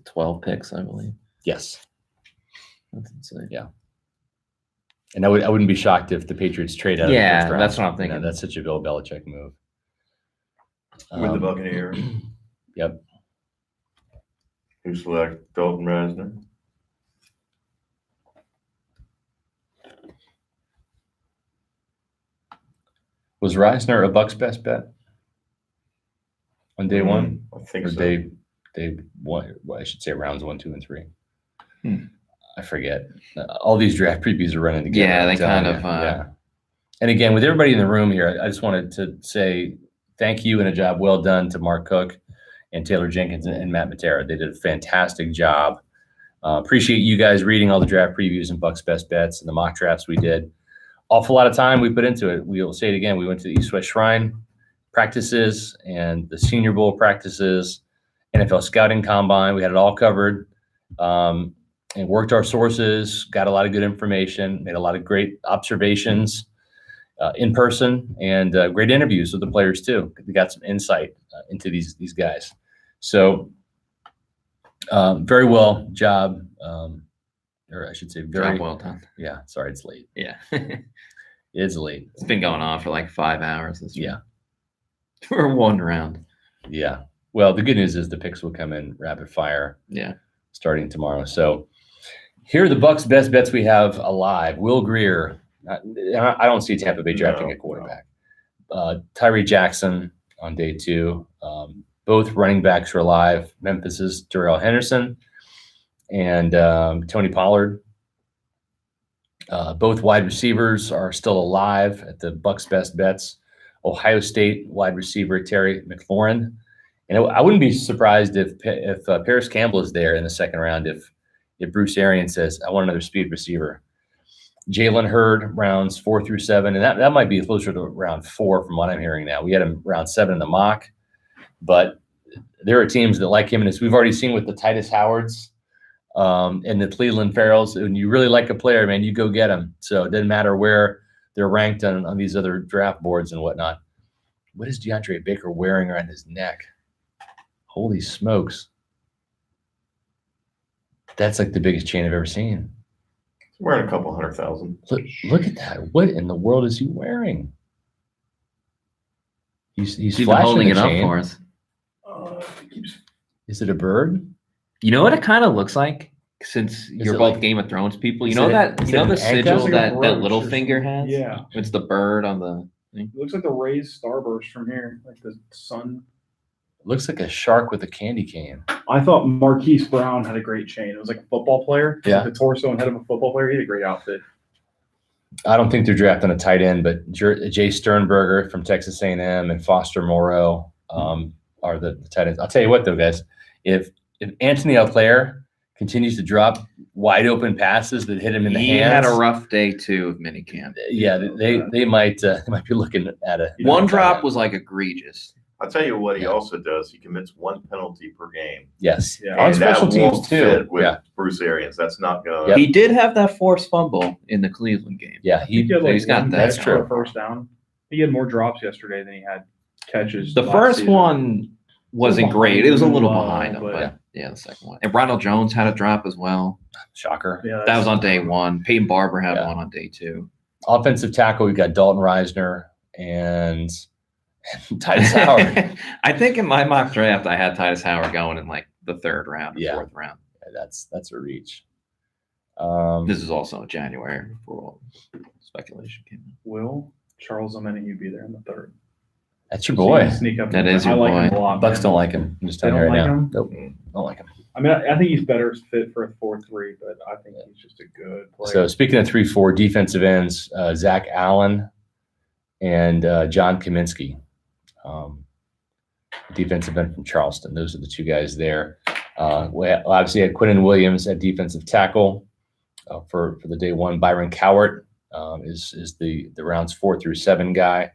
12 picks, I believe. yes. That's insane. Yeah. And I wouldn't be shocked if the Patriots trade out. Yeah, of the first round. that's what I'm You know, thinking. that's such a Bill Belichick move. With the Buccaneers. Yep. Who select Dalton Reisner? Was Reisner a Bucks best bet on day one? I think Or so. day one? Well, I should say rounds 1, 2, and 3. Hmm. I forget. All these draft previews are running together. Yeah, I'm they telling kind you. of, yeah. And again, with everybody in the room here, I just wanted to say thank you and a job well done to Mark Cook and Taylor Jenkins and Matt Matera. They did a fantastic job. Appreciate you guys reading all the draft previews and Bucks best bets and the mock drafts we did. Awful lot of time we put into it. We'll say it again. We went to the East-West Shrine practices and the Senior Bowl practices, NFL scouting combine. We had it all covered, and worked our sources, got a lot of good information, made a lot of great observations in person, and great interviews with the players too. We got some insight into these guys. So very well job, or I should say very Job well done. Yeah, sorry, it's late. Yeah. It's late. It's been going on for 5 hours this week. Yeah. For one round. Yeah. Well, the good news is the picks will come in rapid fire Yeah. starting tomorrow. So here are the Bucks best bets we have alive. Will Greer. I don't see Tampa Bay drafting a quarterback. Tyree Jackson on day 2. Both running backs are alive. Memphis's Darrell Henderson and Tony Pollard. Both wide receivers are still alive at the Bucks best bets. Ohio State wide receiver Terry McLaurin. And I wouldn't be surprised if Paris Campbell is there in the second round if Bruce Arians says, I want another speed receiver. Jalen Hurd, rounds 4 through 7, and that might be closer to round 4 from what I'm hearing now. We had him round 7 in the mock, but there are teams that like him, and as we've already seen with the Titus Howards and the Cleveland Farrells, when you really like a player, man, you go get him. So it doesn't matter where they're ranked on these other draft boards and whatnot. What is DeAndre Baker wearing around his neck? Holy smokes. That's like the biggest chain I've ever seen. He's wearing a couple 100,000. Look at that. What in the world is he wearing? He's He's been flashing holding the it up chain. for us. Is it a bird? You know what it kind of looks like? Since you're it both like- Game of Thrones people, you is know it- that is you know it the an egg? sigil Sounds like a that roach or Littlefinger has? Yeah. It's the bird on the thing. It looks like the raised starburst from here, like the sun. Looks like a shark with a candy cane. I thought Marquise Brown had a great chain. It was like a football player. Yeah. The torso and head of a football player. He had a great outfit. I don't think they're drafting a tight end, but Jay Sternberger from Texas A&M and Foster Moreau are the tight ends. I'll tell you what, though, guys, if Anthony Alclair continues to drop wide open passes that hit him in the He hands, had a rough day too of minicamp. yeah, they might be looking at a One drop was egregious. I'll tell you what he Yeah. also does. He commits 1 penalty per game. yes, Yeah. on And that special teams won't too. fit with Yeah, Bruce Arians. That's not going Yep. He did have that forced fumble in the Cleveland game. yeah, He had like he's got one that. That's catch for true. a first down. He had more drops yesterday than he had catches. The last first season. one wasn't behind great. It was a him, little behind him, but- but yeah, the second one. And Ronald Jones had a drop as well. shocker. Yeah, That was on day 1. Peyton Barber had Yeah. one on day 2. Offensive tackle, we've got Dalton Reisner and Titus Howard. I think in my mock draft, I had Titus Howard going in like the 3rd round or 4th round. Yeah, that's a reach. This is also in January before all speculation came in. Will Charles Omenihu be there in the 3rd? That's your boy. Sneak up. That is I your like him boy. a lot. Bucks man. don't like him. I'm just They telling you don't right like now. him? Nope, don't like him. I mean, I think he's better fit for a 4-3, but I think he's just a good player. So speaking of 3-4 defensive ends, Zach Allen and John Kaminsky, defensive end from Charleston. Those are the 2 guys there. We obviously had Quinnen Williams at defensive tackle for the day 1. Byron Cowart is the rounds 4 through 7 guy.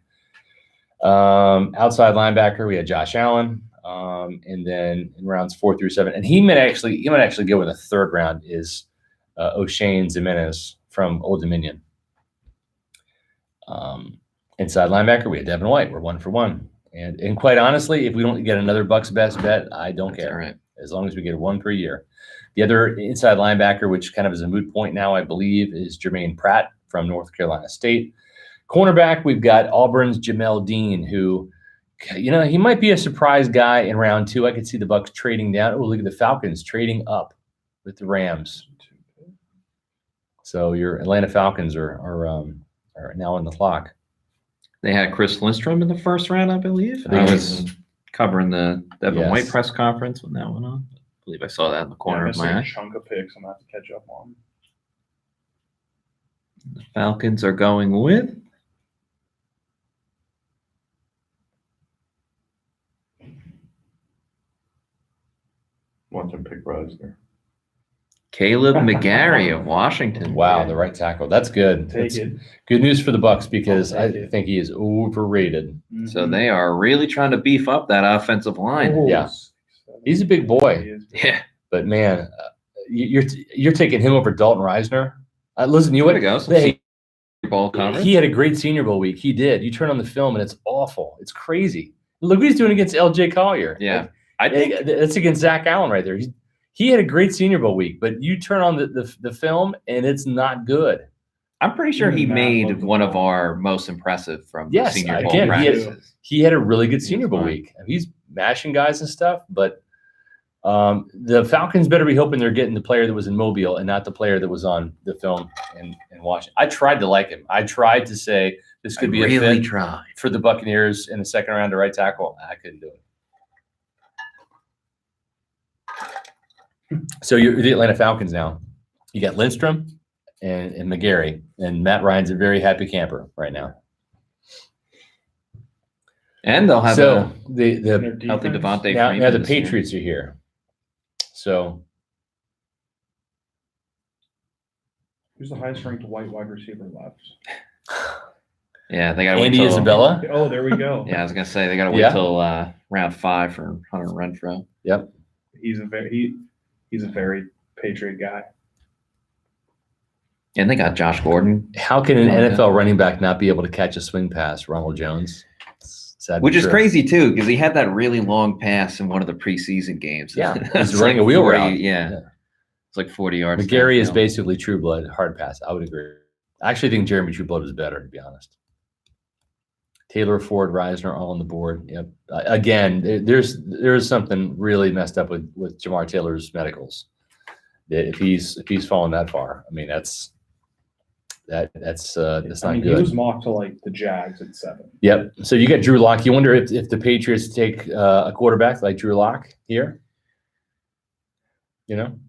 Outside linebacker, we had Josh Allen. And then in rounds 4 through 7, and he might actually go in the 3rd round, is O'Shane Zimenez from Old Dominion. Inside linebacker, we had Devin White. We're 1 for 1. And quite honestly, if we don't get another Bucks best bet, I don't care. Right. As long as we get 1 per year. The other inside linebacker, which kind of is a moot point now, I believe, is Jermaine Pratt from North Carolina State. Cornerback, we've got Auburn's Jamel Dean, who, he might be a surprise guy in round 2. I could see the Bucks trading down. Oh, look at the Falcons trading up with the Rams. So your Atlanta Falcons are now on the clock. They had Chris Lindstrom in the 1st round, I believe. I was covering the Devin White press conference when that went on. I believe I saw that in the corner of my eye. A chunk of picks I'm going to have to catch up on. The Falcons are going with Watch him pick Reisner. Caleb McGarry of Washington. Wow, the right tackle. That's good. Take That's it. good news for the Bucks because I'll I take it. think he is overrated. So they are really trying to beef up that offensive line. Oh, Yeah. He's a big boy, Yeah. but man, you're taking him over Dalton Reisner. Listen, you Way would to go. Some Hey, ball coverage. he had a great Senior Bowl week. He did. You turn on the film and it's awful. It's crazy. Look what he's doing against L.J. Collier. Yeah. I think That's against Zach Allen right there. He had a great Senior Bowl week, but you turn on the film and it's not good. I'm pretty sure he Matt made loved the one of ball. our most impressive from Yes, the Senior Bowl again, practices. he had a really good Senior Bowl fine. week. He's mashing guys and stuff, but the Falcons better be hoping they're getting the player that was in Mobile and not the player that was on the film in Washington. I tried to like him. I tried to say this could be a fit tried. for the Buccaneers in the 2nd round to right tackle. I couldn't do it. So you're the Atlanta Falcons now. You got Lindstrom and McGarry, and Matt Ryan's a very happy camper right now. And they'll have So a the healthy Devontae now Freeman the this year. Patriots are here. So Who's the highest ranked white wide receiver left? Yeah, they got to wait Andy till Isabella. Oh, there we go. Yeah, I was gonna say they got to wait Yeah. till round 5 for Hunter Renfro. Yep. He's a very Patriot guy. And they got Josh Gordon, How can an Okay. NFL running back not be able to catch a swing pass, Ronald Jones? It's sad but which is true. crazy too, because he had that really long pass in one of the preseason games. Yeah, it's he's running a wheel 40, route. Yeah. Yeah. It's like 40 yards. McGarry is downfield. basically True Blood, hard pass. I would agree. I actually think Jeremy True Blood is better, to be honest. Taylor, Ford, Reisner, all on the board. Yep. Again, there's something really messed up with Jamar Taylor's medicals. If he's fallen that far, I mean that's not He good. was mocked to like the Jags at 7. Yep. So you got Drew Lock. You wonder if the Patriots take a quarterback like Drew Lock here. You know,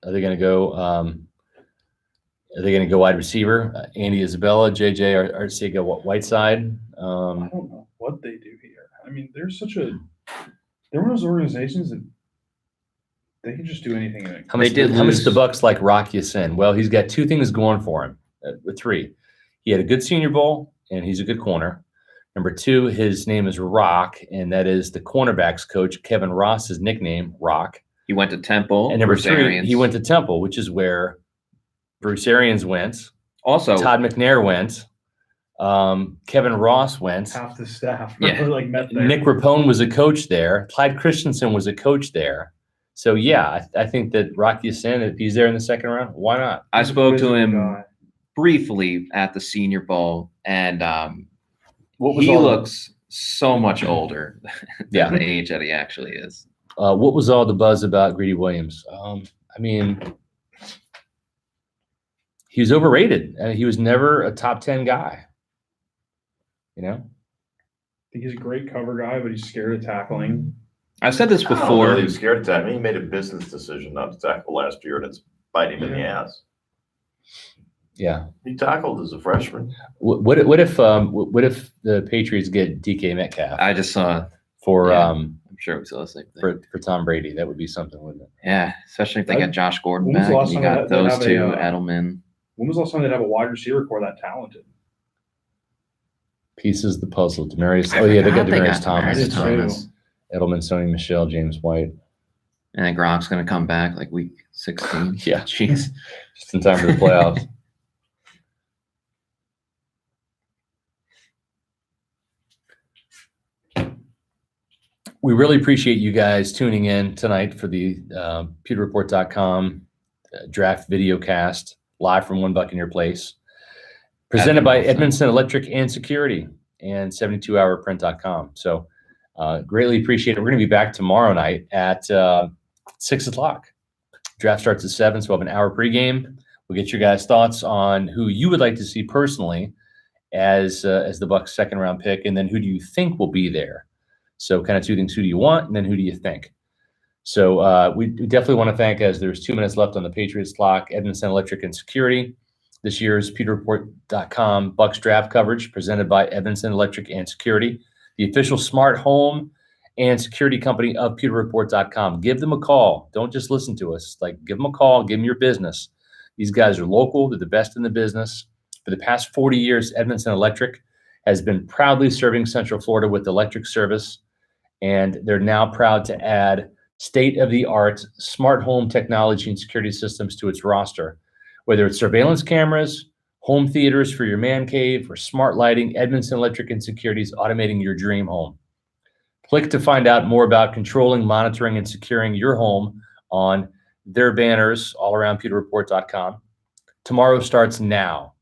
are they going to go? Are they going to go wide receiver? Andy Isabella, JJ Arcega Whiteside. I don't know what they do here. I mean, they're one of those organizations that they can just do anything. How much the Bucks like Rock Ya-Sin? Well, he's got 2 things going for him. 3. He had a good Senior Bowl, and he's a good corner. Number 2, his name is Rock, and that is the cornerbacks coach Kevin Ross's nickname, Rock. He went to Temple. And number Bruce 3, Arians. he went to Temple, which is where Bruce Arians went. Also, Todd McNair went. Kevin Ross went. Half the staff Yeah. like met there. Nick Rapone was a coach there. Clyde Christensen was a coach there. So yeah, I think that Rocky Sin, if he's there in the second round, why not? I spoke to him briefly at the Senior Bowl, and he looks so much older than the age that he actually is. What was all the buzz about Greedy Williams? I mean, he was overrated. He was never a top 10 guy. You know? I think he's a great cover guy, but he's scared of tackling. I've said this I don't know before. that he was scared to tackle. He made a business decision not to tackle last year, and it's biting him in the ass. Yeah. He tackled as a freshman. What if the Patriots get DK Metcalf I just saw for I'm sure we saw the same thing. for Tom Brady? That would be something, wouldn't it? Yeah, especially if they got Josh Gordon When was back. the last And you time got they those have two, a, Edelman. When was the last time they'd have a wide receiver core that talented? Pieces of the puzzle. Demarius. Oh yeah, they got Demarius Thomas. Demaryius Thomas. Edelman, Sony Michelle, James White. And then Gronk's going to come back like week 16. Yeah. Jeez. Just in time for the playoffs. We really appreciate you guys tuning in tonight for the PewterReport.com draft video cast live from One Buck in Your Place. Presented by Edmondson Electric and Security and 72hourprint.com. So greatly appreciate it. We're going to be back tomorrow night at 6 o'clock. Draft starts at 7, so we'll have an hour pregame. We'll get your guys' thoughts on who you would like to see personally as the Bucs' second round pick, and then who do you think will be there. So kind of two things: who do you want, and then who do you think? So we definitely want to thank, as there's 2 minutes left on the Patriots clock, Edmondson Electric and Security. This year's PewterReport.com Bucs draft coverage presented by Edmondson Electric and Security, the official smart home and security company of PewterReport.com. Give them a call. Don't just listen to us. Like, give them a call. Give them your business. These guys are local. They're the best in the business. For the past 40 years, Edmondson Electric has been proudly serving Central Florida with electric service, and they're now proud to add state-of-the-art smart home technology and security systems to its roster. Whether it's surveillance cameras, home theaters for your man cave, or smart lighting, Edmondson Electric and Security is automating your dream home. Click to find out more about controlling, monitoring, and securing your home on their banners all around PewterReport.com. Tomorrow starts now.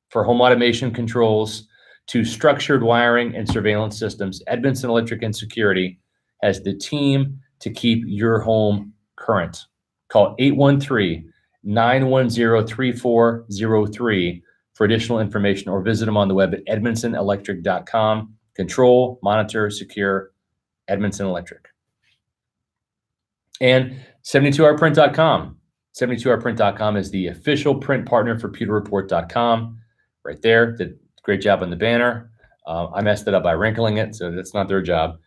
For home automation controls to structured wiring and surveillance systems, Edmondson Electric and Security has the team to keep your home current. Call 813-910-3403 for additional information, or visit them on the web at edmondsonelectric.com. Control, monitor, secure, Edmondson Electric. And 72hourprint.com. 72hourprint.com is the official print partner for PewterReport.com. Right there, did a great job on the banner. I messed it up by wrinkling it, so that's not their job.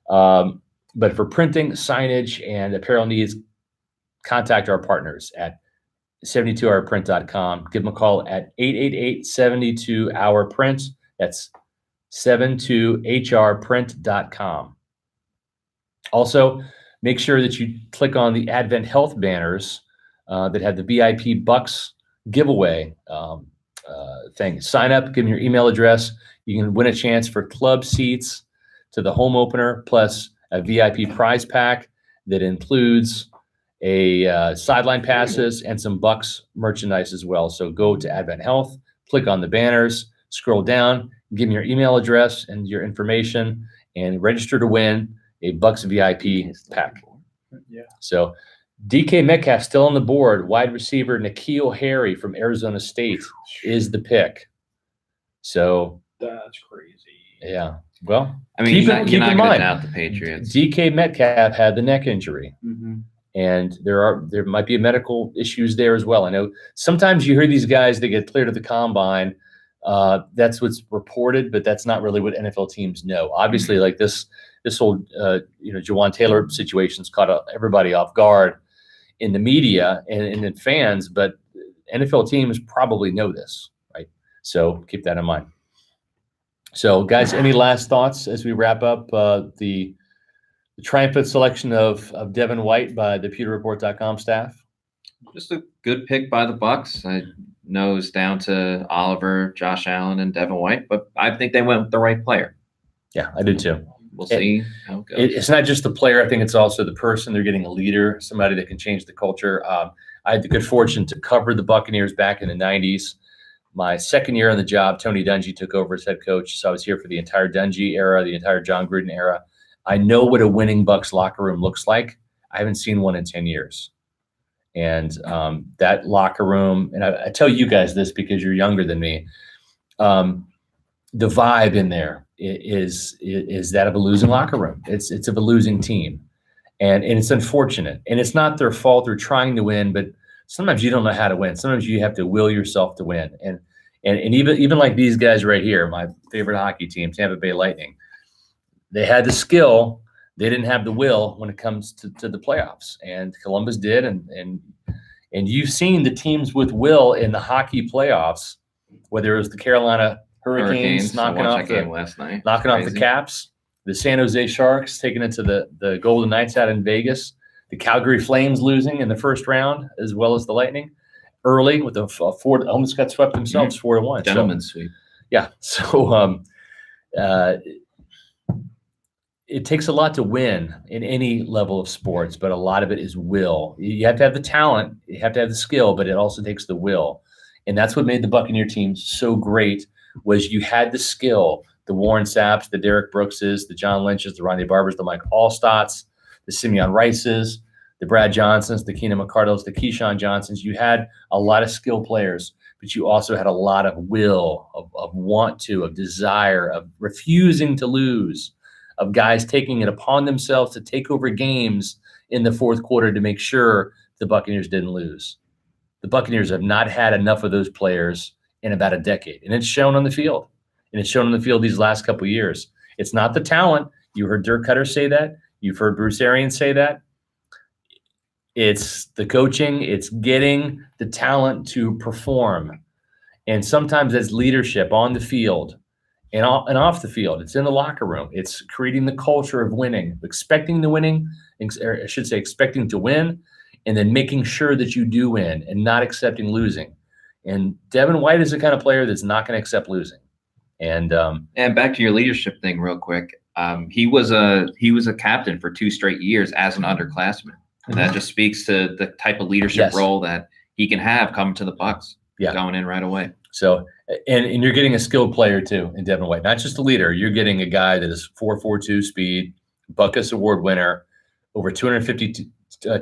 But for printing, signage, and apparel needs, contact our partners at 72hourprint.com. Give them a call at 888-72-HOUR-PRINT. That's 72hrprint.com. Also, make sure that you click on the Advent Health banners that have the VIP Bucks giveaway thing. Sign up, give them your email address. You can win a chance for club seats to the home opener, plus a VIP prize pack that includes a sideline passes and some Bucks merchandise as well. So go to Advent Health, click on the banners, scroll down, give me your email address and your information, and register to win a Bucks VIP pack. Yeah. So DK Metcalf still on the board. Wide receiver N'Keal Harry from Arizona State is the pick. So That's crazy. yeah. Well, I mean, keep you're in not going to mind, doubt the Patriots. DK Metcalf had the neck injury. Mm-hmm. And there might be medical issues there as well. I know sometimes you hear these guys that get cleared at the combine. That's what's reported, but that's not really what NFL teams know. Obviously, like this whole Jawan Taylor situation's caught everybody off guard in the media and in fans, but NFL teams probably know this, right? So keep that in mind. So, guys, any last thoughts as we wrap up the triumphant selection of Devin White by the PewterReport.com staff? Just a good pick by the Bucks. I know it's down to Oliver, Josh Allen, and Devin White, but I think they went with the right player. Yeah, I do too. we'll see how it goes. It's not just the player. I think it's also the person. They're getting a leader, somebody that can change the culture. I had the good fortune to cover the Buccaneers back in the 90s. My second year on the job, Tony Dungy took over as head coach. So I was here for the entire Dungy era, the entire John Gruden era. I know what a winning Bucs locker room looks like. I haven't seen one in 10 years. And that locker room, and I tell you guys this because you're younger than me, the vibe in there is that of a losing locker room. It's of a losing team. And it's unfortunate. And it's not their fault. They're trying to win, but sometimes you don't know how to win. Sometimes you have to will yourself to win. And even like these guys right here, my favorite hockey team, Tampa Bay Lightning, they had the skill. They didn't have the will when it comes to the playoffs. And Columbus did. And you've seen the teams with will in the hockey playoffs, whether it was the Carolina Hurricanes knocking off the Caps, the San Jose Sharks taking it to the Golden Knights out in Vegas, the Calgary Flames losing in the first round, as well as the Lightning early with a four, almost got swept themselves 4-1. Gentleman's sweep. Yeah. So it takes a lot to win in any level of sports, but a lot of it is will. You have to have the talent, you have to have the skill, but it also takes the will. And that's what made the Buccaneer team so great, was you had the skill, the Warren Sapps, the Derek Brookses, the John Lynches, the Ronnie Barbers, the Mike Allstotts, the Simeon Rices, the Brad Johnsons, the Keenan McCardles, the Keyshawn Johnsons. You had a lot of skill players, but you also had a lot of will, of want to, of desire, of refusing to lose, of guys taking it upon themselves to take over games in the fourth quarter to make sure the Buccaneers didn't lose. The Buccaneers have not had enough of those players in about a decade, and it's shown on the field. And it's shown on the field these last couple of years. It's not the talent. You heard Dirk Cutter say that. You've heard Bruce Arians say that. It's the coaching. It's getting the talent to perform. And sometimes that's leadership on the field and off the field. It's in the locker room. It's creating the culture of winning, expecting to win, and then making sure that you do win and not accepting losing. And Devin White is the kind of player that's not going to accept losing. And back to your leadership thing real quick. He was a captain for 2 straight years as an underclassman. And that just speaks to the type of leadership role that he can have coming to the Bucs, going in right away. So, and you're getting a skilled player too in Devin White, not just a leader. You're getting a guy that is 4.42 speed, Butkus Award winner, over 250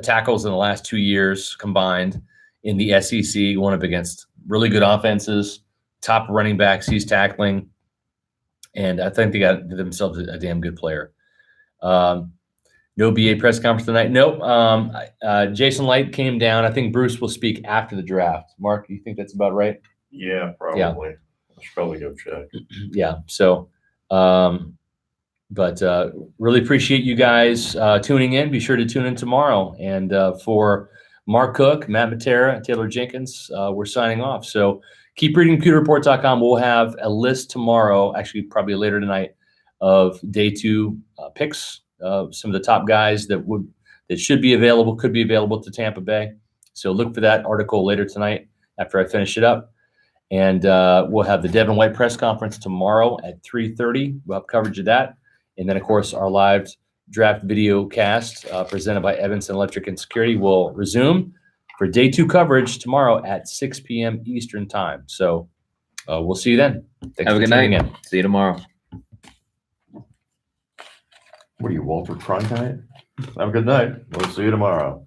tackles in the last 2 years combined in the SEC, going up against really good offenses, top running backs he's tackling. And I think they got themselves a damn good player. No BA press conference tonight. Nope. Jason Light came down. I think Bruce will speak after the draft. Mark, you think that's about right? Yeah, probably. Yeah. I should probably go check. Yeah. So, but really appreciate you guys tuning in. Be sure to tune in tomorrow. And for Mark Cook, Matt Matera, Taylor Jenkins, we're signing off. So keep reading pewterreport.com. We'll have a list tomorrow, actually probably later tonight, of day 2 picks. Some of the top guys that should be available, could be available to Tampa Bay. So look for that article later tonight after I finish it up. And we'll have the Devin White press conference tomorrow at 3:30. We'll have coverage of that. And then, of course, our live draft video cast presented by Evanston Electric and Security will resume for day 2 coverage tomorrow at 6 p.m. Eastern time. So we'll see you then. Thanks Have a good night. See you tomorrow. What are you, Walter Cronkite? Have a good night. We'll see you tomorrow.